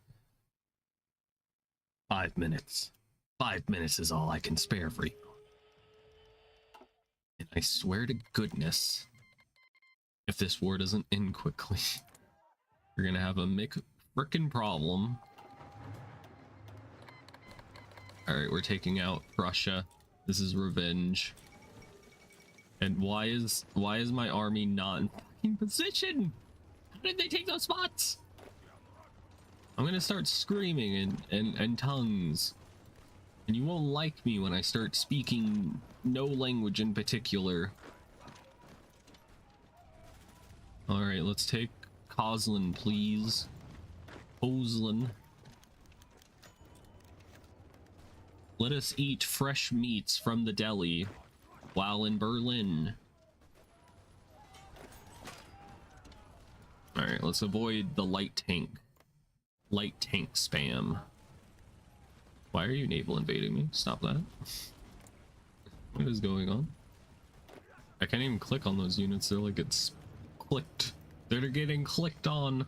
5 minutes. 5 minutes is all I can spare for you. And I swear to goodness, if this war doesn't end quickly, we're gonna have a frickin' problem. Alright, we're taking out Prussia. This is revenge. And why is my army not in fucking position? How did they take those spots? I'm gonna start screaming in tongues. And you won't like me when I start speaking no language in particular. Alright, let's take Kozlin, please. Kozlin. Let us eat fresh meats from the deli while in Berlin. Alright, let's avoid the light tank. Light tank spam. Why are you naval invading me? Stop that. What is going on? I can't even click on those units. They're like, it's clicked. They're getting clicked on.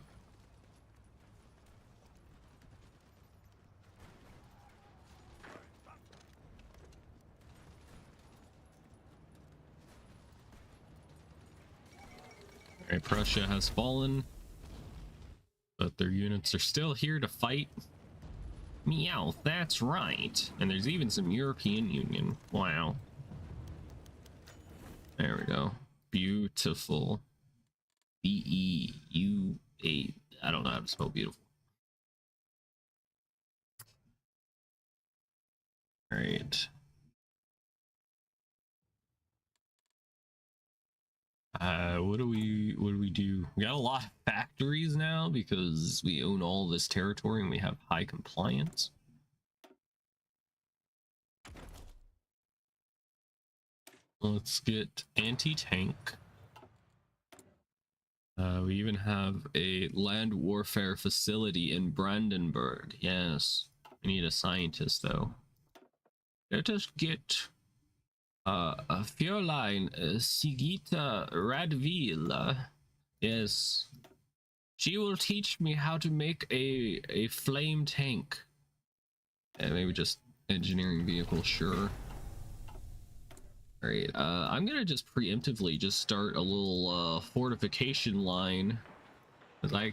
Alright, Prussia has fallen, but their units are still here to fight. Meow, that's right. And there's even some European Union. Wow. There we go. Beautiful. B-E-U-A. I don't know how to spell beautiful. Alright. What do we do? We got a lot of factories now because we own all this territory and we have high compliance. Let's get anti-tank. We even have a land warfare facility in Brandenburg. Yes. We need a scientist though. Let us get a Fräulein Sigita Radvil. Yes. She will teach me how to make a flame tank. And maybe just engineering vehicle, sure. Alright, I'm gonna just preemptively just start a little fortification line. Cause I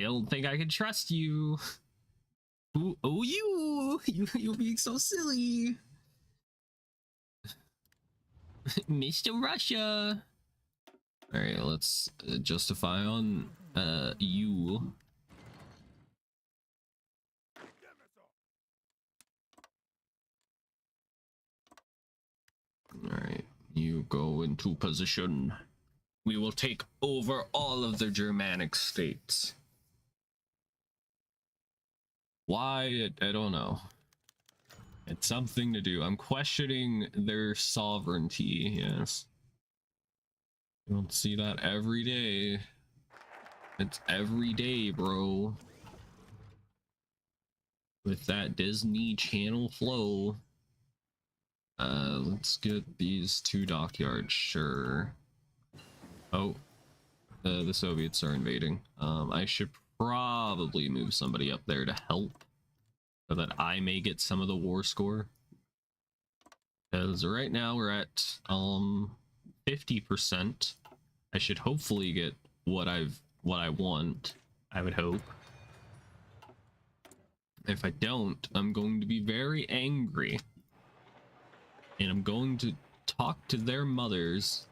don't think I can trust you. Ooh, oh, you being so silly. Mr. Russia. All right, let's justify on you. All right, you go into position. We will take over all of the Germanic states. Why? I don't know. It's something to do. I'm questioning their sovereignty, yes. You don't see that every day. It's every day, bro. With that Disney Channel flow. Let's get these two dockyards, sure. Oh, the Soviets are invading. I should probably move somebody up there to help so that I may get some of the war score. Because right now we're at 50%. I should hopefully get what I want, I would hope. If I don't, I'm going to be very angry. And I'm going to talk to their mothers.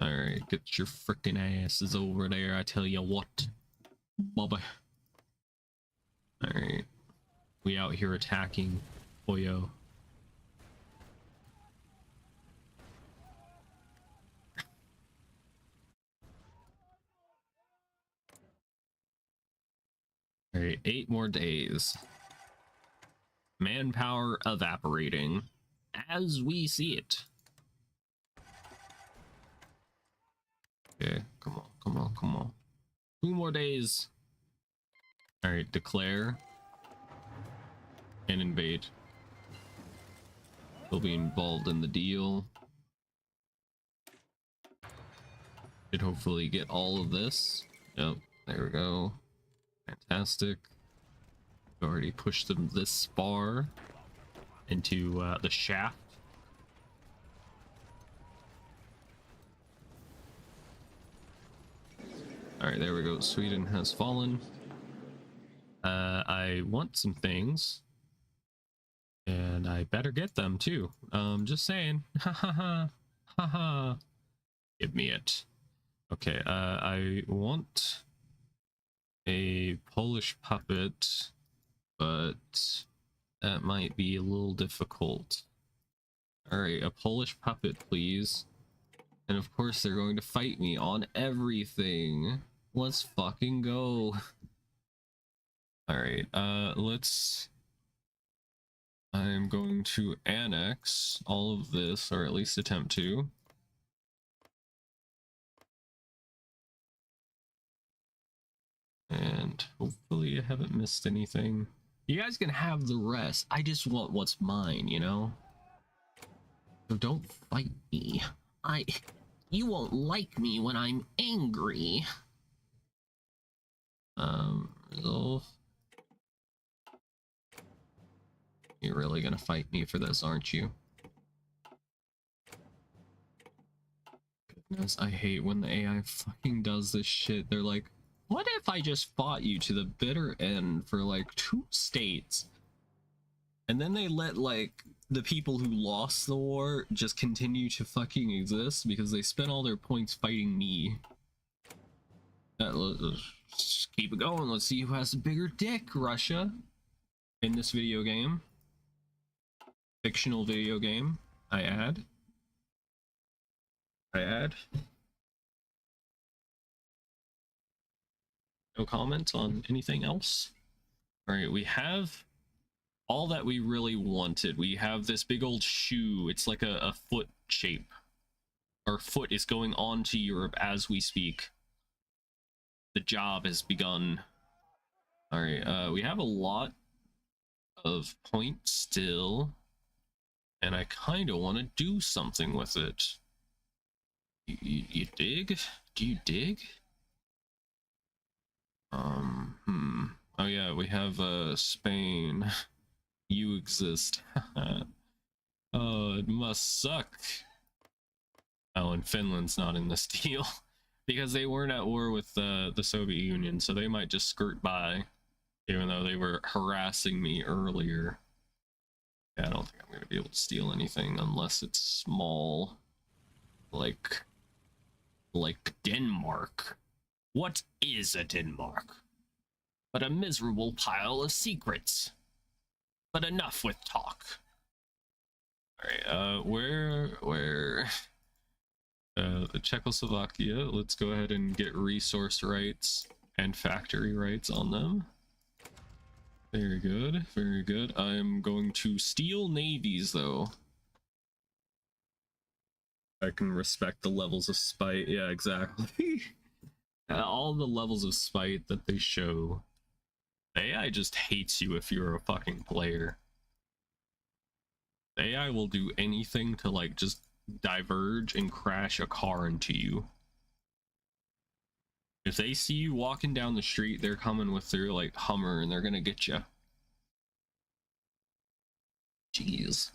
Alright, get your freaking asses over there, I tell you what. Bubba. Alright. We out here attacking Oyo. Alright, 8 more days. Manpower evaporating as we see it. Okay, come on, come on, come on. 2 more days. Alright, declare and invade. They'll be involved in the deal. Should hopefully get all of this. Yep, there we go. Fantastic. Already pushed them this far into the shaft. Alright, there we go. Sweden has fallen. I want some things. And I better get them too. Just saying. Ha ha ha. Ha ha. Give me it. Okay, I want a Polish puppet, but that might be a little difficult. Alright, a Polish puppet, please. And of course they're going to fight me on everything. Let's fucking go. All right, I'm going to annex all of this, or at least attempt to. And hopefully I haven't missed anything. You guys can have the rest. I just want what's mine, you know? So don't fight me. You won't like me when I'm angry. Resolve. You're really gonna fight me for this, aren't you? Goodness, I hate when the AI fucking does this shit. They're like, what if I just fought you to the bitter end for like 2 states? And then they let like the people who lost the war just continue to fucking exist because they spent all their points fighting me. Let's just keep it going. Let's see who has the bigger dick, Russia, in this video game. Fictional video game, I add. No comments on anything else. All right, we have all that we really wanted. We have this big old shoe. It's like a foot shape. Our foot is going on to Europe as we speak. The job has begun. All right, we have a lot of points still, and I kind of want to do something with it. You dig? Do you dig? Oh yeah, we have Spain. You exist. Oh, it must suck. Oh, and Finland's not in this deal because they weren't at war with the Soviet Union, so they might just skirt by, even though they were harassing me earlier. Yeah, I don't think I'm going to be able to steal anything unless it's small, like Denmark. What is a Denmark? But a miserable pile of secrets. But enough with talk. All right, where? Czechoslovakia. Let's go ahead and get resource rights and factory rights on them. Very good, very good. I'm going to steal navies, though. I can respect the levels of spite. Yeah, exactly. All the levels of spite that they show. AI just hates you if you're a fucking player. AI will do anything to like just diverge and crash a car into you. If they see you walking down the street, they're coming with their like Hummer and they're gonna get you. Jeez.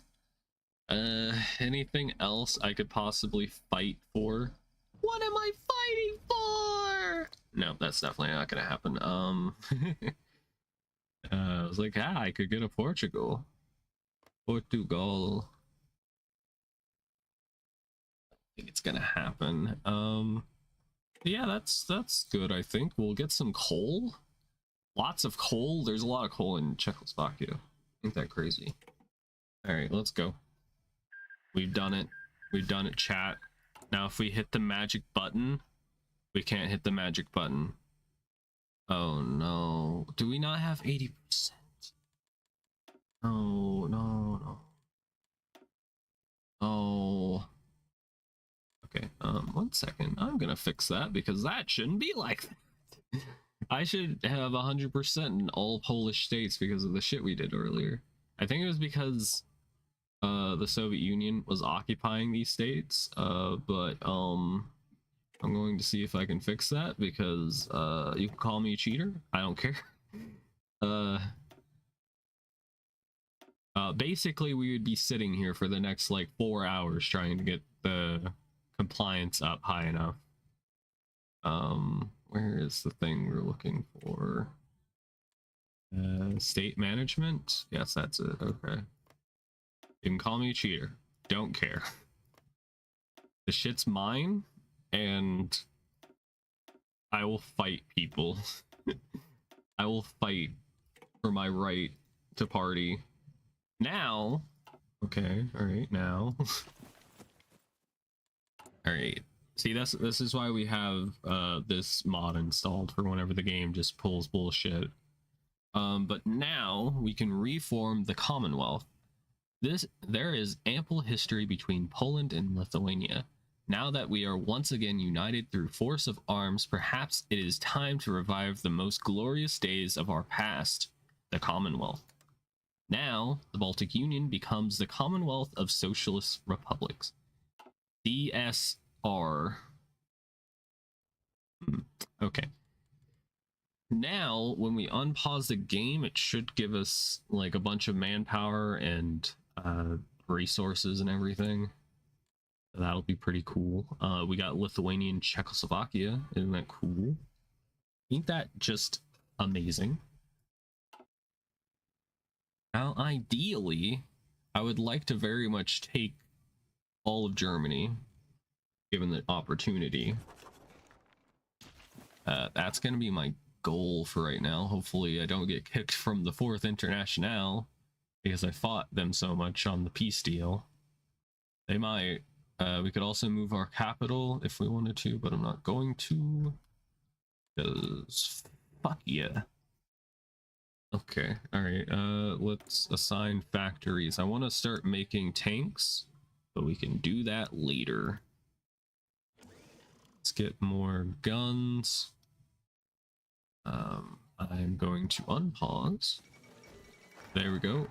Anything else I could possibly fight for? What am I fighting for? No, that's definitely not gonna happen. I was like, I could get a Portugal. Portugal. I think it's gonna happen. Yeah, that's good. I think we'll get some coal. Lots of coal. There's a lot of coal in Czechoslovakia. Ain't that crazy? All right, let's go. We've done it. We've done it, chat. Now, if we hit the magic button, we can't hit the magic button. Oh no. Do we not have 80%? No, no, no. Oh. Okay, 1 second. I'm gonna fix that because that shouldn't be like that. I should have 100% in all Polish states because of the shit we did earlier. I think it was because the Soviet Union was occupying these states, but I'm going to see if I can fix that because you can call me a cheater. I don't care. Basically, we would be sitting here for the next like 4 hours trying to get the compliance up high enough. Where is the thing we're looking for? State management? Yes, that's it. Okay. You can call me a cheater. Don't care. The shit's mine, and I will fight people. I will fight for my right to party. Now, okay, all right, now. All right. See, this is why we have this mod installed for whenever the game just pulls bullshit. But now we can reform the Commonwealth. There is ample history between Poland and Lithuania. Now that we are once again united through force of arms, perhaps it is time to revive the most glorious days of our past, the Commonwealth. Now, the Baltic Union becomes the Commonwealth of Socialist Republics. DSR. Okay. Now, when we unpause the game, it should give us like a bunch of manpower and resources and everything. That'll be pretty cool. We got Lithuania and Czechoslovakia. Isn't that cool? Ain't that just amazing? Now, ideally, I would like to very much take all of Germany, given the opportunity. That's going to be my goal for right now. Hopefully I don't get kicked from the 4th Internationale because I fought them so much on the peace deal. They might. We could also move our capital if we wanted to, but I'm not going to, because fuck yeah. Okay, all right, let's assign factories. I want to start making tanks, but we can do that later. Let's get more guns. I'm going to unpause. There we go.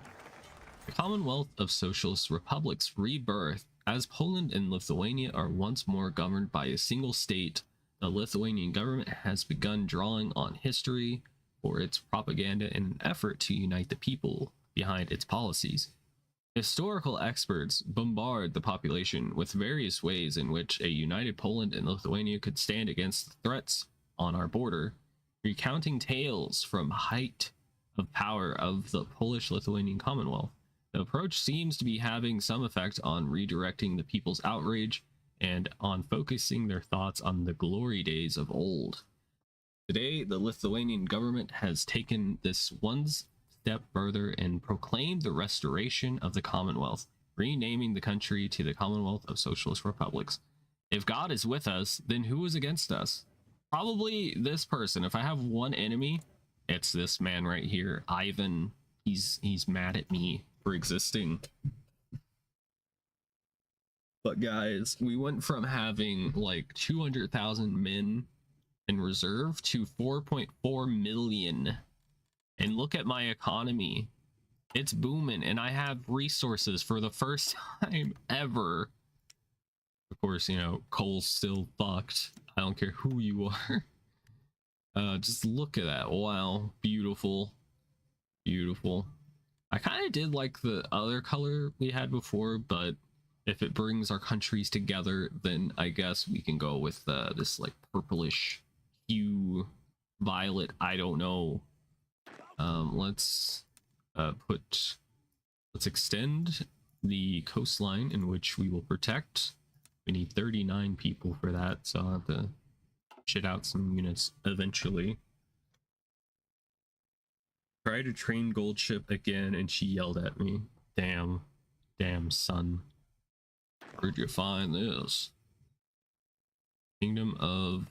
The Commonwealth of Socialist Republics rebirth. As Poland and Lithuania are once more governed by a single state, the Lithuanian government has begun drawing on history for its propaganda in an effort to unite the people behind its policies. Historical experts bombard the population with various ways in which a united Poland and Lithuania could stand against the threats on our border, recounting tales from height of power of the Polish-Lithuanian Commonwealth. The approach seems to be having some effect on redirecting the people's outrage and on focusing their thoughts on the glory days of old. Today, the Lithuanian government has taken this one step further and proclaimed the restoration of the Commonwealth, renaming the country to the Commonwealth of Socialist Republics. If God is with us, then who is against us? Probably this person. If I have one enemy, it's this man right here, Ivan. He's mad at me for existing. But guys, we went from having like 200,000 men in reserve to 4.4 million. And look at my economy. It's booming, and I have resources for the first time ever. Of course, you know, coal's still fucked. I don't care who you are. Just look at that. Wow, beautiful. Beautiful. I kind of did like the other color we had before, but if it brings our countries together, then I guess we can go with this like purplish hue, violet, I don't know. Let's extend the coastline in which we will protect. We need 39 people for that, so I'll have to shit out some units eventually. Try to train Gold Ship again, and she yelled at me. Damn son. Where'd you find this? Kingdom of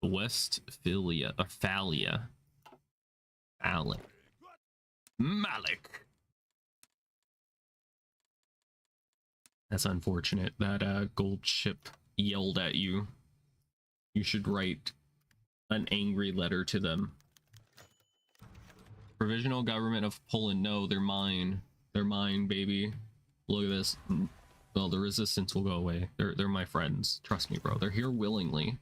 Westphalia, or Phalia. Malik. That's unfortunate that Gold Ship yelled at you. You should write an angry letter to them. Provisional government of Poland, no, they're mine. They're mine, baby. Look at this. Well, the resistance will go away. They're my friends. Trust me, bro. They're here willingly.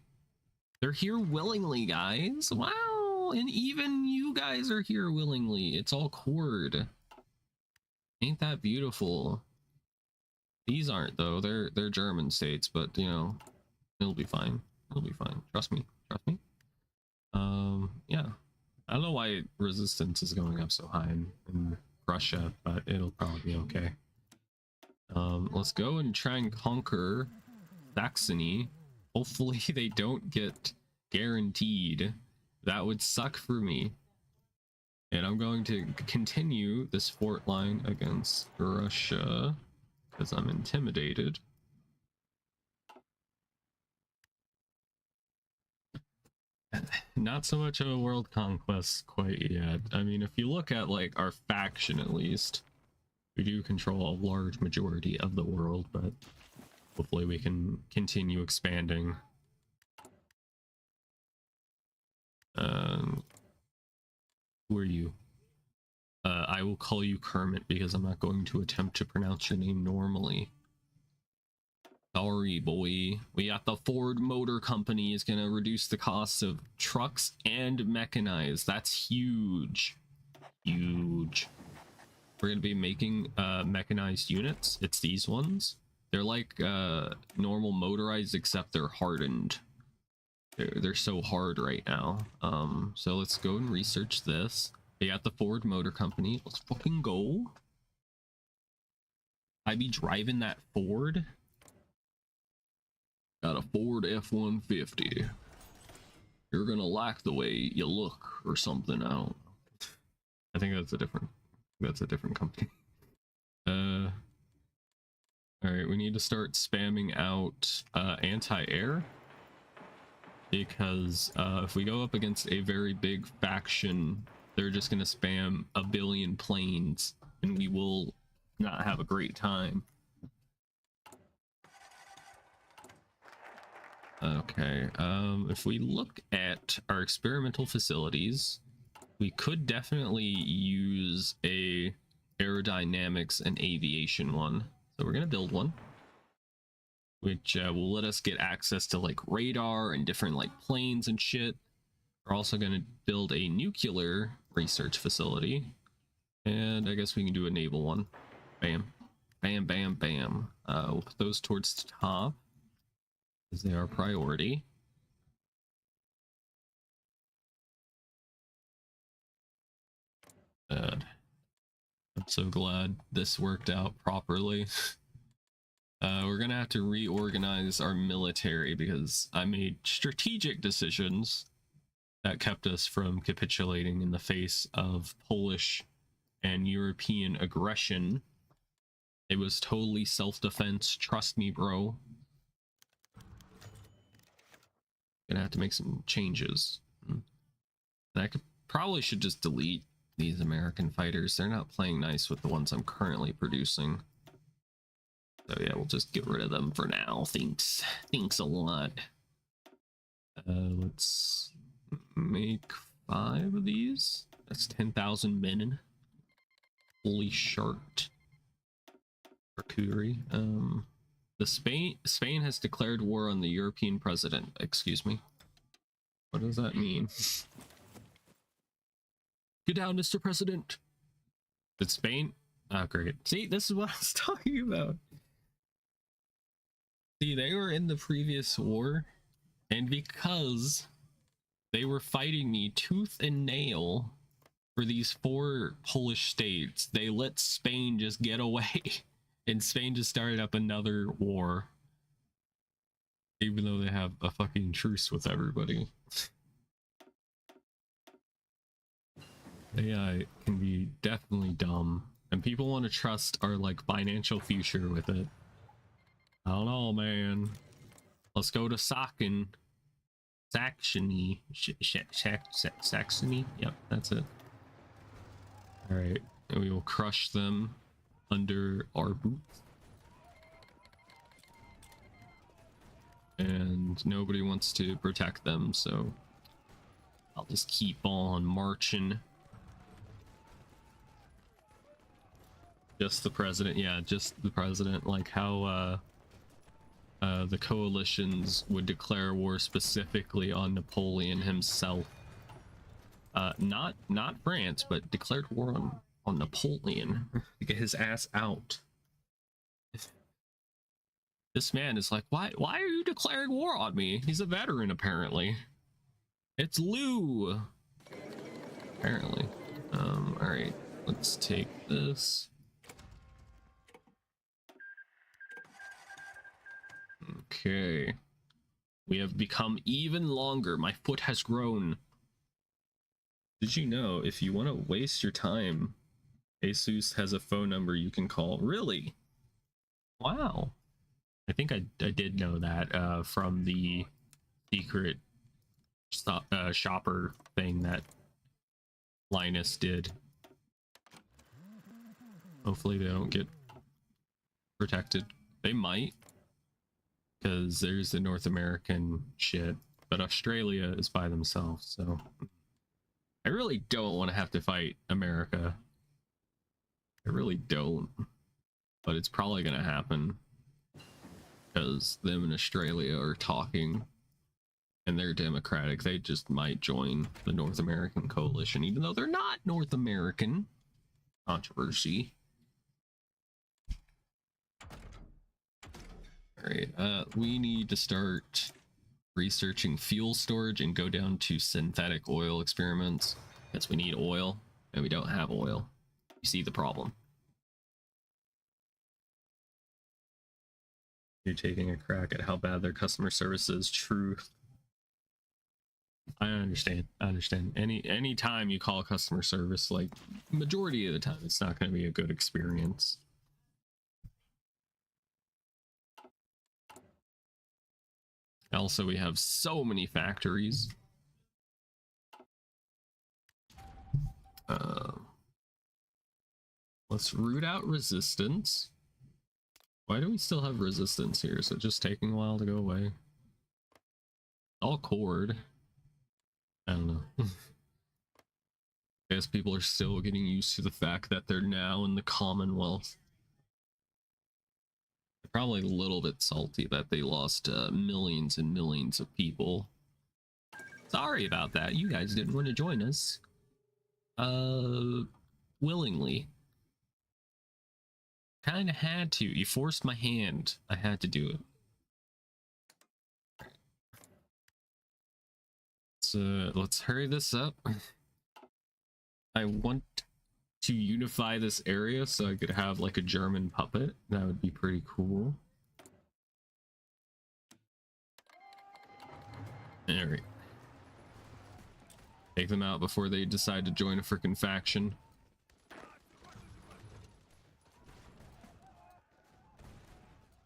They're here willingly, guys. Wow. And even you guys are here willingly. It's all cord. Ain't that beautiful? These aren't, though. They're German states, but, you know, it'll be fine. It'll be fine. Trust me. Trust me. Yeah. I don't know why resistance is going up so high in Russia, but it'll probably be okay. Let's go and try and conquer Saxony. Hopefully they don't get guaranteed. That would suck for me. And I'm going to continue this fort line against Russia because I'm intimidated. not so much of a world conquest quite yet. I mean, if you look at like our faction, at least we do control a large majority of the world, but hopefully we can continue expanding. Who are you? I will call you Kermit because I'm not going to attempt to pronounce your name normally. Sorry, boy. We got the Ford Motor Company is gonna reduce the cost of trucks and mechanized. That's huge. Huge. We're gonna be making mechanized units. It's these ones. They're like normal motorized, except they're hardened. They're so hard right now. So let's go and research this. We got the Ford Motor Company. Let's fucking go. I be driving that Ford. Got a Ford F-150. You're gonna like the way you look or something. I think that's a different company. All right, we need to start spamming out anti-air, because if we go up against a very big faction, they're just gonna spam a billion planes and we will not have a great time. Okay, if we look at our experimental facilities, we could definitely use a aerodynamics and aviation one. So we're gonna build one, which will let us get access to like radar and different like planes and shit. We're also gonna build a nuclear research facility, and I guess we can do a naval one. Bam, bam, bam, bam. We'll put those towards the top, because they are priority. I'm so glad this worked out properly. We're gonna have to reorganize our military because I made strategic decisions that kept us from capitulating in the face of Polish and European aggression. It was totally self-defense, trust me, bro. Gonna have to make some changes. I probably should just delete these American fighters. They're not playing nice with the ones I'm currently producing. So yeah, we'll just get rid of them for now. Thanks a lot. Let's make 5 of these. That's 10,000 men. Fully sharked. Charcuterie. Spain has declared war on the European president. Excuse me. What does that mean? Get down, Mr. President. Did Spain? Oh, great. See, this is what I was talking about. See, they were in the previous war, and because they were fighting me tooth and nail for these 4 Polish states, they let Spain just get away. And Spain just started up another war. Even though they have a fucking truce with everybody. AI can be definitely dumb. And people want to trust our like financial future with it. I don't know, man. Let's go to Saxony. Saxony. Saxony? Yep, that's it. Alright, and we will crush them under our boots. And nobody wants to protect them, so I'll just keep on marching. Just the president, yeah, just the president. Like how the coalitions would declare war specifically on Napoleon himself. Not France, but declared war on Napoleon to get his ass out. This man is like, why are you declaring war on me? He's a veteran, apparently. It's Lou. Apparently. Alright, let's take this. Okay. We have become even longer. My foot has grown. Did you know if you want to waste your time, Asus has a phone number you can call? Really? Wow. I think I did know that from the secret shopper thing that Linus did. Hopefully they don't get protected. They might, because there's the North American shit, but Australia is by themselves, so I really don't want to have to fight America. I really don't, but it's probably gonna happen because them and Australia are talking and they're democratic. They just might join the North American coalition, even though they're not North American. Controversy. All right, we need to start researching fuel storage and go down to synthetic oil experiments because we need oil and we don't have oil. You see the problem. You're taking a crack at how bad their customer service is. True. I understand. I understand. Any time you call customer service, like majority of the time, it's not going to be a good experience. Also, we have so many factories. Let's root out resistance. Why do we still have resistance here? Is it just taking a while to go away? All cord. I don't know. I guess people are still getting used to the fact that they're now in the Commonwealth. They're probably a little bit salty that they lost millions and millions of people. Sorry about that. You guys didn't want to join us. Willingly. Kinda had to. You forced my hand. I had to do it. So let's hurry this up. I want to unify this area so I could have like a German puppet. That would be pretty cool. Alright. Take them out before they decide to join a freaking faction.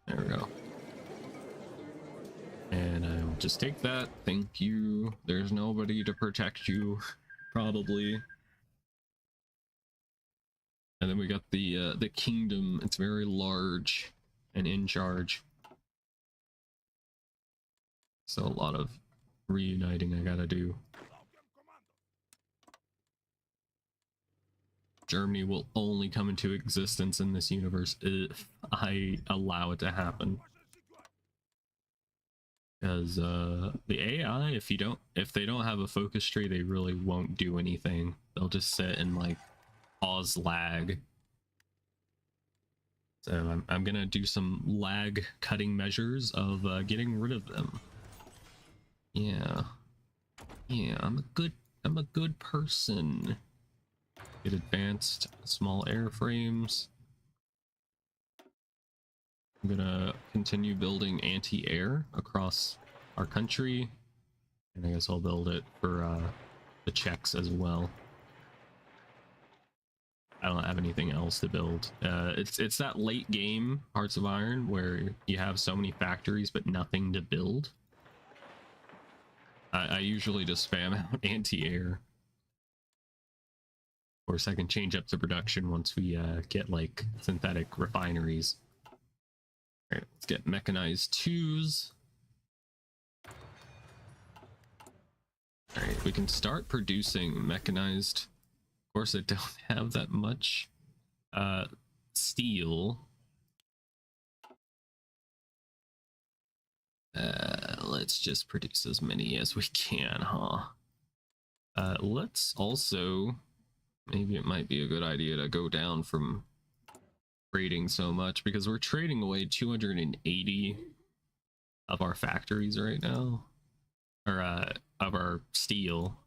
There we go. And I'll just take that. Thank you. There's nobody to protect you, probably. And then we got the kingdom. It's very large and in charge. So a lot of reuniting I gotta do. Germany will only come into existence in this universe if I allow it to happen. Because the AI, if they don't have a focus tree, they really won't do anything. They'll just sit and like cause lag. So I'm gonna do some lag cutting measures of getting rid of them. Yeah, I'm a good person. Get advanced small airframes. I'm gonna continue building anti-air across our country, and I guess I'll build it for the Czechs as well. I don't have anything else to build. It's that late game Hearts of Iron where you have so many factories but nothing to build. I usually just spam out anti-air. Of course, I can change up the production once we get like synthetic refineries. All right, let's get mechanized 2s. All right, we can start producing mechanized. Of course, I don't have that much steel. Let's just produce as many as we can, huh? Let's also, maybe it might be a good idea to go down from trading so much, because we're trading away 280 of our factories right now, or of our steel,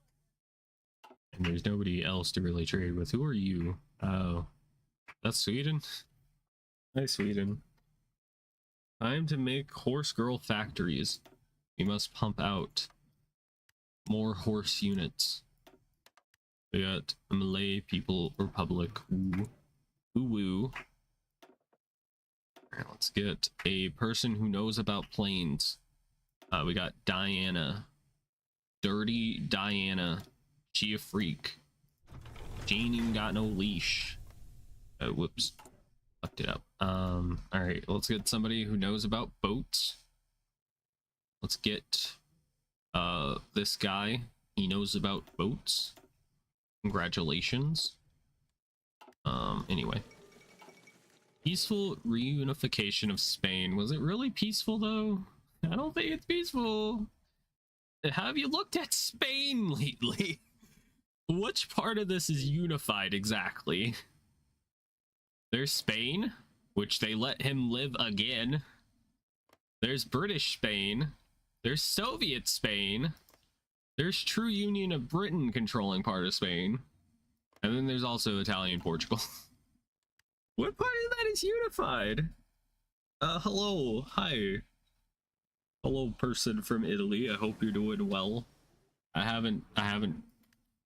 and there's nobody else to really trade with. Who are you? Oh, that's Sweden. Hi, Sweden. Time to make horse girl factories. We must pump out more horse units. We got Malay People Republic. Ooh. Ooh woo. Alright, let's get a person who knows about planes. We got Diana. Dirty Diana. She a freak. She ain't even got no leash. Oh, whoops. Fucked it up. Alright, let's get somebody who knows about boats. Let's get this guy. He knows about boats. Congratulations. Anyway. Peaceful reunification of Spain. Was it really peaceful though? I don't think it's peaceful. Have you looked at Spain lately? Which part of this is unified exactly? There's Spain, which they let him live again. There's British Spain. There's Soviet Spain. There's True Union of Britain controlling part of Spain. And then there's also Italian Portugal. What part of that is unified? Hello. Hi. Hello, person from Italy. I hope you're doing well. I haven't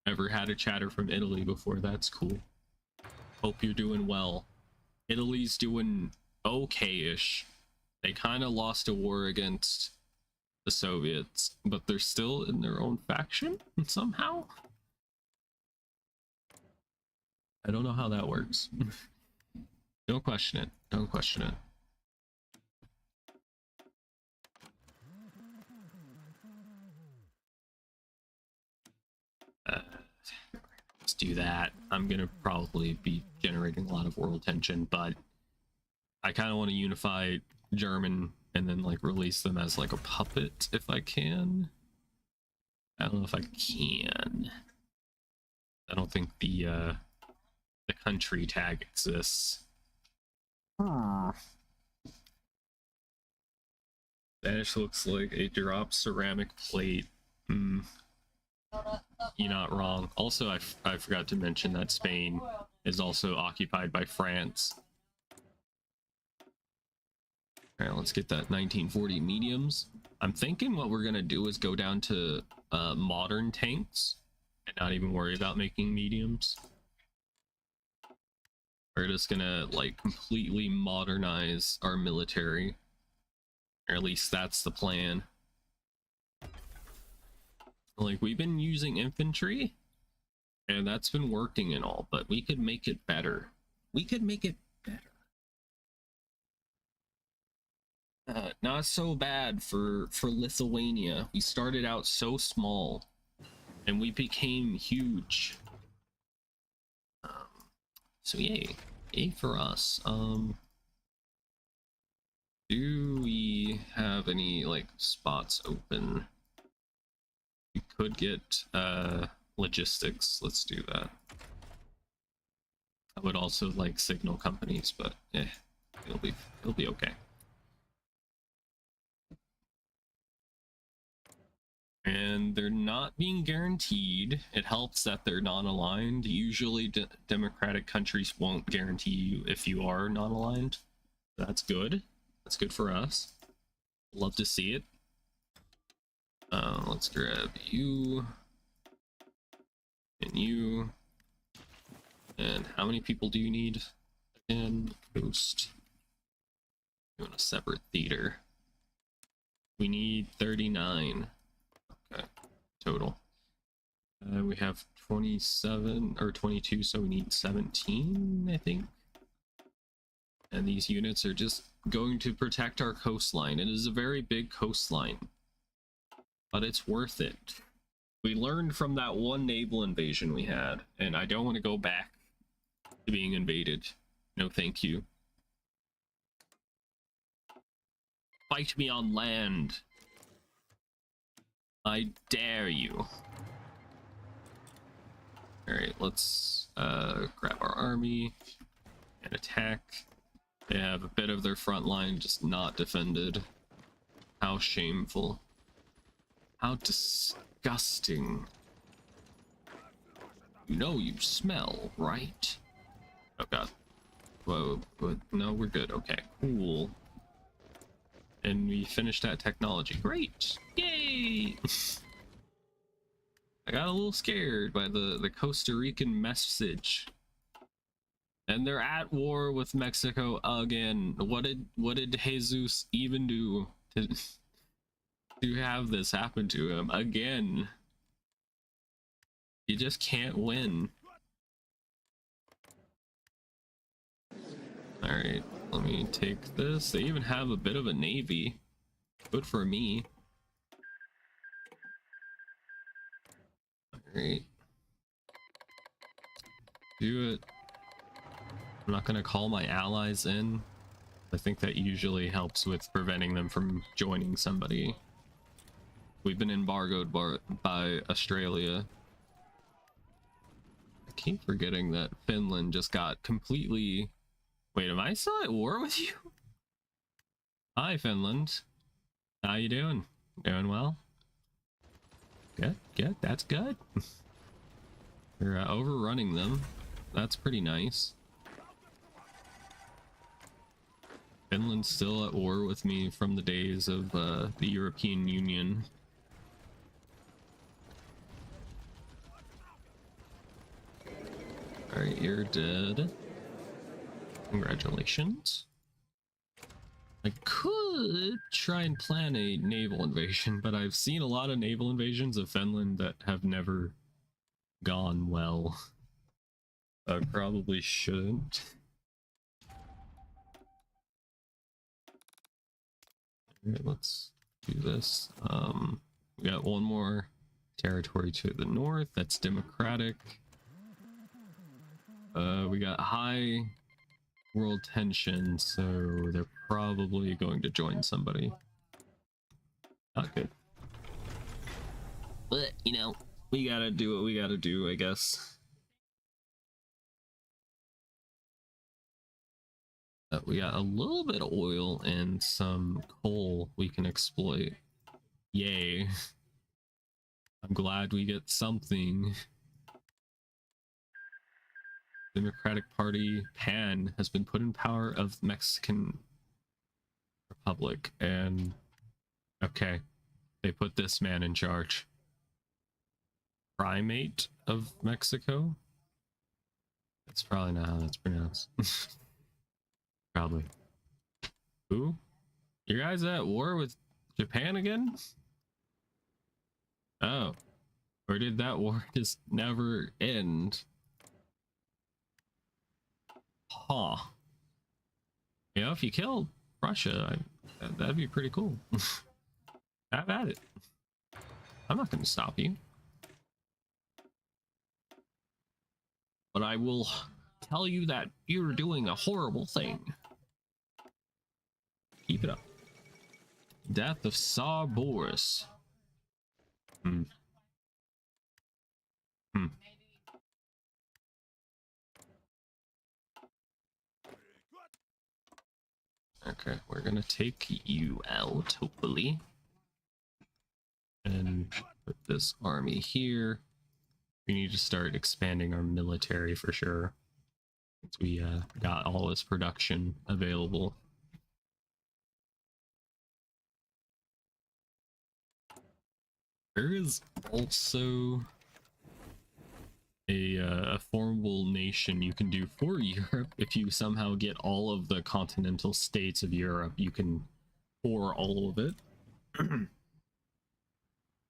ever had a chatter from Italy before. That's cool. Hope you're doing well. Italy's doing okay-ish. They kind of lost a war against the Soviets, but they're still in their own faction somehow. I don't know how that works. Don't question it. Don't question it. Let's do that. I'm gonna probably be generating a lot of world tension, but I kind of want to unify German and then like release them as like a puppet if I can. I don't know if I can. I don't think the country tag exists. Spanish looks like a drop ceramic plate. You're not wrong. Also, I forgot to mention that Spain is also occupied by France. Alright, let's get that 1940 mediums. I'm thinking what we're gonna do is go down to modern tanks and not even worry about making mediums. We're just gonna like completely modernize our military. Or at least that's the plan. Like, we've been using infantry, and that's been working and all, but we could make it better. We could make it better. Not so bad for Lithuania. We started out so small, and we became huge. So yay. Yay for us. Do we have any, like, spots open? We could get logistics. Let's do that. I would also like signal companies, but it'll be okay. And they're not being guaranteed. It helps that they're non-aligned. Usually democratic countries won't guarantee you if you are non-aligned. That's good. That's good for us. Love to see it. Let's grab you and you. And how many people do you need? And Coast. You want a separate theater. We need 39. Okay, total. We have 27 or 22, so we need 17, I think. And these units are just going to protect our coastline. It is a very big coastline, but it's worth it. We learned from that one naval invasion we had, and I don't want to go back to being invaded. No thank you. Fight me on land. I dare you. Alright, let's grab our army and attack. They have a bit of their front line just not defended. How shameful. How disgusting. You know you smell, right? Oh god. Whoa, but no, we're good. Okay, cool. And we finished that technology. Great! Yay! I got a little scared by the Costa Rican message. And they're at war with Mexico again. What did Jesus even do to have this happen to him again? You just can't win. Alright, let me take this. They even have a bit of a navy. Good for me. Alright. Do it. I'm not gonna call my allies in. I think that usually helps with preventing them from joining somebody. We've been embargoed by Australia. I keep forgetting that Finland just got completely... Wait, am I still at war with you? Hi, Finland. How you doing? Doing well? Good, good, that's good. We're overrunning them. That's pretty nice. Finland's still at war with me from the days of the European Union. Alright, you're dead. Congratulations. I could try and plan a naval invasion, but I've seen a lot of naval invasions of Finland that have never gone well. I probably shouldn't. Alright, let's do this. We got one more territory to the north that's democratic. We got high world tension, so they're probably going to join somebody. Not good. But, you know, we gotta do what we gotta do, I guess. We got a little bit of oil and some coal we can exploit. Yay. I'm glad we get something. Democratic Party PAN has been put in power of Mexican Republic, and okay, they put this man in charge. Primate of Mexico? That's probably not how that's pronounced. Probably. Who? You guys at war with Japan again? Oh. Or did that war just never end? Huh. You know, if you killed Russia, that'd be pretty cool. Have at it. I'm not going to stop you. But I will tell you that you're doing a horrible thing. Keep it up. Death of Tsar Boris. Hmm. Hmm. Okay, we're gonna take you out, hopefully. And put this army here. We need to start expanding our military for sure. Since we got all this production available. There is also a formable nation you can do for Europe. If you somehow get all of the continental states of Europe, you can pour all of it.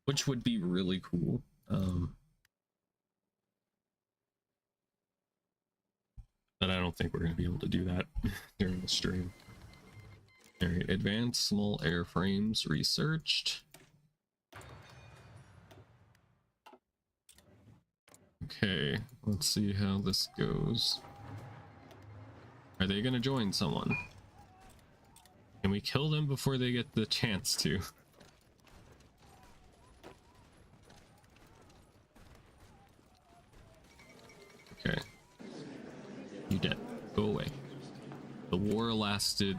Which would be really cool. But I don't think we're going to be able to do that during the stream. Alright, advanced small airframes researched. Okay, let's see how this goes. Are they going to join someone? Can we kill them before they get the chance to? Okay. You dead. Go away. The war lasted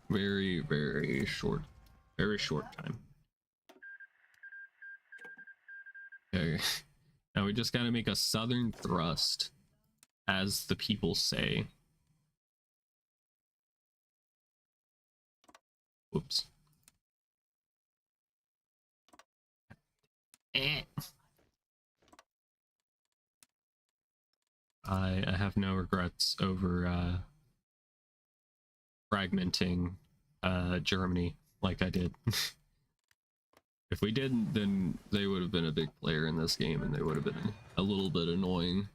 very, very short time. Okay. Now we just gotta make a southern thrust, as the people say. Whoops. I have no regrets over fragmenting Germany like I did. If we didn't, then they would have been a big player in this game, and they would have been a little bit annoying.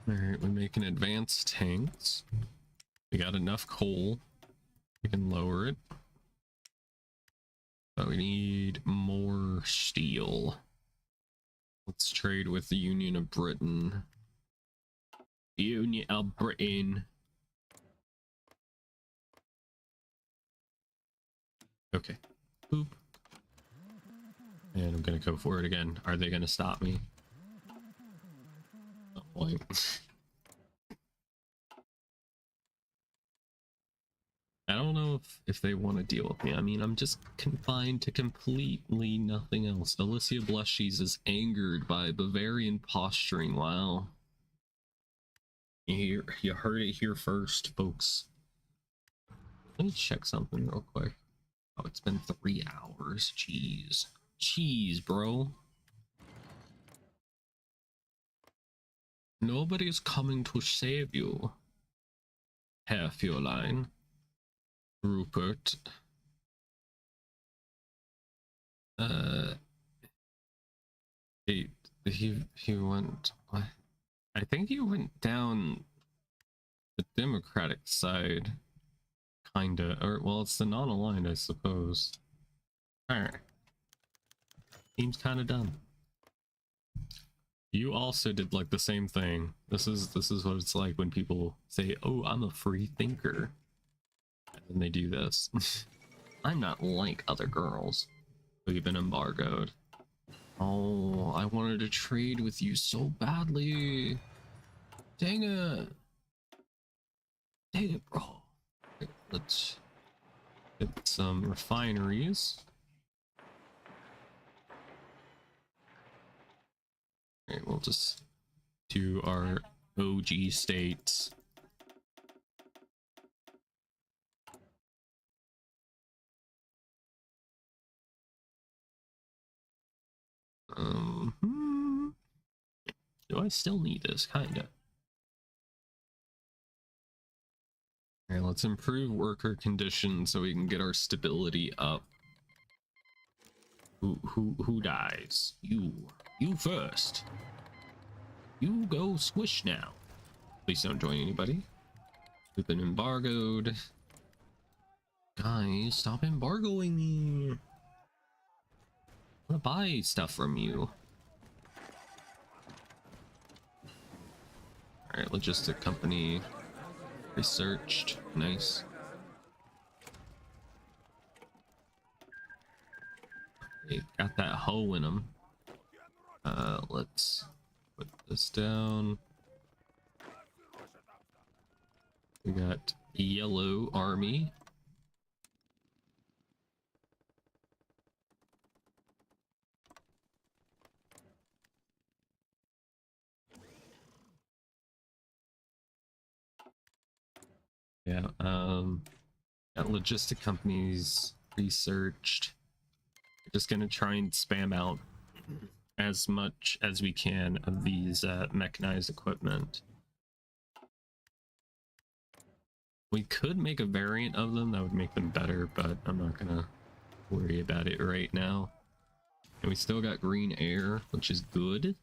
Alright, we're making advanced tanks. We got enough coal. We can lower it. But we need more steel. Let's trade with the Union of Britain. Union of Britain. Okay. Boop. And I'm gonna go for it again. Are they gonna stop me? No point. I don't know if they want to deal with me. I mean, I'm just confined to completely nothing else. Alicia Blushies is angered by Bavarian posturing. Wow. You heard it here first, folks. Let me check something real quick. Oh, it's been 3 hours. Jeez. Jeez, bro. Nobody's coming to save you. Herr Fräulein. Rupert. He went. What? I think he went down the Democratic side, kinda. Or well, it's the non-aligned, I suppose. All right. Seems kind of done. You also did like the same thing. This is what it's like when people say, "Oh, I'm a free thinker," and then they do this. I'm not like other girls. We've been embargoed. Oh, I wanted to trade with you so badly. Dang it. Dang it, bro. Okay, let's get some refineries. Alright, we'll just do our OG states. Do I still need this? Kinda. Alright, let's improve worker conditions so we can get our stability up. Who dies? You first. You go squish now. Please don't join anybody. We've been embargoed. Guys, stop embargoing me. I want to buy stuff from you. Alright, logistic company researched. Nice. They got that hoe in them. Let's put this down. We got yellow army. Yeah, got logistic companies researched. We're just gonna try and spam out as much as we can of these mechanized equipment. We could make a variant of them that would make them better, but I'm not gonna worry about it right now. And we still got green air, which is good.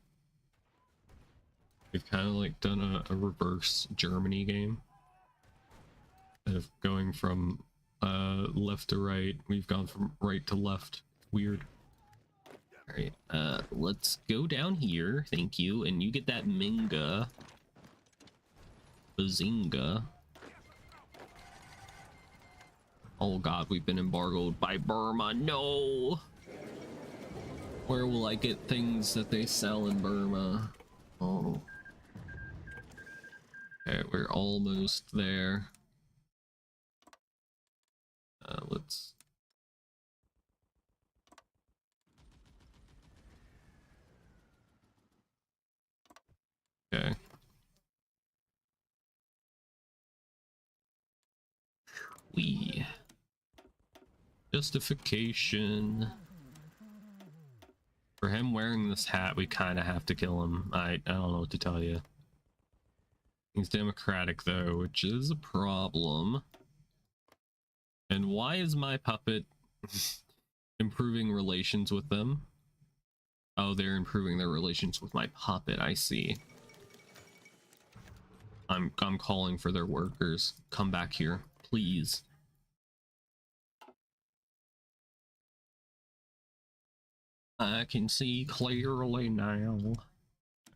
We've kind of like done a reverse Germany game. Instead of going from left to right, we've gone from right to left. Weird. Alright, let's go down here. Thank you. And you get that Minga. Bazinga. Oh god, we've been embargoed by Burma. No! Where will I get things that they sell in Burma? Oh. Okay, we're almost there. Let's... Okay. Justification. For him wearing this hat, we kind of have to kill him. I don't know what to tell you. He's democratic though, which is a problem. And why is my puppet improving relations with them? Oh, they're improving their relations with my puppet, I see. I'm calling for their workers. Come back here, please. I can see clearly now.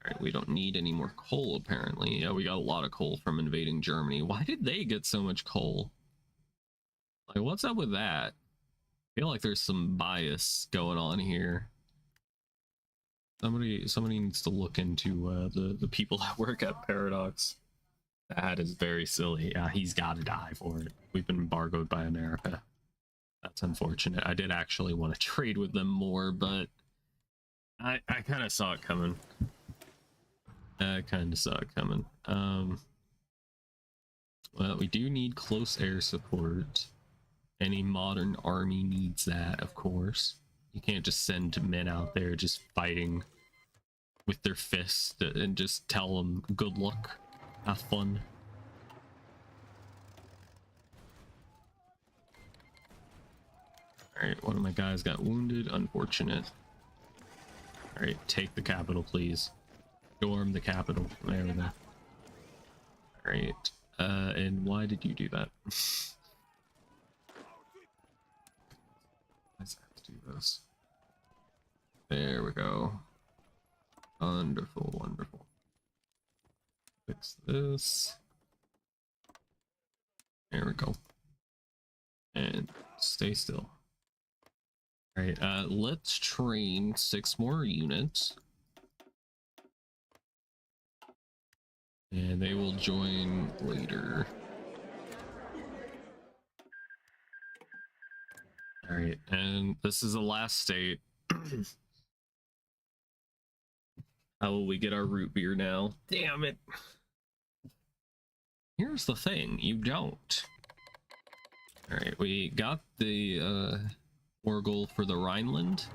Alright, we don't need any more coal, apparently. Yeah, we got a lot of coal from invading Germany. Why did they get so much coal? Like, what's up with that? I feel like there's some bias going on here. Somebody needs to look into the people that work at Paradox. That is very silly. Yeah, he's got to die for it. We've been embargoed by America. That's unfortunate. I did actually want to trade with them more, but I kind of saw it coming. Well, we do need close air support. Any modern army needs that, of course. You can't just send men out there just fighting with their fists and just tell them good luck, have fun. Alright, one of my guys got wounded, unfortunate. Alright, take the capital, please. Storm the capital. There we go. Alright, and why did you do that? Let's have to do this. There we go. Wonderful, wonderful. Fix this. There we go. And stay still. Alright, let's train 6 more units. And they will join later. Alright, and this is the last state. How will we get our root beer now? Damn it! Here's the thing, you don't. Alright, we got the Orgel for the Rhineland.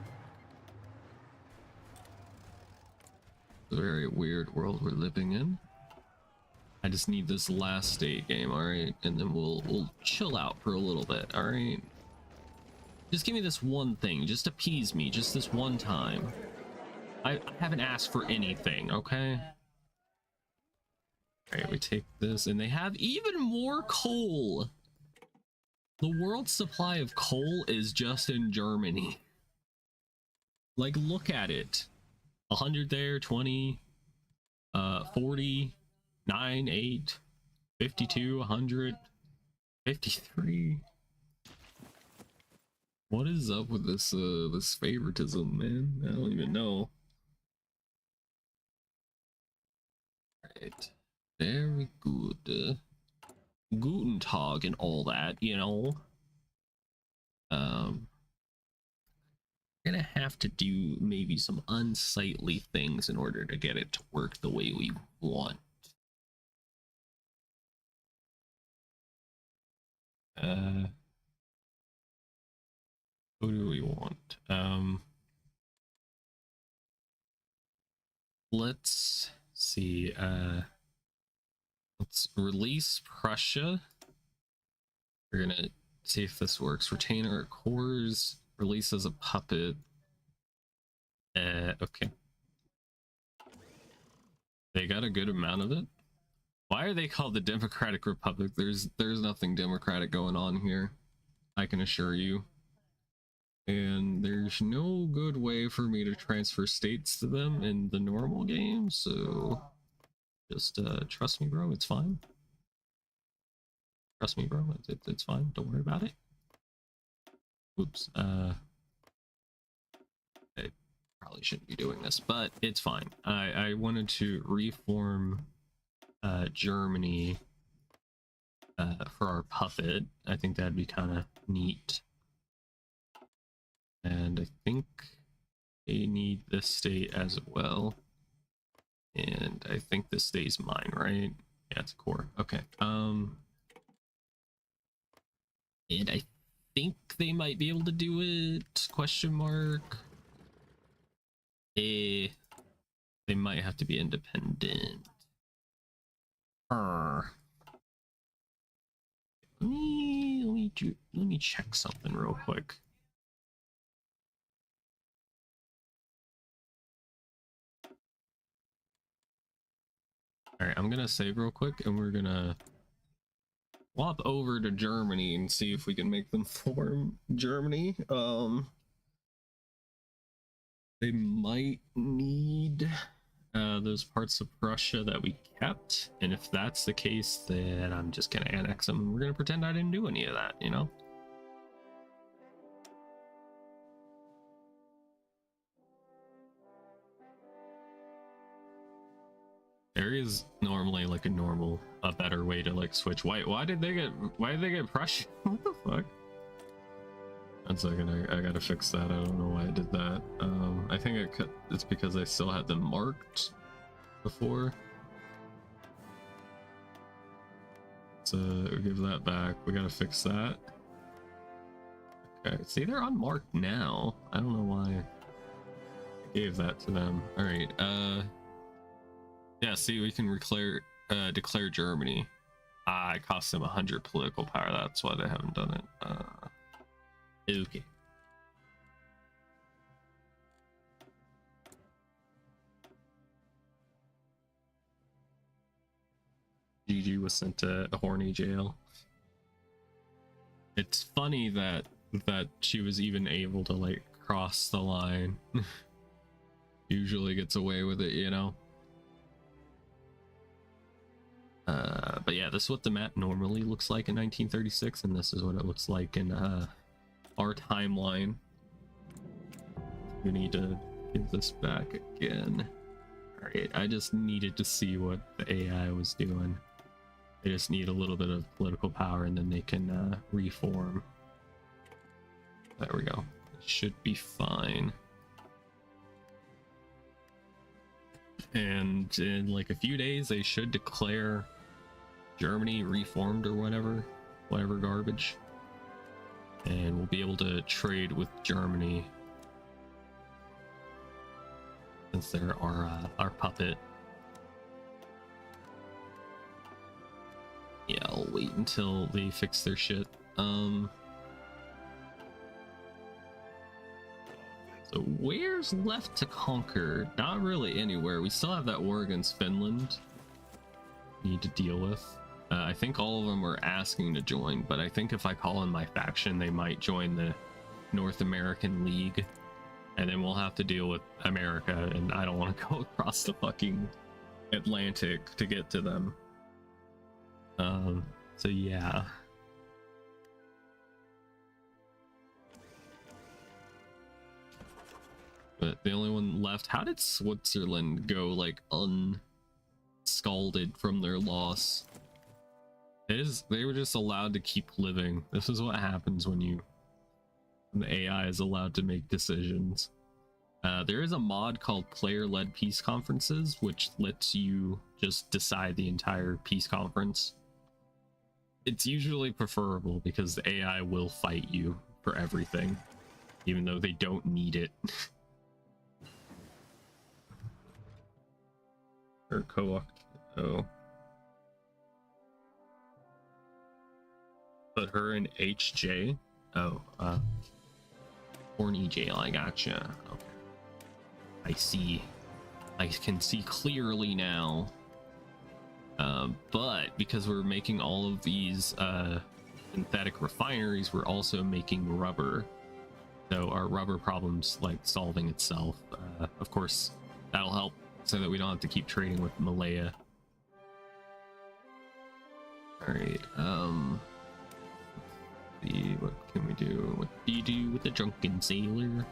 A very weird world we're living in. I just need this last state game, alright? And then we'll chill out for a little bit, alright? Just give me this one thing, just appease me, just this one time. I haven't asked for anything, okay? Alright, we take this, and they have even more coal! The world's supply of coal is just in Germany. Like, look at it. 100 there, 20, 40, 9, 8, 52, 100, 53. What is up with this this favoritism, man? I don't even know. Right. Very good. Guten Tag and all that, you know. Gonna have to do maybe some unsightly things in order to get it to work the way we want. Who do we want? Let's see. Let's release Prussia. We're gonna see if this works. Retain our cores. Release as a puppet. Okay. They got a good amount of it. Why are they called the Democratic Republic? There's nothing democratic going on here, I can assure you. And there's no good way for me to transfer states to them in the normal game, so just trust me, bro, it's fine. Trust me, bro, it's fine, don't worry about it. Oops, I probably shouldn't be doing this, but it's fine. I wanted to reform Germany for our puppet. I think that'd be kind of neat. And I think they need this state as well. And I think this stays mine, right? Yeah, it's core. Okay. And I think they might be able to do it, question mark. They might have to be independent. Let me check something real quick. All right, I'm gonna save real quick, and we're gonna swap over to Germany and see if we can make them form Germany. They might need those parts of Prussia that we kept, and if that's the case, then I'm just gonna annex them. We're gonna pretend I didn't do any of that, you know? There is normally like a better way to like switch. Why did they get Prussian? What the fuck? One second, I gotta fix that. I don't know why I did that. I think it's because I still had them marked before. So give that back. We gotta fix that. Okay, see, they're unmarked now. I don't know why I gave that to them. All right. Yeah. See, we can declare Germany. It cost them 100 political power. That's why they haven't done it. Okay. Gigi was sent to a horny jail. It's funny that she was even able to like cross the line. Usually gets away with it, you know. But yeah, this is what the map normally looks like in 1936, and this is what it looks like in our timeline. We need to give this back again. All right, I just needed to see what the AI was doing. They just need a little bit of political power, and then they can reform. There we go. It should be fine. And in like a few days, they should declare Germany reformed or whatever garbage, and we'll be able to trade with Germany since they're our puppet. Yeah, I'll wait until they fix their shit. So where's left to conquer? Not really anywhere. We still have that war against Finland we need to deal with. I think all of them were asking to join, but I think if I call in my faction, they might join the North American League, and then we'll have to deal with America, and I don't want to go across the fucking Atlantic to get to them. So yeah. But the only one left, how did Switzerland go like unscalded from their loss? They were just allowed to keep living. This is what happens when the AI is allowed to make decisions. There is a mod called player-led peace conferences, which lets you just decide the entire peace conference. It's usually preferable because the AI will fight you for everything, even though they don't need it. Or co-opt. Oh. Put her in HJ. Oh, horny jail. I gotcha. Okay. I see. I can see clearly now. But because we're making all of these synthetic refineries, we're also making rubber. So our rubber problem's like solving itself. Of course, that'll help so that we don't have to keep trading with Malaya. All right. See, what can we do? What do you do with the drunken sailor?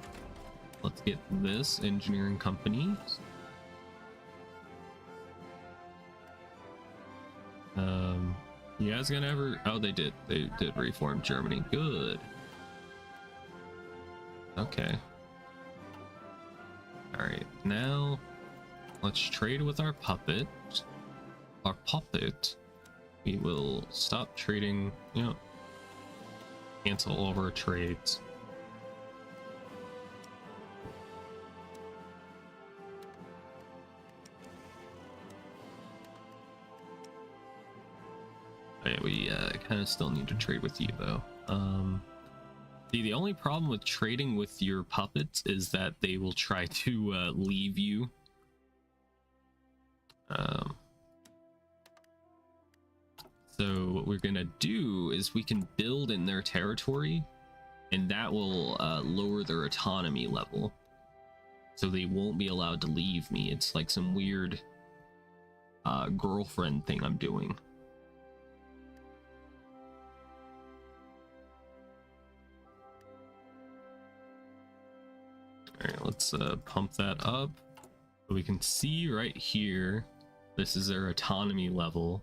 Let's get this engineering company. You guys gonna ever? Oh, they did reform Germany. Good. Okay. All right, now let's trade with our puppet. Our puppet. We will stop trading. You know, cancel all of our trades. Right, we kind of still need to trade with you though. See, the only problem with trading with your puppets is that they will try to leave you. So what we're gonna do is we can build in their territory, and that will lower their autonomy level. So they won't be allowed to leave me. It's like some weird girlfriend thing I'm doing. All right, let's pump that up. So we can see right here, this is their autonomy level.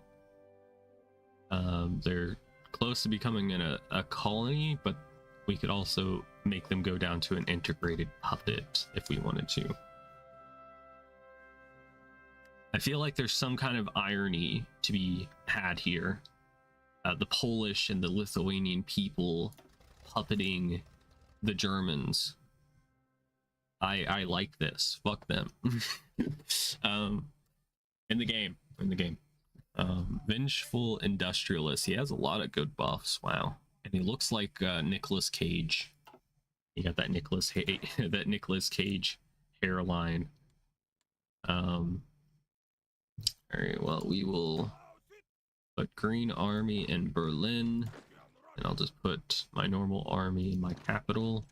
They're close to becoming a colony, but we could also make them go down to an integrated puppet if we wanted to. I feel like there's some kind of irony to be had here. The Polish and the Lithuanian people puppeting the Germans. I like this. Fuck them. In the game. Vengeful Industrialist. He has a lot of good buffs. Wow. And he looks like Nicolas Cage. You got that Nicolas Cage hairline. All right, well, we will put Green Army in Berlin, and I'll just put my normal army in my capital.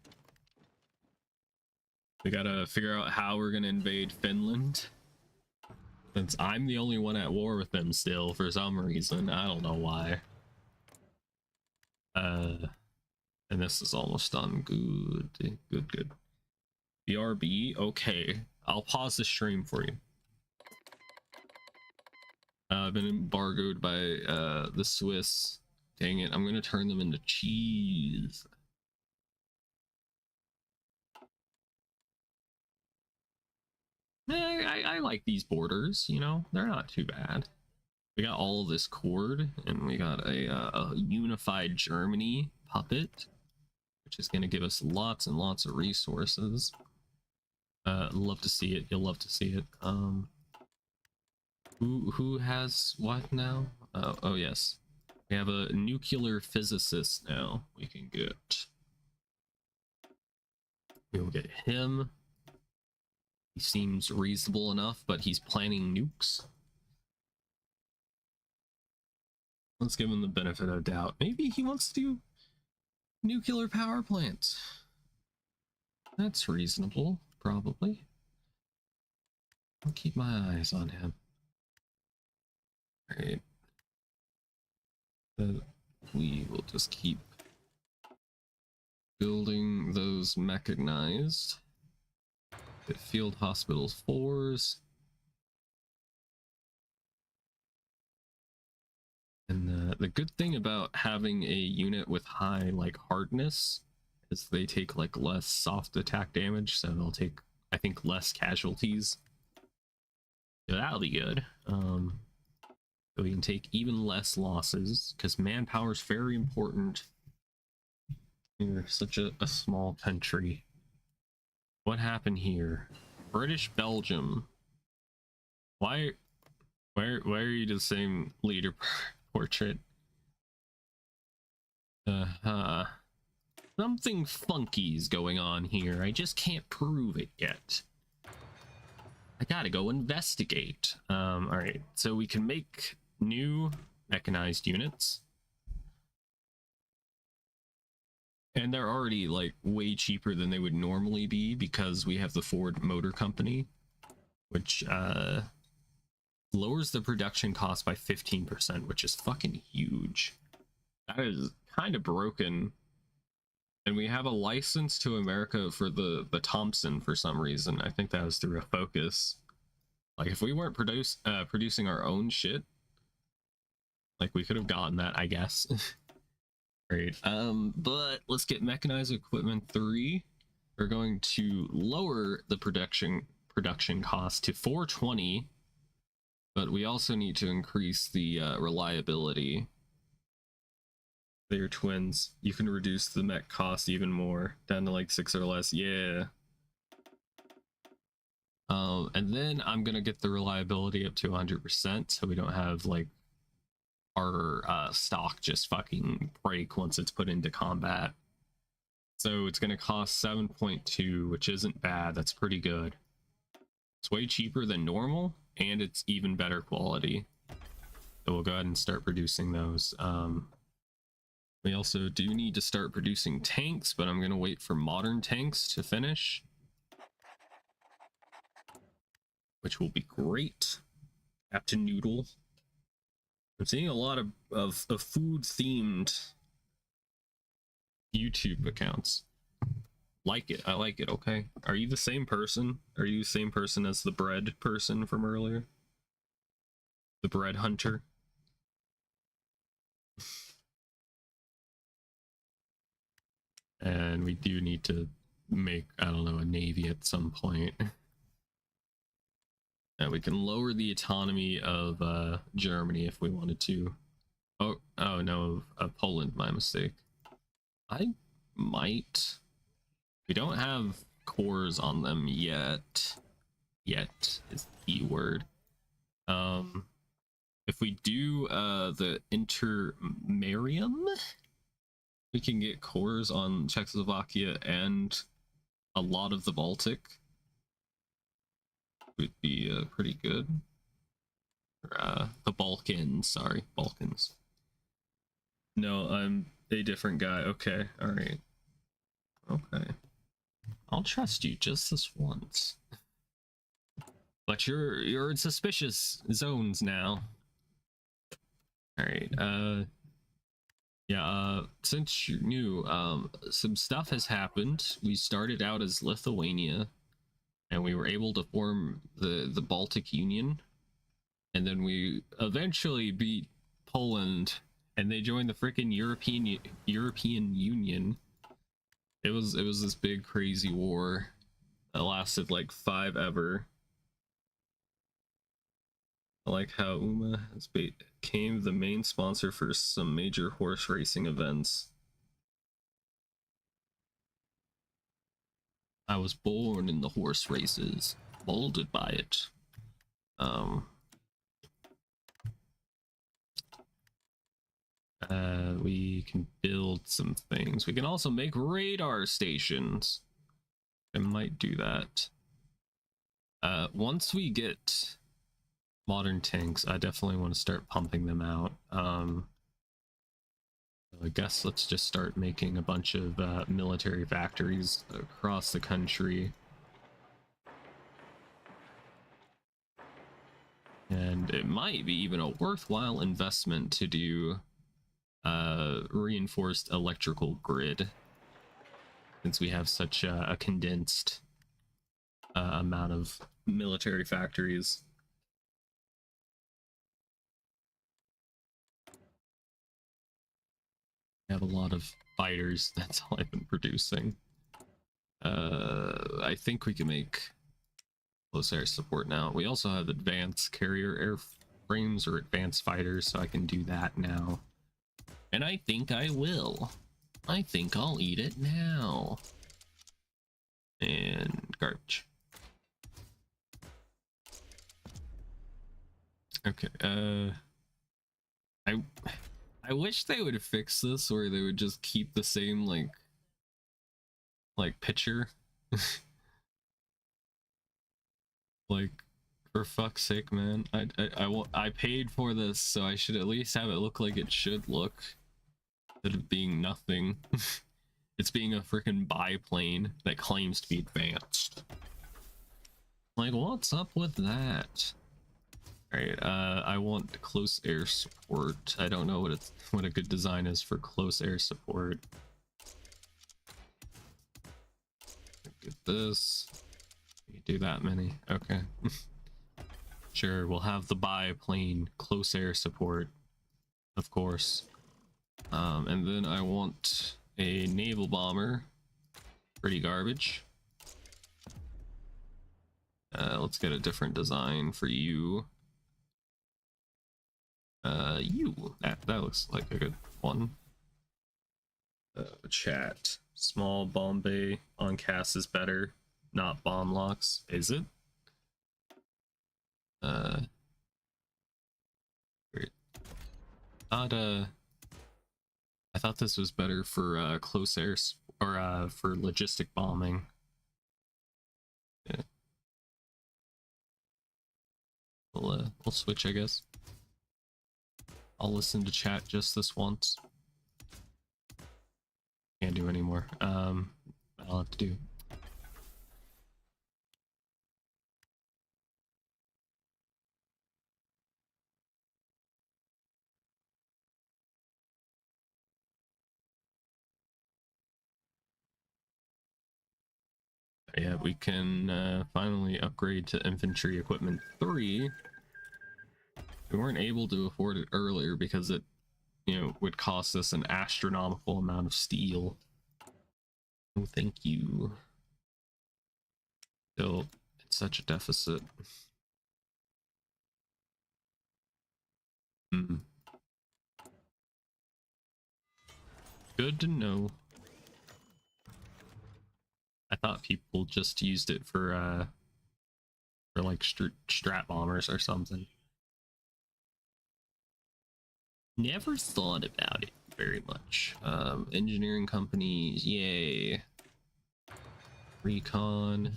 We gotta figure out how we're gonna invade Finland, since I'm the only one at war with them still for some reason. I don't know why. And this is almost done. Good. BRB, okay. I'll pause the stream for you. I've been embargoed by the Swiss. Dang it, I'm gonna turn them into cheese. I like these borders, you know, they're not too bad. We got all of this cord, and we got a unified Germany puppet, which is going to give us lots and lots of resources. Love to see it. You'll love to see it. Who has what now? Oh yes, we have a nuclear physicist now. We can get. We will get him. He seems reasonable enough, but he's planning nukes. Let's give him the benefit of doubt. Maybe he wants to do nuclear power plants. That's reasonable, probably. I'll keep my eyes on him. Alright. We will just keep building those mechanized. Get field hospitals 4s. And the good thing about having a unit with high like hardness is they take like less soft attack damage, so they'll take, I think, less casualties. So that'll be good. So we can take even less losses because manpower is very important. We're such a small country. What happened here? British Belgium. Why are you the same leader portrait? Something funky's going on here. I just can't prove it yet. I gotta go investigate. Alright, so we can make new mechanized units. And they're already like way cheaper than they would normally be because we have the Ford Motor Company, which lowers the production cost by 15%, which is fucking huge. That is kind of broken. And we have a license to America for the Thompson for some reason. I think that was through a focus. Like if we weren't producing our own shit, like we could have gotten that, I guess. Great. But let's get mechanized equipment 3. We're going to lower the production cost to 420, but we also need to increase the reliability. They're twins. You can reduce the mech cost even more, down to like 6 or less. Yeah. And then I'm gonna get the reliability up to 100%, so we don't have like our stock just fucking break once it's put into combat. So it's going to cost 7.2, which isn't bad. That's pretty good. It's way cheaper than normal, and it's even better quality. So we'll go ahead and start producing those. We also do need to start producing tanks, but I'm going to wait for modern tanks to finish, which will be great. Captain Noodle. I'm seeing a lot of food-themed YouTube accounts. Like it. I like it, okay? Are you the same person? Are you the same person as the bread person from earlier? The bread hunter? And we do need to make, I don't know, a navy at some point. And we can lower the autonomy of Germany if we wanted to. Oh no, Poland, my mistake. I might. We don't have cores on them yet. Yet is the key word. If we do the intermarium, we can get cores on Czechoslovakia and a lot of the Baltic. Would be pretty good. The Balkans, sorry, Balkans. No, I'm a different guy. Okay, all right. Okay, I'll trust you just this once. But you're in suspicious zones now. All right. Yeah. Since you're new, some stuff has happened. We started out as Lithuania, and we were able to form the Baltic Union, and then we eventually beat Poland, and they joined the freaking European Union. It was this big crazy war that lasted like 5 ever. I like how UMA has became the main sponsor for some major horse racing events. I was born in the horse races, molded by it. We can build some things. We can also make radar stations. I might do that. Once we get modern tanks, I definitely want to start pumping them out. I guess let's just start making a bunch of military factories across the country. And it might be even a worthwhile investment to do reinforced electrical grid, since we have such a condensed amount of military factories. I have a lot of fighters. That's all I've been producing. I think we can make close air support now. We also have advanced carrier airframes or advanced fighters, so I can do that now. And I think I will. I think I'll eat it now. And garbage. Okay, I wish they would fix this, or they would just keep the same like picture. Like, for fuck's sake, man. I paid for this, so I should at least have it look like it should look, instead of being nothing. It's being a freaking biplane that claims to be advanced. Like, what's up with that? Alright, I want close air support. I don't know what a good design is for close air support. Get this. You do that many. Okay. Sure, we'll have the biplane close air support, of course. And then I want a naval bomber. Pretty garbage. Let's get a different design for you. That looks like a good one. Chat. Small bomb bay on cast is better, not bomb locks. Is it? Great. Thought, I thought this was better for close air or for logistic bombing. Yeah. We'll switch, I guess. I'll listen to chat just this once. Can't do anymore. I'll have to do. Yeah, we can finally upgrade to infantry equipment 3. We weren't able to afford it earlier because it, would cost us an astronomical amount of steel. Oh, thank you. Still, it's such a deficit. Good to know. I thought people just used it for like strat bombers or something. Never thought about it very much. Engineering companies, yay. Recon.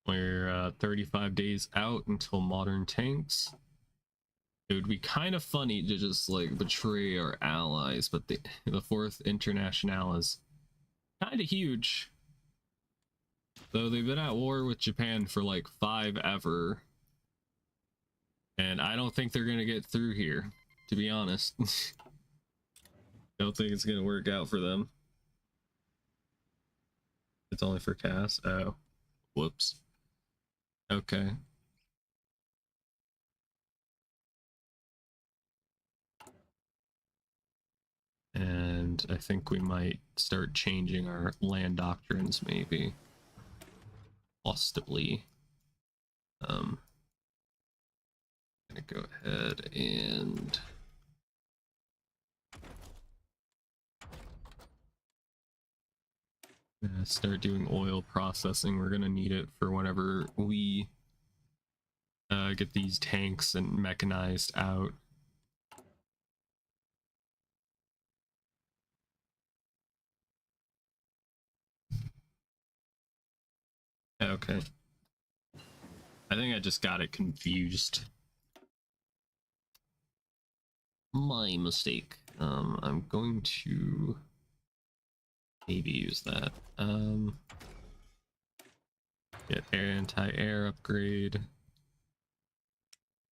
We're 35 days out until modern tanks. It would be kind of funny to just like betray our allies, but the Fourth Internationale is kind of huge. Though they've been at war with Japan for like 5 ever. And I don't think they're gonna get through here, to be honest. Don't think it's gonna work out for them. It's only for Cass. Oh, whoops. Okay. And I think we might start changing our land doctrines, maybe. Possibly. I'm gonna go ahead and start doing oil processing. We're gonna need it for whenever we get these tanks and mechanized out. Okay. I think I just got it confused. My mistake. I'm going to maybe use that. Get anti-air upgrade.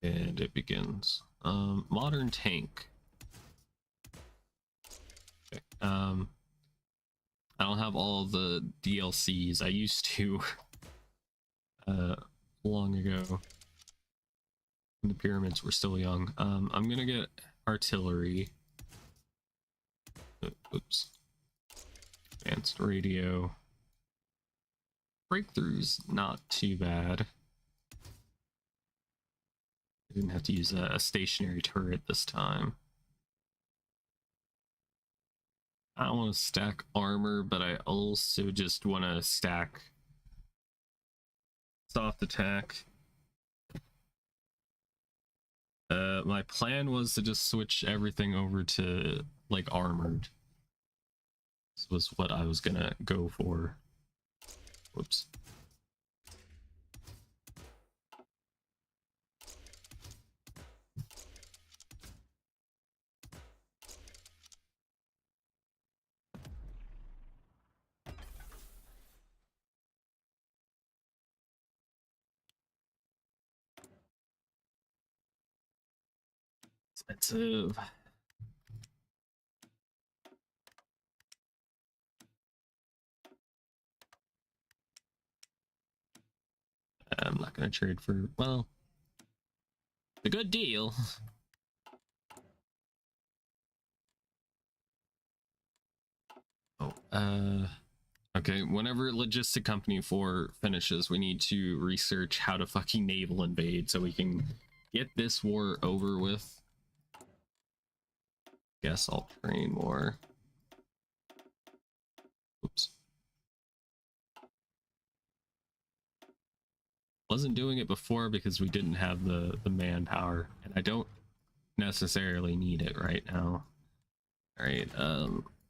And it begins. Modern tank. Okay. I don't have all the DLCs. I used to long ago when the pyramids were still young. I'm gonna get artillery. Oops. Advanced radio. Breakthroughs not too bad. I didn't have to use a stationary turret this time. I don't want to stack armor, but I also just want to stack soft attack. My plan was to just switch everything over to like armored. This was what I was gonna go for. Whoops. Expensive. I'm not gonna trade for, well, a good deal. Oh, okay, whenever Logistic Company 4 finishes, we need to research how to fucking naval invade so we can get this war over with. Guess I'll train more. Oops. Wasn't doing it before because we didn't have the manpower, and I don't necessarily need it right now. All right,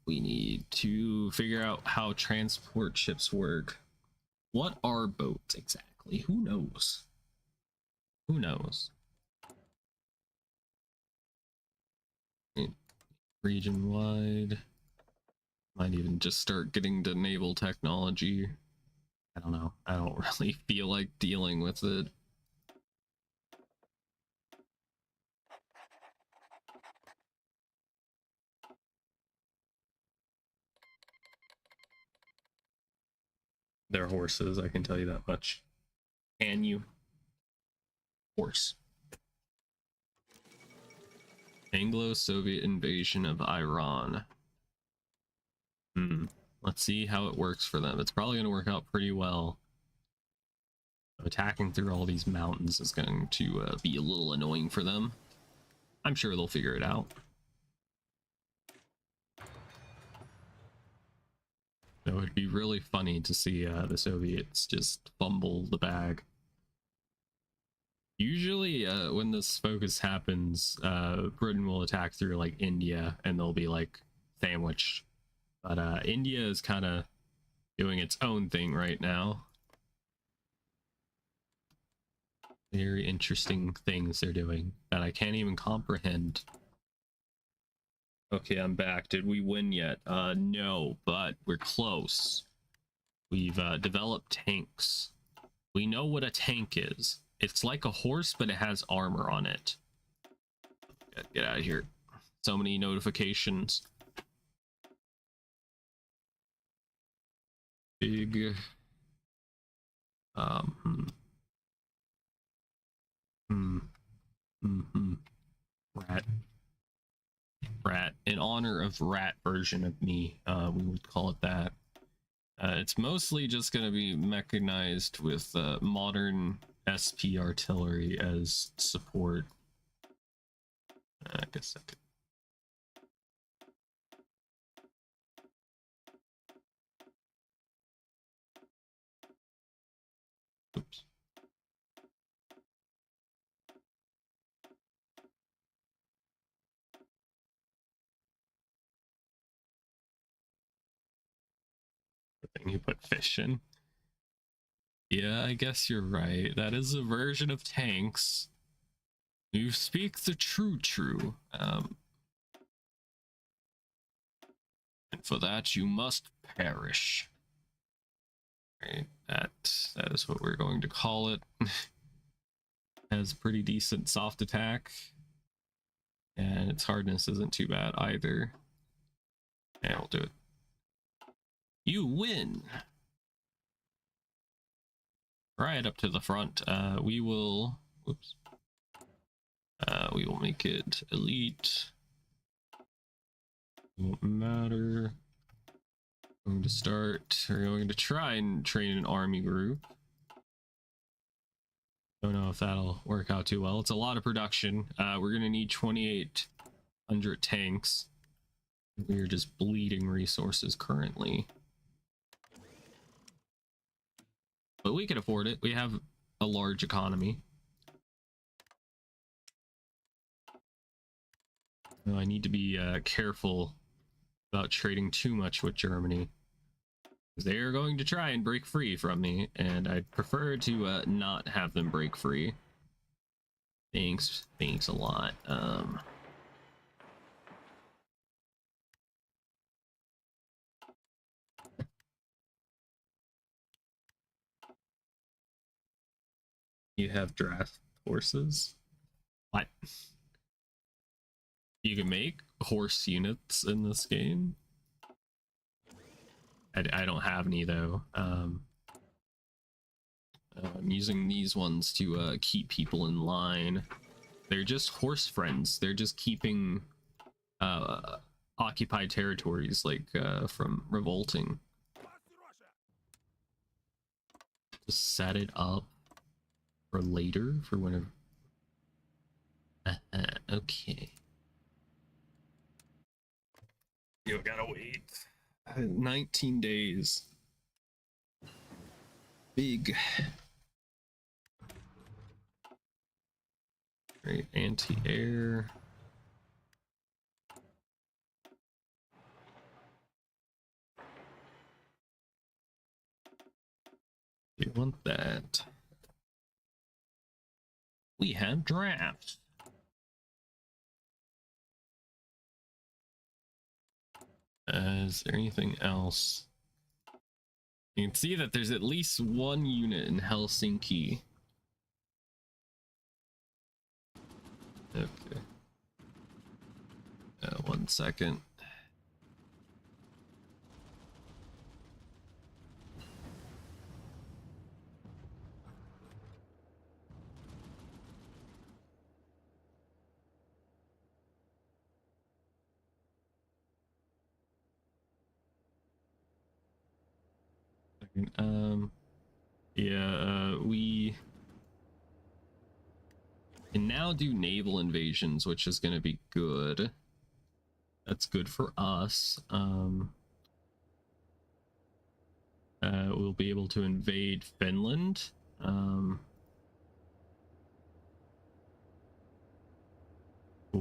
we need to figure out how transport ships work. What are boats exactly? Who knows? Who knows? Region wide. Might even just start getting to naval technology. I don't know. I don't really feel like dealing with it. They're horses, I can tell you that much. Can you? Horse. Anglo-Soviet invasion of Iran. Let's see how it works for them. It's probably going to work out pretty well. Attacking through all these mountains is going to be a little annoying for them. I'm sure they'll figure it out. It would be really funny to see the Soviets just fumble the bag. Usually when this focus happens, Britain will attack through like India and they'll be like sandwiched. But India is kind of doing its own thing right now. Very interesting things they're doing that I can't even comprehend. Okay, I'm back. Did we win yet? No, but we're close. We've developed tanks. We know what a tank is. It's like a horse, but it has armor on it. Get out of here. So many notifications. Big. Rat. Rat. In honor of rat version of me, we would call it that. It's mostly just going to be mechanized with modern SP artillery as support. I guess I could. Oops. The thing you put fish in. Yeah, I guess you're right. That is a version of tanks. You speak the true. And for that you must perish. Right, that is what we're going to call it. Has pretty decent soft attack. And its hardness isn't too bad either. And we'll do it. You win! Right up to the front. We will... Whoops. We will make it elite. Won't matter. We're going to try and train an army group. Don't know if that'll work out too well. It's a lot of production. We're going to need 2,800 tanks. We're just bleeding resources currently. But we can afford it. We have a large economy. I need to be careful about trading too much with Germany. They are going to try and break free from me, and I'd prefer to not have them break free. Thanks a lot. You have draft horses? What? You can make horse units in this game? I don't have any though. I'm using these ones to keep people in line. They're just horse friends. They're just keeping occupied territories like from revolting. Just set it up for later, for whenever. Okay. You gotta wait 19 days. Big. Right, anti-air. We want that. We have drafts. Is there anything else? You can see that there's at least one unit in Helsinki. Okay. 1 second. We can now do naval invasions, which is going to be good. That's good for us. We'll be able to invade Finland. Will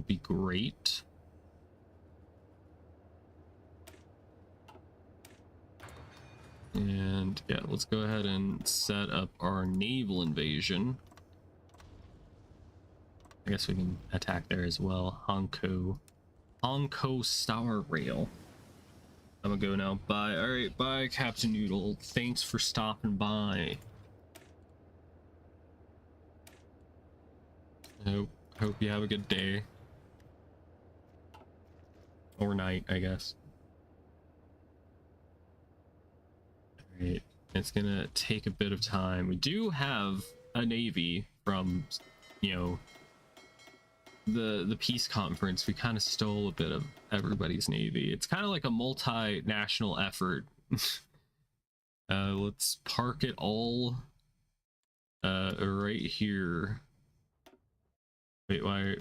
be great. And yeah, let's go ahead and set up our naval invasion. I guess we can attack there as well. Honko Star Rail. I'm gonna go now. Bye. All right, bye, Captain Noodle. Thanks for stopping by. Hope you have a good day. Or night, I guess. All right, it's gonna take a bit of time. We do have a navy from, you know, the peace conference. We kind of stole a bit of everybody's navy. It's kind of like a multinational effort. Let's park it all right here. Wait, why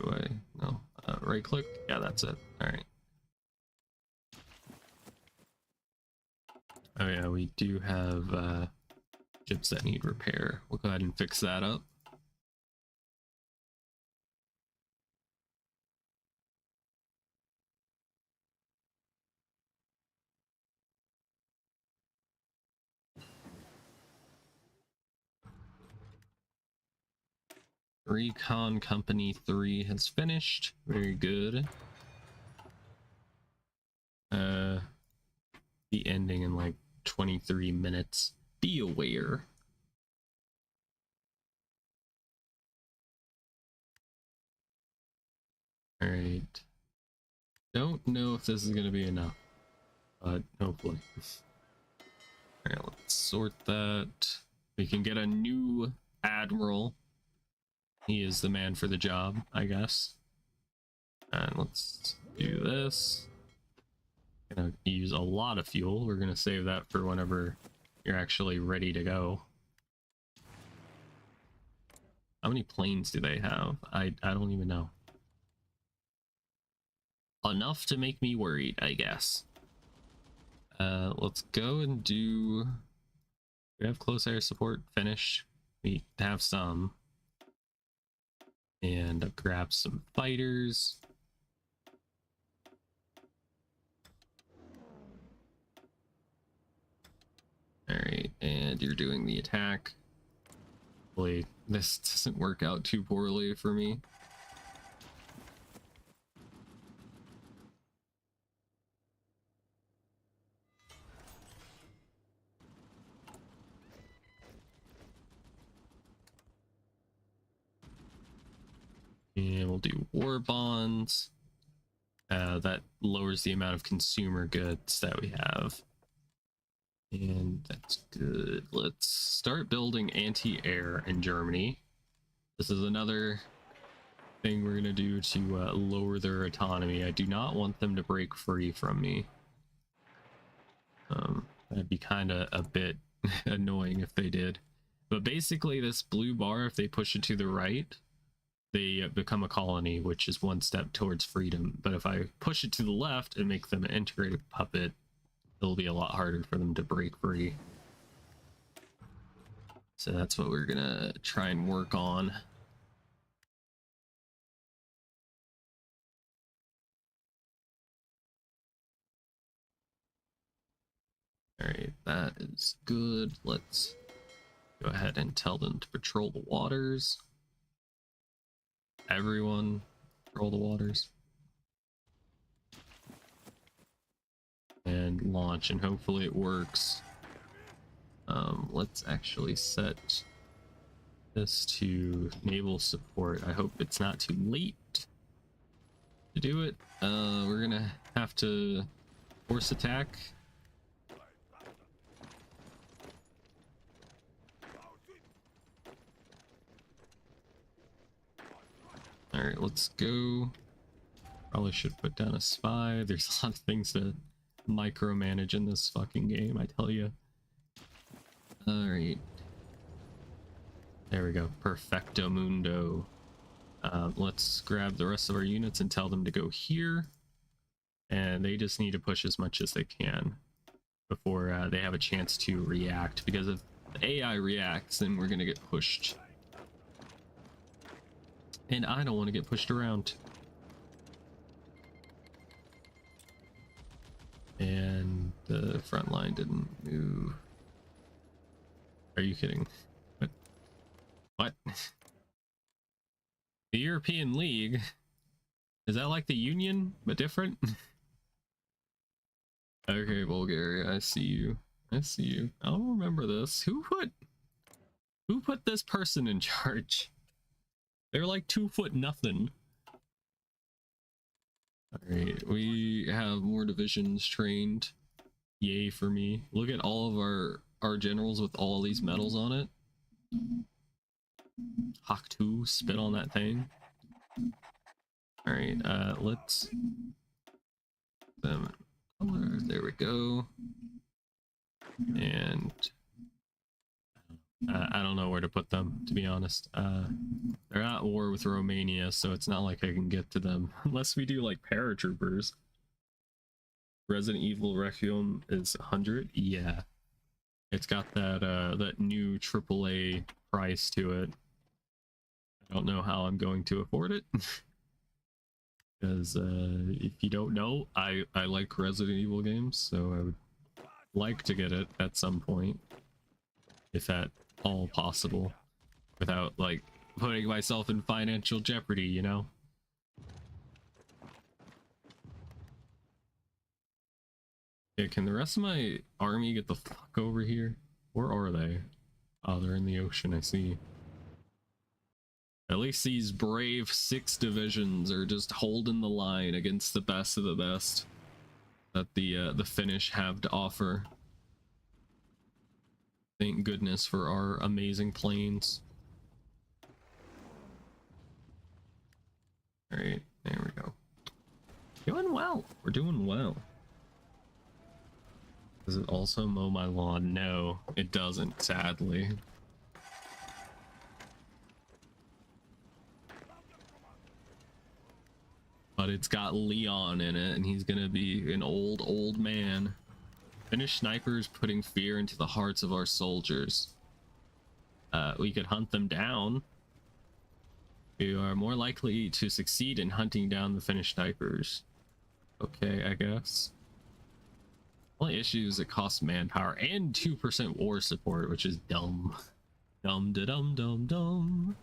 no, right click. Yeah, that's it. All right. Oh yeah, we do have ships that need repair. We'll go ahead and fix that up. Recon Company 3 has finished. Very good. Be ending in like 23 minutes. Be aware. All right. Don't know if this is going to be enough, but hopefully. All right, let's sort that. We can get a new admiral. He is the man for the job, I guess. And let's do this. Gonna use a lot of fuel. We're gonna save that for whenever you're actually ready to go. How many planes do they have? I don't even know. Enough to make me worried, I guess. Let's go and do... We have close air support finished. We have some. And grab some fighters. Alright, and you're doing the attack. Hopefully this doesn't work out too poorly for me. And we'll do war bonds. That lowers the amount of consumer goods that we have. And that's good. Let's start building anti-air in Germany. This is another thing we're going to do to lower their autonomy. I do not want them to break free from me. That'd be kind of a bit annoying if they did. But basically this blue bar, if they push it to the right, they become a colony, which is one step towards freedom. But if I push it to the left and make them an integrated puppet, it'll be a lot harder for them to break free. So that's what we're gonna try and work on. that is good. Let's go ahead and tell them to patrol the waters. Everyone, patrol the waters. And launch, and hopefully it works. Let's actually set this to naval support. I hope it's not too late to do it. We're gonna have to force attack. Alright, let's go. Probably should put down a spy. There's a lot of things to micromanage in this fucking game, I tell you. Alright. There we go. Perfecto mundo. Let's grab the rest of our units and tell them to go here. And they just need to push as much as they can before they have a chance to react. Because if the AI reacts, then we're going to get pushed. And I don't want to get pushed around. And the front line didn't move. Are you kidding? What? The European League? Is that like the Union, but different? Okay, Bulgaria, I see you. I see you. I'll remember this. Who put this person in charge? They're like 2 foot nothing. Alright, we have more divisions trained. Yay for me. Look at all of our generals with all these medals on it. Hawk 2, spit on that thing. Alright, let's... There we go. And... I don't know where to put them, to be honest. They're at war with Romania, so it's not like I can get to them. Unless we do, like, paratroopers. Resident Evil Requiem is 100? Yeah. It's got that, that new AAA price to it. I don't know how I'm going to afford it. Because, if you don't know, I like Resident Evil games, so I would like to get it at some point. If at all possible. Without, like, putting myself in financial jeopardy, you know? Yeah, can the rest of my army get the fuck over here? Where are they? Oh, they're in the ocean, I see. At least these brave 6 divisions are just holding the line against the best of the best that the Finnish have to offer. Thank goodness for our amazing planes. Alright, there we go. Doing well. We're doing well. Does it also mow my lawn? No, it doesn't, sadly. But it's got Leon in it, and he's gonna be an old man. Finnish snipers putting fear into the hearts of our soldiers. We could hunt them down. We are more likely to succeed in hunting down the Finnish snipers. Okay, I guess. Only issue is it costs manpower and 2% war support, which is dumb. Dumb da dum dum dum.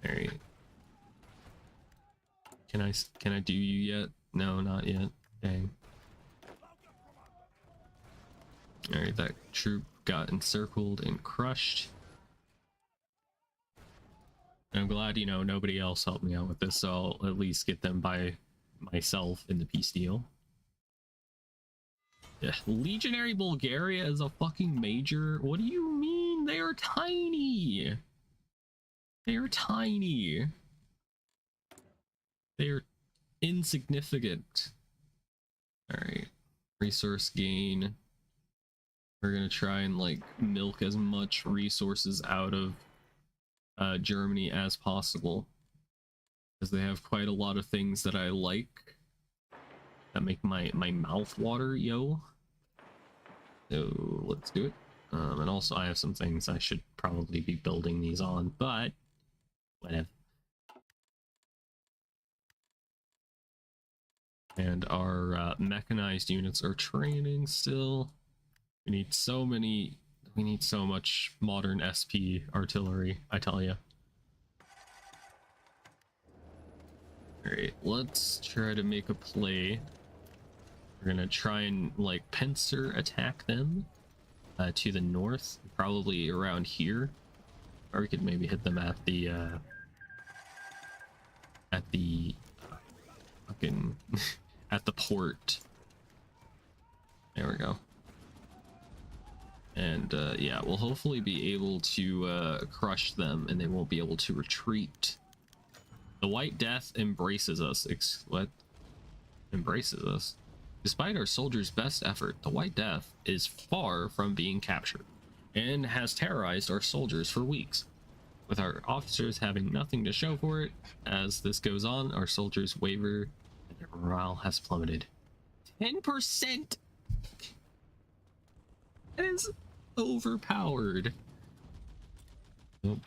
Alright. Can I do you yet? No, not yet. Dang. Alright, that troop got encircled and crushed. And I'm glad, you know, nobody else helped me out with this, so I'll at least get them by myself in the peace deal. Yeah, Legionary Bulgaria is a fucking major. What do you mean? They are tiny. They are tiny. They are insignificant. Alright. Resource gain. We're gonna try and, like, milk as much resources out of Germany as possible. Because they have quite a lot of things that I like. That make my mouth water, yo. So let's do it. And also I have some things I should probably be building these on, but whatever. And our mechanized units are training still. We need so many. We need so much modern SP artillery, I tell you. Alright, let's try to make a play. We're gonna try and, like, pincer attack them to the north, probably around here. Or we could maybe hit them at the fucking at the port. There we go. And yeah, we'll hopefully be able to crush them, and they won't be able to retreat. The White Death embraces us. What? Embraces us? Despite our soldiers' best effort, the White Death is far from being captured, and has terrorized our soldiers for weeks. With our officers having nothing to show for it, as this goes on, our soldiers waver, and their morale has plummeted. 10%! That is overpowered. Oh.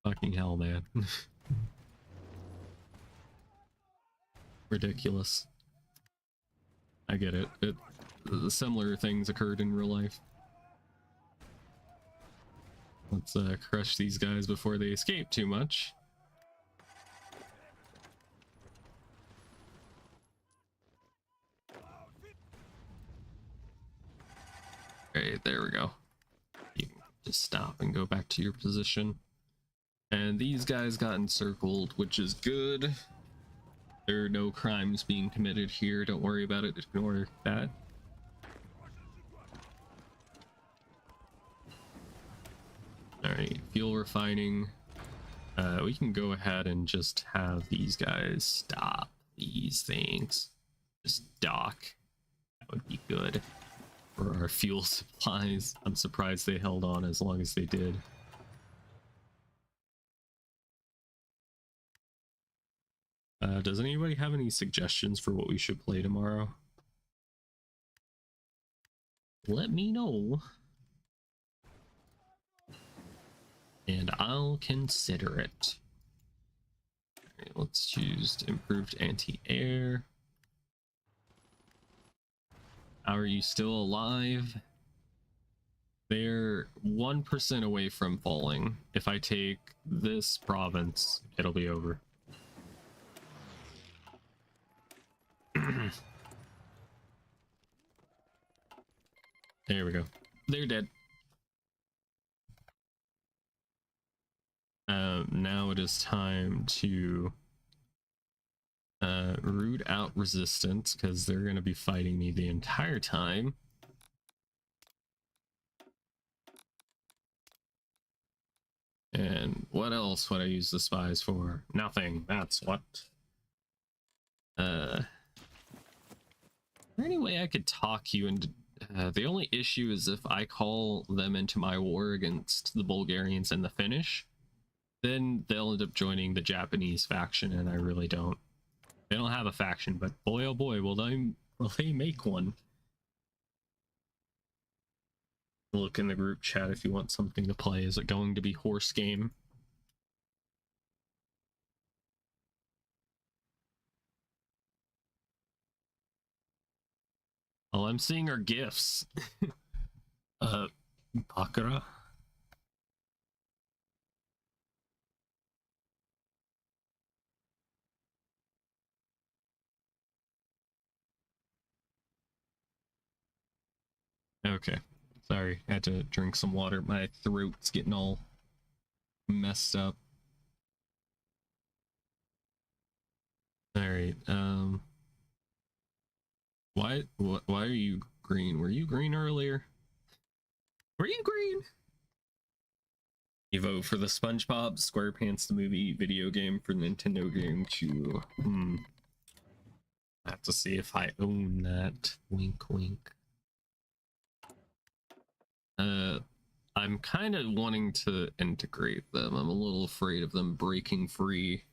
Fucking hell, man. Ridiculous. I get it. Similar things occurred in real life. Let's crush these guys before they escape too much. Okay, there we go. You can just stop and go back to your position. And these guys got encircled, which is good. There are no crimes being committed here. Don't worry about it. Ignore that. Alright, fuel refining. We can go ahead and just have these guys stop these things. Just dock. That would be good for our fuel supplies. I'm surprised they held on as long as they did. Does anybody have any suggestions for what we should play tomorrow? Let me know, and I'll consider it. Alright, let's choose improved anti-air. How are you still alive? They're 1% away from falling. If I take this province, it'll be over. There we go. They're dead. Now it is time to root out resistance, because they're going to be fighting me the entire time. And what else would I use the spies for? Nothing. That's what. Is there any way I could talk you into... the only issue is if I call them into my war against the Bulgarians and the Finnish, then they'll end up joining the Japanese faction, and I really don't. They don't have a faction, but boy oh boy, will they make one. Look in the group chat if you want something to play. Is it going to be horse game? All I'm seeing are gifts. Bakura. Okay. Sorry, I had to drink some water. My throat's getting all messed up. Alright, why are you green? Were you green earlier? Were you green? You vote for the SpongeBob SquarePants the movie video game for Nintendo GameCube. I have to see if I own that. Wink wink. I'm kind of wanting to integrate them. I'm a little afraid of them breaking free.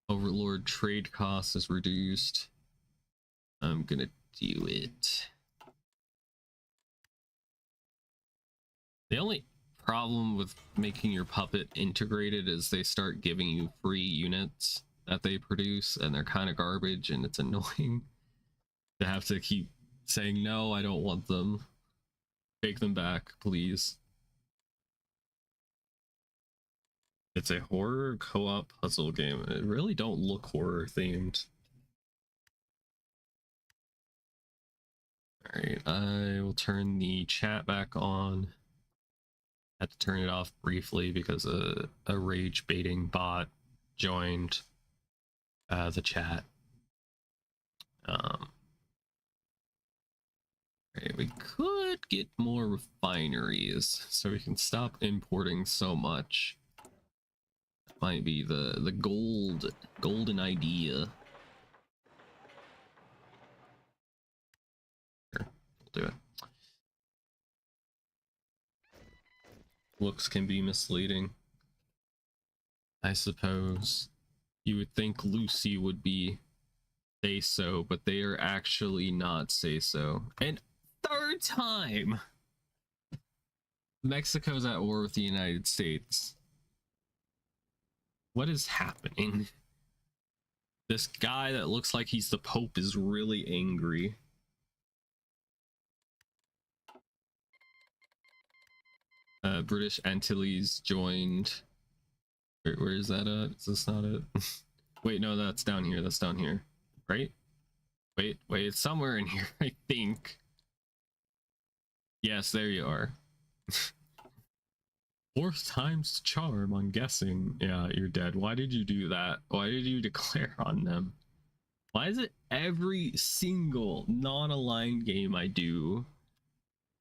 Overlord trade cost is reduced. I'm gonna do it. The only problem with making your puppet integrated is they start giving you free units. that they produce, and they're kind of garbage, and it's annoying to have to keep saying, no, I don't want them. Take them back, please. It's a horror co-op puzzle game. It really don't look horror themed. Alright, I will turn the chat back on. Had to turn it off briefly because a rage baiting bot joined the chat. Right, we could get more refineries so we can stop importing so much. That might be the golden idea. Sure, we'll do it. Looks can be misleading, I suppose. You would think Lucy would be say so, but they are actually not say so. And third time! Mexico's at war with the United States. What is happening? This guy that looks like he's the Pope is really angry. British Antilles joined. Where is that at? Is this not it? Wait, no, that's down here. That's down here. Right? Wait, it's somewhere in here, I think. Yes, there you are. Fourth time's the charm, I'm guessing. Yeah, you're dead. Why did you do that? Why did you declare on them? Why is it every single non-aligned game I do,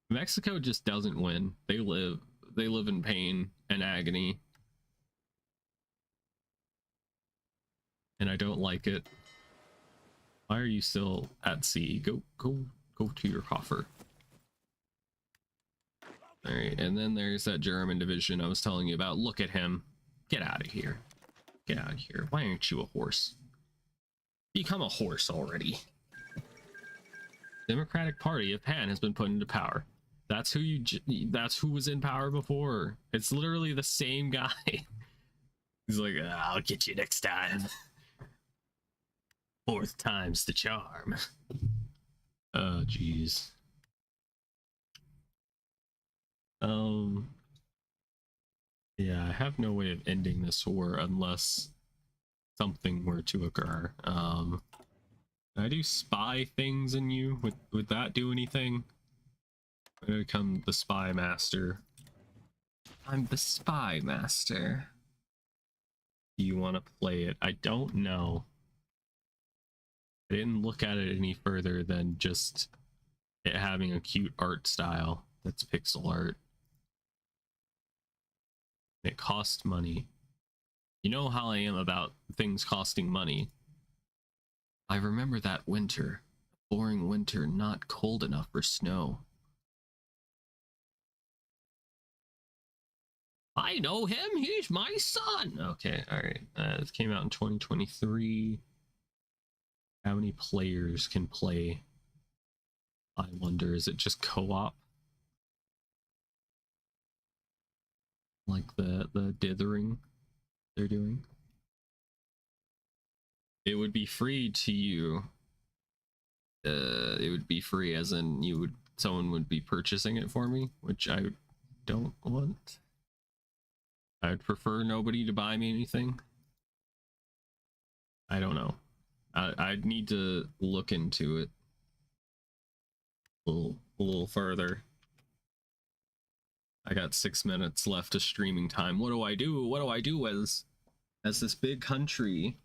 Mexico just doesn't win? They live in pain and agony. And I don't like it. Why are you still at sea? Go to your coffer. All right, and then there's that German division I was telling you about. Look at him. Get out of here. Get out of here. Why aren't you a horse? Become a horse already. Democratic Party of Pan has been put into power. That's who was in power before. It's literally the same guy. He's like, I'll get you next time. Fourth time's the charm. Oh, jeez. Yeah, I have no way of ending this war unless something were to occur. Can I do spy things in you? Would that do anything? I'm gonna become the spy master. I'm the spy master. Do you want to play it? I don't know. I didn't look at it any further than just it having a cute art style that's pixel art. It costs money. You know how I am about things costing money. I remember that winter. A boring winter, not cold enough for snow. I know him, he's my son! Okay, alright. This came out in 2023. How many players can play? I wonder, is it just co-op? Like the dithering they're doing? It would be free to you. It would be free as in someone would be purchasing it for me, which I don't want. I'd prefer nobody to buy me anything. I don't know. I'd need to look into it a little further. I got 6 minutes left of streaming time. What do I do? What do I do as this big country?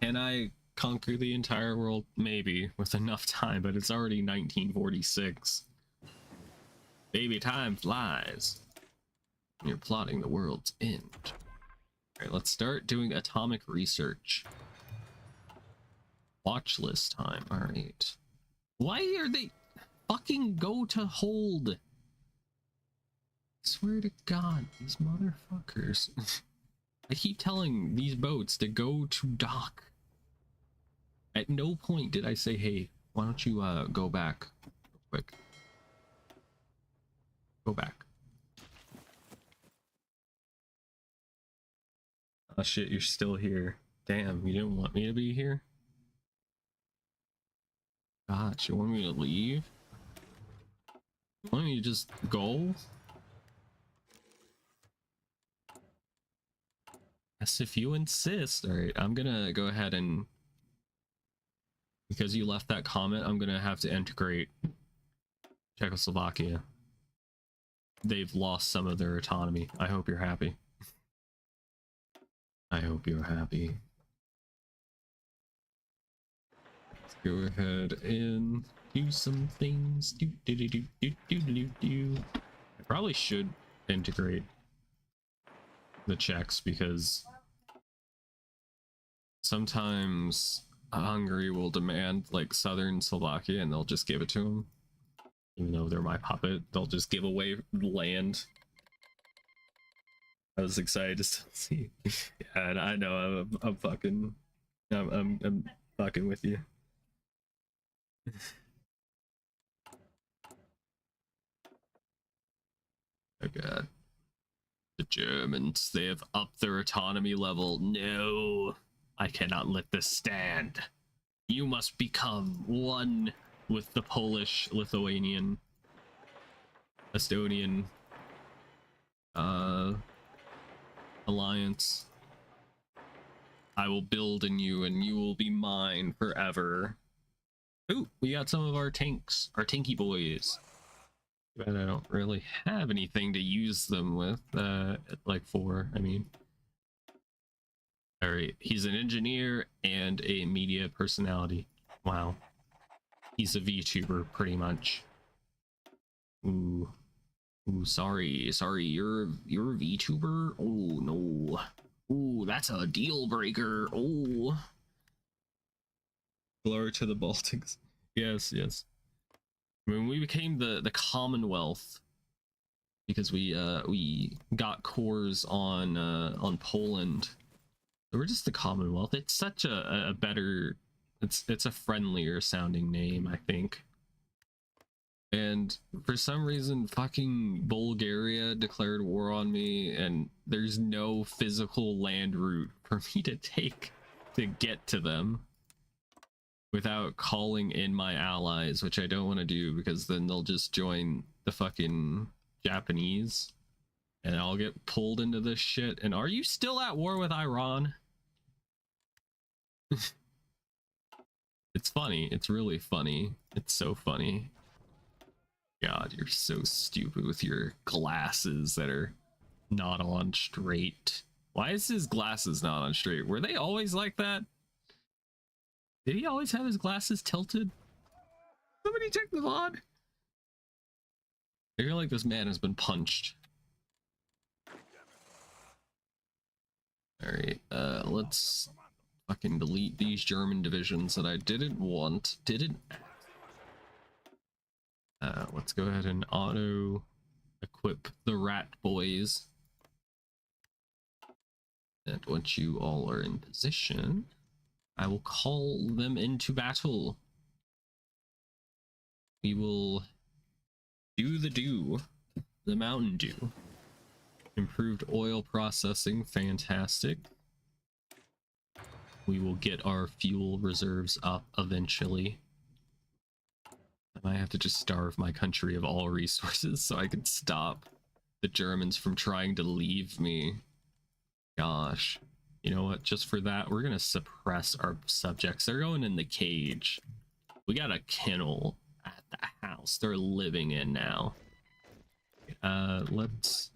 Can I conquer the entire world? Maybe, with enough time, but it's already 1946. Baby, time flies. You're plotting the world's end. Alright, let's start doing atomic research. Watch list time, alright. Why are they fucking go to hold? I swear to God, these motherfuckers. I keep telling these boats to go to dock. At no point did I say, hey, why don't you go back real quick. Go back. Oh shit, you're still here. Damn, you didn't want me to be here? God, you want me to leave? You want me to just go? Yes, if you insist. Alright, I'm gonna go ahead and... Because you left that comment, I'm gonna have to integrate Czechoslovakia. They've lost some of their autonomy. I hope you're happy. I hope you're happy. Let's go ahead and do some things. I probably should integrate the Czechs because sometimes Hungary will demand like southern Slovakia and they'll just give it to them. Even though they're my puppet, they'll just give away land. I was excited to see. Yeah, and I know I'm fucking, I'm fucking with you. Oh god. The Germans, they have upped their autonomy level. No, I cannot let this stand. You must become one with the Polish, Lithuanian, Estonian, alliance. I will build in you and you will be mine forever. Ooh, we got some of our tanks, our tanky boys. But I don't really have anything to use them with, like for, I mean. Alright, he's an engineer and a media personality. Wow. He's a VTuber, pretty much. Ooh. Ooh, sorry, you're a VTuber? Oh, no. Ooh, that's a deal breaker. Oh. Glory to the Baltics. Yes, yes. When we became the Commonwealth, because we got cores on Poland. We're just the Commonwealth. It's such a better, it's a friendlier sounding name, I think. And for some reason, fucking Bulgaria declared war on me, and there's no physical land route for me to take to get to them without calling in my allies, which I don't want to do because then they'll just join the fucking Japanese and I'll get pulled into this shit. And are you still at war with Iran? It's funny. It's really funny. It's so funny. God, you're so stupid with your glasses that are not on straight. Why is his glasses not on straight? Were they always like that? Did he always have his glasses tilted? Somebody check the VOD. I feel like this man has been punched. Alright, let's fucking delete these German divisions that I didn't want. Let's go ahead and auto equip the rat boys. And once you all are in position, I will call them into battle. We will do the Mountain Dew. Improved oil processing, fantastic. We will get our fuel reserves up eventually. I might have to just starve my country of all resources so I can stop the Germans from trying to leave me. Gosh. You know what? Just for that, we're gonna suppress our subjects. They're going in the cage. We got a kennel at the house they're living in now. Let's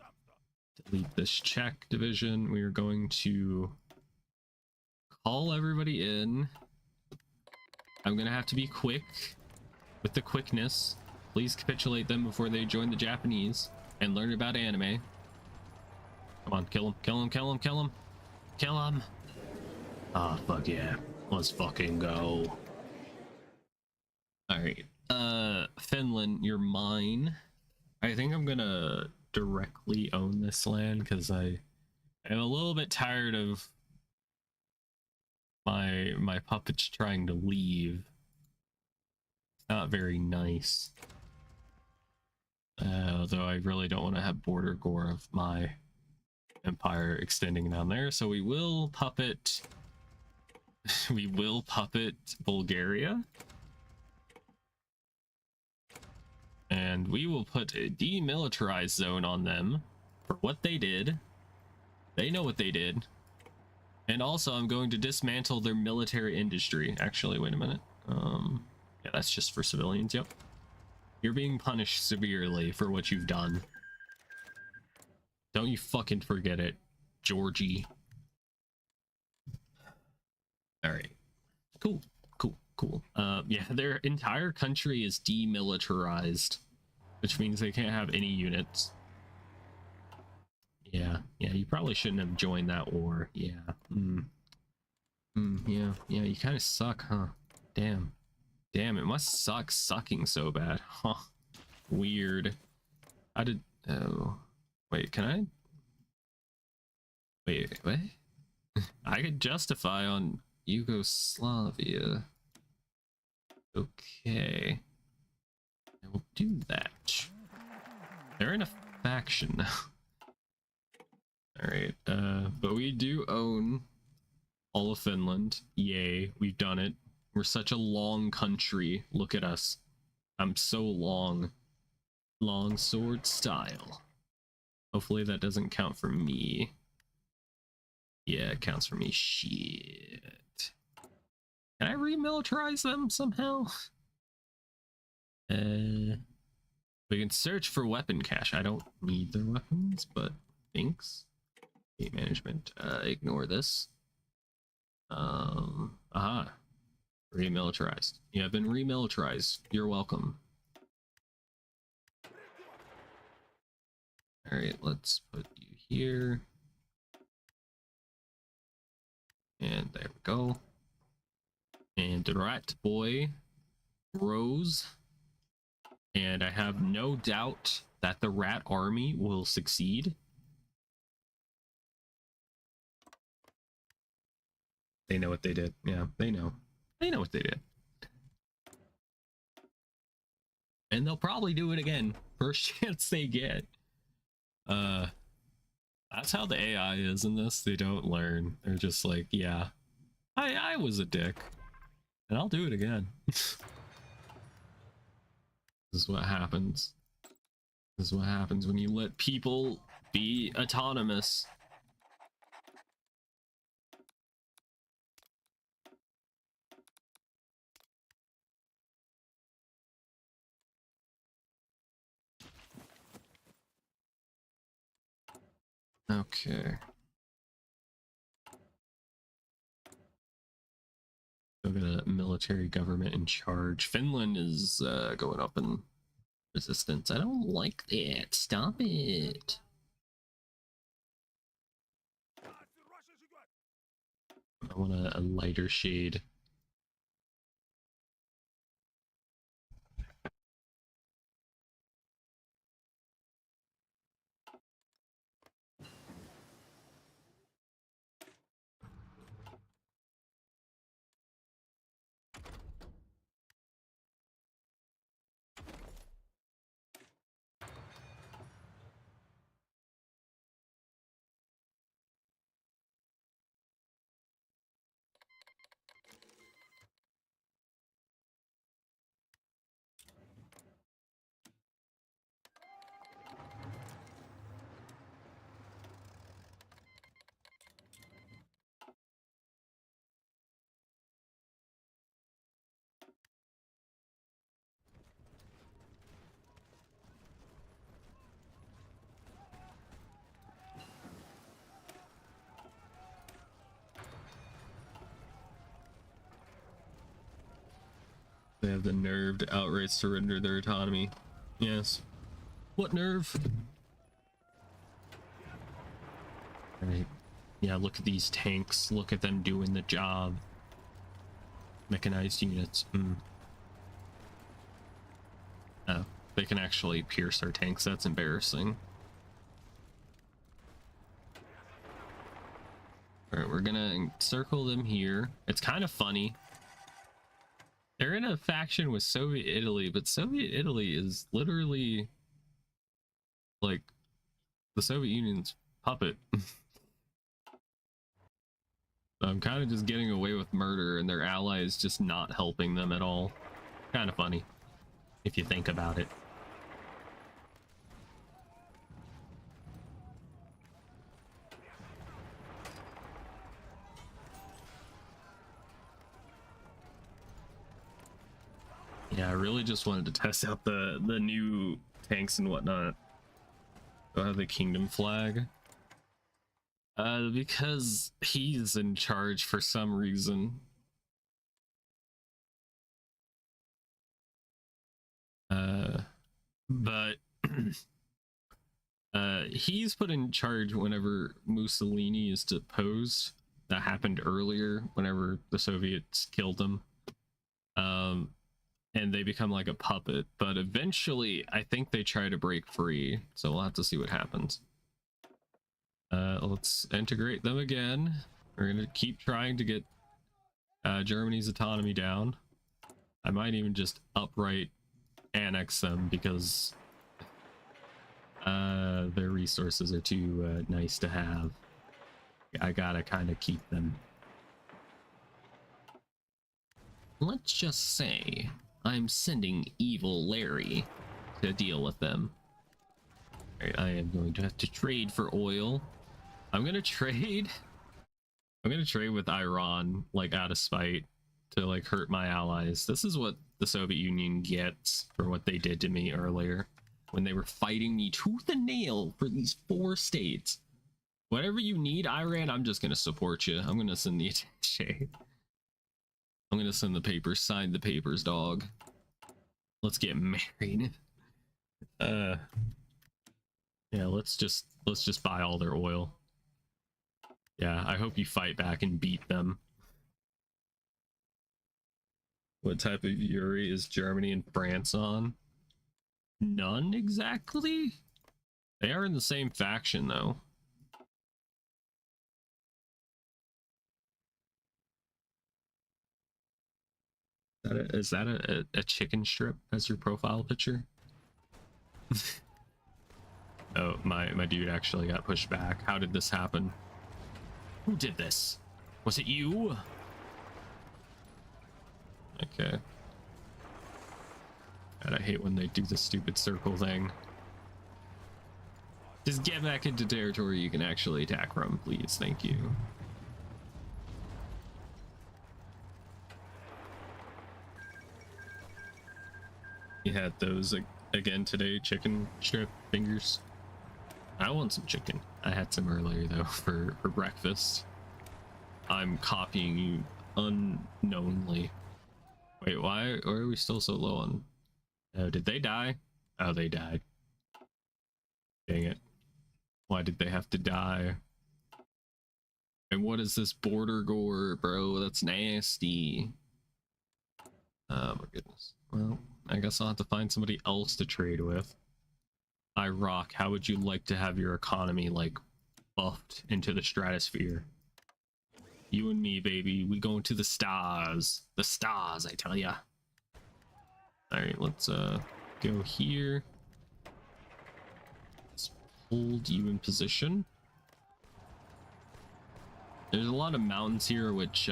delete this Czech division. We are going to call everybody in. I'm gonna have to be quick with the quickness. Please capitulate them before they join the Japanese and learn about anime. Come on, kill him, kill him, kill him, kill him, kill him. Ah, fuck yeah. Let's fucking go. Alright, Finland, you're mine. I think I'm gonna directly own this land because I am a little bit tired of my puppets trying to leave. It's not very nice. Although I really don't want to have border gore of my empire extending down there, so we will puppet we will puppet Bulgaria, and we will put a demilitarized zone on them for what they did. They know what they did. And also I'm going to dismantle their military industry. Actually, wait a minute. Yeah, that's just for civilians. Yep, you're being punished severely for what you've done. Don't you fucking forget it, Georgie. All right, cool. Yeah, their entire country is demilitarized, which means they can't have any units. Yeah, you probably shouldn't have joined that war. Yeah. Yeah, you kind of suck, huh? Damn, it must suck sucking so bad, huh? Weird. I did. Oh, wait, can I? Wait, what? I could justify on Yugoslavia. Okay, I will do that. They're in a faction now. All right, but we do own all of Finland. Yay, we've done it. We're such a long country. Look at us. I'm so long. Long sword style. Hopefully that doesn't count for me. Yeah, it counts for me. Shit. Can I remilitarize them somehow? We can search for weapon cache. I don't need their weapons, but thanks. Gate management. Ignore this. Aha. Remilitarized. You have been remilitarized. You're welcome. Alright, let's put you here. And there we go. And the rat boy rose. And I have no doubt that the rat army will succeed. They know what they did. Yeah, they know. They know what they did. And they'll probably do it again. First chance they get. That's how the AI is in this. They don't learn. They're just like, yeah, I was a dick. And I'll do it again. This is what happens. This is what happens when you let people be autonomous. Okay. Still got a military government in charge. Finland is going up in resistance. I don't like that. Stop it. I want a lighter shade. They have the nerve to outright surrender their autonomy. Yes. What nerve? Right. Yeah, look at these tanks. Look at them doing the job. Mechanized units. Oh, they can actually pierce our tanks. That's embarrassing. Alright, we're gonna circle them here. It's kind of funny. They're in a faction with Soviet Italy, but Soviet Italy is literally like the Soviet Union's puppet. So I'm kind of just getting away with murder and their allies just not helping them at all. Kind of funny, if you think about it. Yeah, I really just wanted to test out the new tanks and whatnot. Do I have the kingdom flag? Because he's in charge for some reason. But he's put in charge whenever Mussolini is deposed. That happened earlier, whenever the Soviets killed him. And they become like a puppet. But eventually, I think they try to break free. So we'll have to see what happens. Let's integrate them again. We're gonna keep trying to get Germany's autonomy down. I might even just outright annex them because their resources are too nice to have. I gotta kind of keep them. Let's just say I'm sending evil Larry to deal with them. Right, I am going to have to trade for oil. I'm gonna trade with Iran, like, out of spite, to like hurt my allies. This is what the Soviet Union gets for what they did to me earlier when they were fighting me tooth and nail for these 4 states. Whatever you need, Iran, I'm just gonna support you. I'm gonna send the attaché. I'm gonna send the papers. Sign the papers, dog. Let's get married. Yeah, let's just buy all their oil. Yeah, I hope you fight back and beat them. What type of Yuri is Germany and France on? None exactly. They are in the same faction though. Is that a chicken strip as your profile picture? Oh, my dude actually got pushed back. How did this happen? Who did this? Was it you? Okay. God, I hate when they do the stupid circle thing. Just get back into territory you can actually attack from, please. Thank you. You had those again today, chicken strip fingers. I want some chicken. I had some earlier though for breakfast. I'm copying you unknowingly. Wait, why are we still so low on? Oh, did they die? Oh, they died. Dang it. Why did they have to die? And what is this border gore, bro? That's nasty. Oh my goodness. Well, I guess I'll have to find somebody else to trade with. Iraq, how would you like to have your economy, like, buffed into the stratosphere? You and me, baby. We going to the stars. The stars, I tell ya. Alright, let's go here. Let's hold you in position. There's a lot of mountains here, which,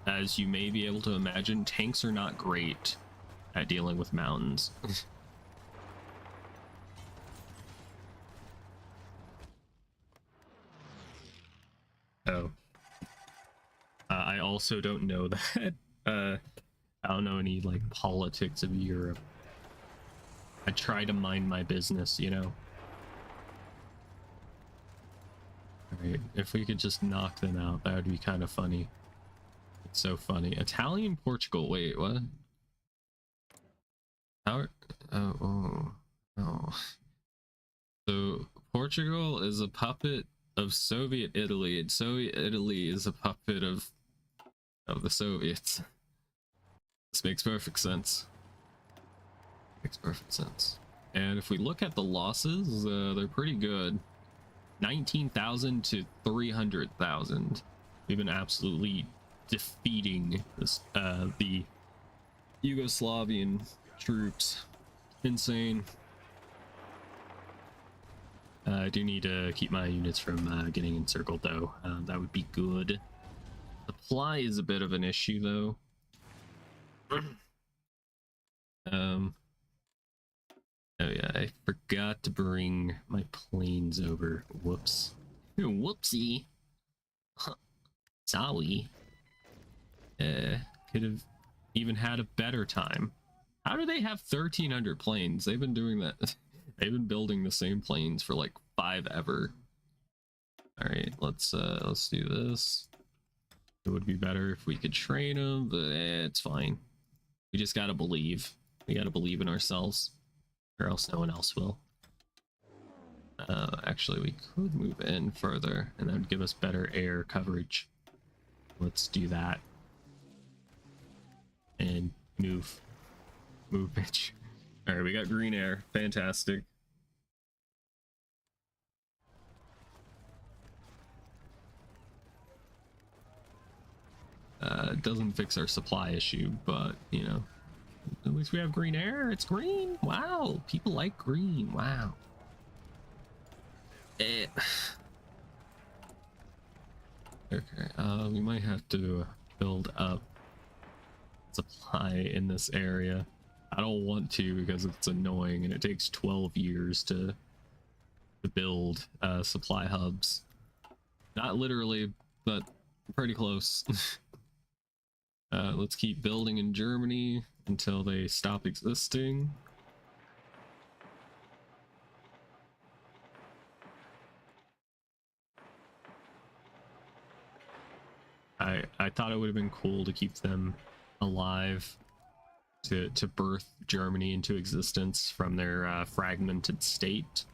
as you may be able to imagine, tanks are not great at dealing with mountains. Oh. I also don't know that. I don't know any, like, politics of Europe. I try to mind my business, you know? Alright, if we could just knock them out, that would be kind of funny. It's so funny. Italian, Portugal, wait, what? How? Oh. So, Portugal is a puppet of Soviet Italy, and Soviet Italy is a puppet of the Soviets. This makes perfect sense. Makes perfect sense. And if we look at the losses, they're pretty good. 19,000 to 300,000. We've been absolutely defeating this, the Yugoslavian troops. Insane. I do need to keep my units from getting encircled, though. That would be good. Supply is a bit of an issue, though. Oh yeah, I forgot to bring my planes over. Whoops. Whoopsie. Sorry. Could have even had a better time. How do they have 1,300 planes? They've been doing that. They've been building the same planes for like 5 ever. All right, let's do this. It would be better if we could train them, but it's fine. We just gotta believe. We gotta believe in ourselves, or else no one else will. Actually, we could move in further, and that would give us better air coverage. Let's do that. And move, bitch. All right, we got green air. Fantastic. It doesn't fix our supply issue, but you know, at least we have green air. It's green. Wow, people like green. Wow. Okay. We might have to build up supply in this area. I don't want to because it's annoying and it takes 12 years to build supply hubs. Not literally, but pretty close. Let's keep building in Germany until they stop existing. I thought it would have been cool to keep them alive, to birth Germany into existence from their fragmented state,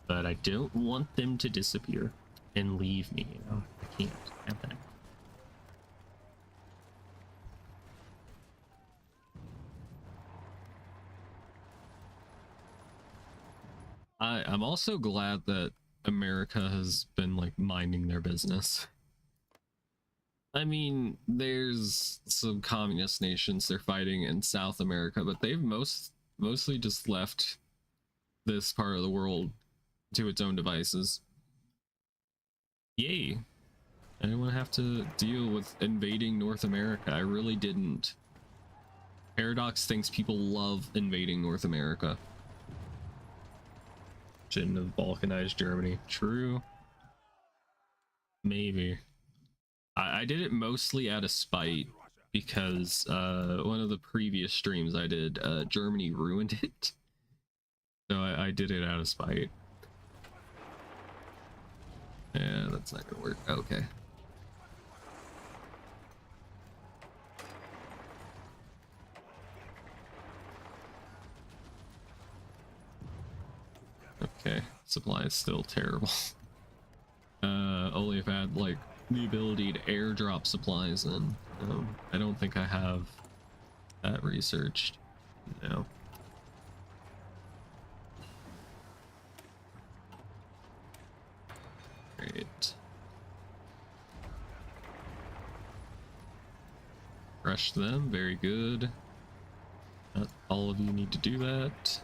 but I don't want them to disappear and leave me. You know, I can't have that. I'm also glad that America has been like minding their business. I mean, there's some communist nations they're fighting in South America, but they've mostly just left this part of the world to its own devices. Yay. I didn't want to have to deal with invading North America. I really didn't. Paradox thinks people love invading North America. Shouldn't have balkanized Germany. True. Maybe. I did it mostly out of spite because one of the previous streams I did, Germany ruined it. So I did it out of spite. Yeah, that's not gonna work. Okay. Okay, supply is still terrible. Only if I had like the ability to airdrop supplies in. I don't think I have that researched. No. Great. Crush them, very good. Not all of you need to do that.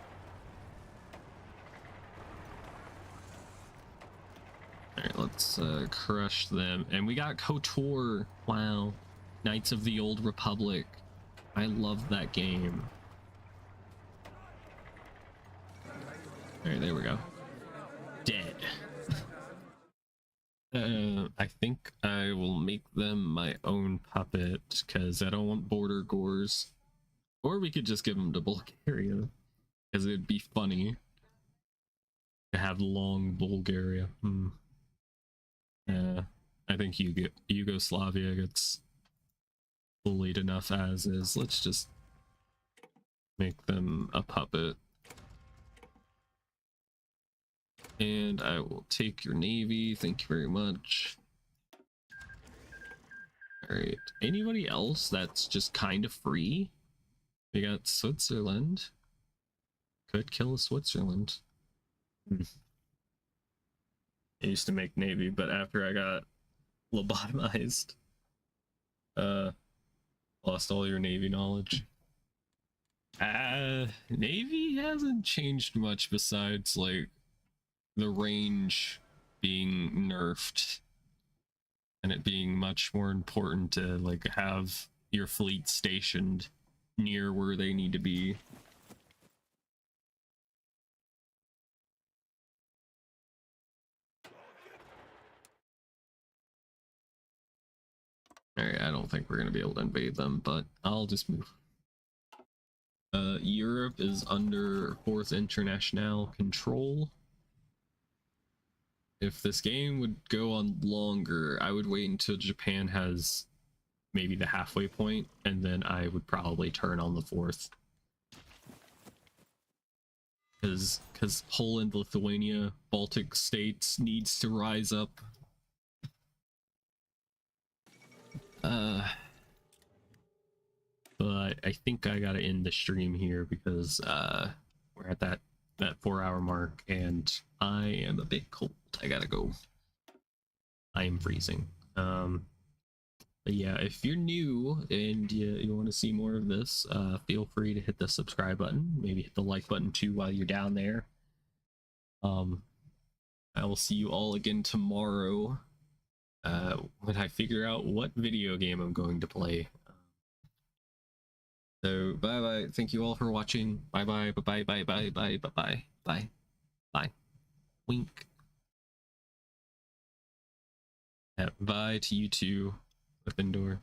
Alright, let's crush them. And we got KOTOR. Wow. Knights of the Old Republic. I love that game. Alright, there we go. Dead. I think I will make them my own puppet because I don't want border gores. Or we could just give them to Bulgaria because it'd be funny to have long Bulgaria. I think Yugoslavia gets bullied enough as is. Let's just make them a puppet. And I will take your navy. Thank you very much. Alright. Anybody else that's just kind of free? We got Switzerland. Could kill Switzerland. I used to make navy, but after I got lobotomized, lost all your navy knowledge. Navy hasn't changed much besides like the range being nerfed and it being much more important to like have your fleet stationed near where they need to be. Alright, I don't think we're gonna be able to invade them, but I'll just move. Europe is under Fourth International control. If this game would go on longer, I would wait until Japan has maybe the halfway point, and then I would probably turn on the fourth. Because Poland, Lithuania, Baltic states needs to rise up. But I think I gotta end the stream here because we're at that 4-hour mark and I am a bit cold. I gotta go. I am freezing. But yeah, if you're new and you want to see more of this, feel free to hit the subscribe button. Maybe hit the like button too while you're down there. I will see you all again tomorrow when I figure out what video game I'm going to play. So bye bye. Thank you all for watching. Bye bye. Bye bye. Bye bye. Bye bye. Bye bye. Bye. Wink. Bye to you too, Gryffindor.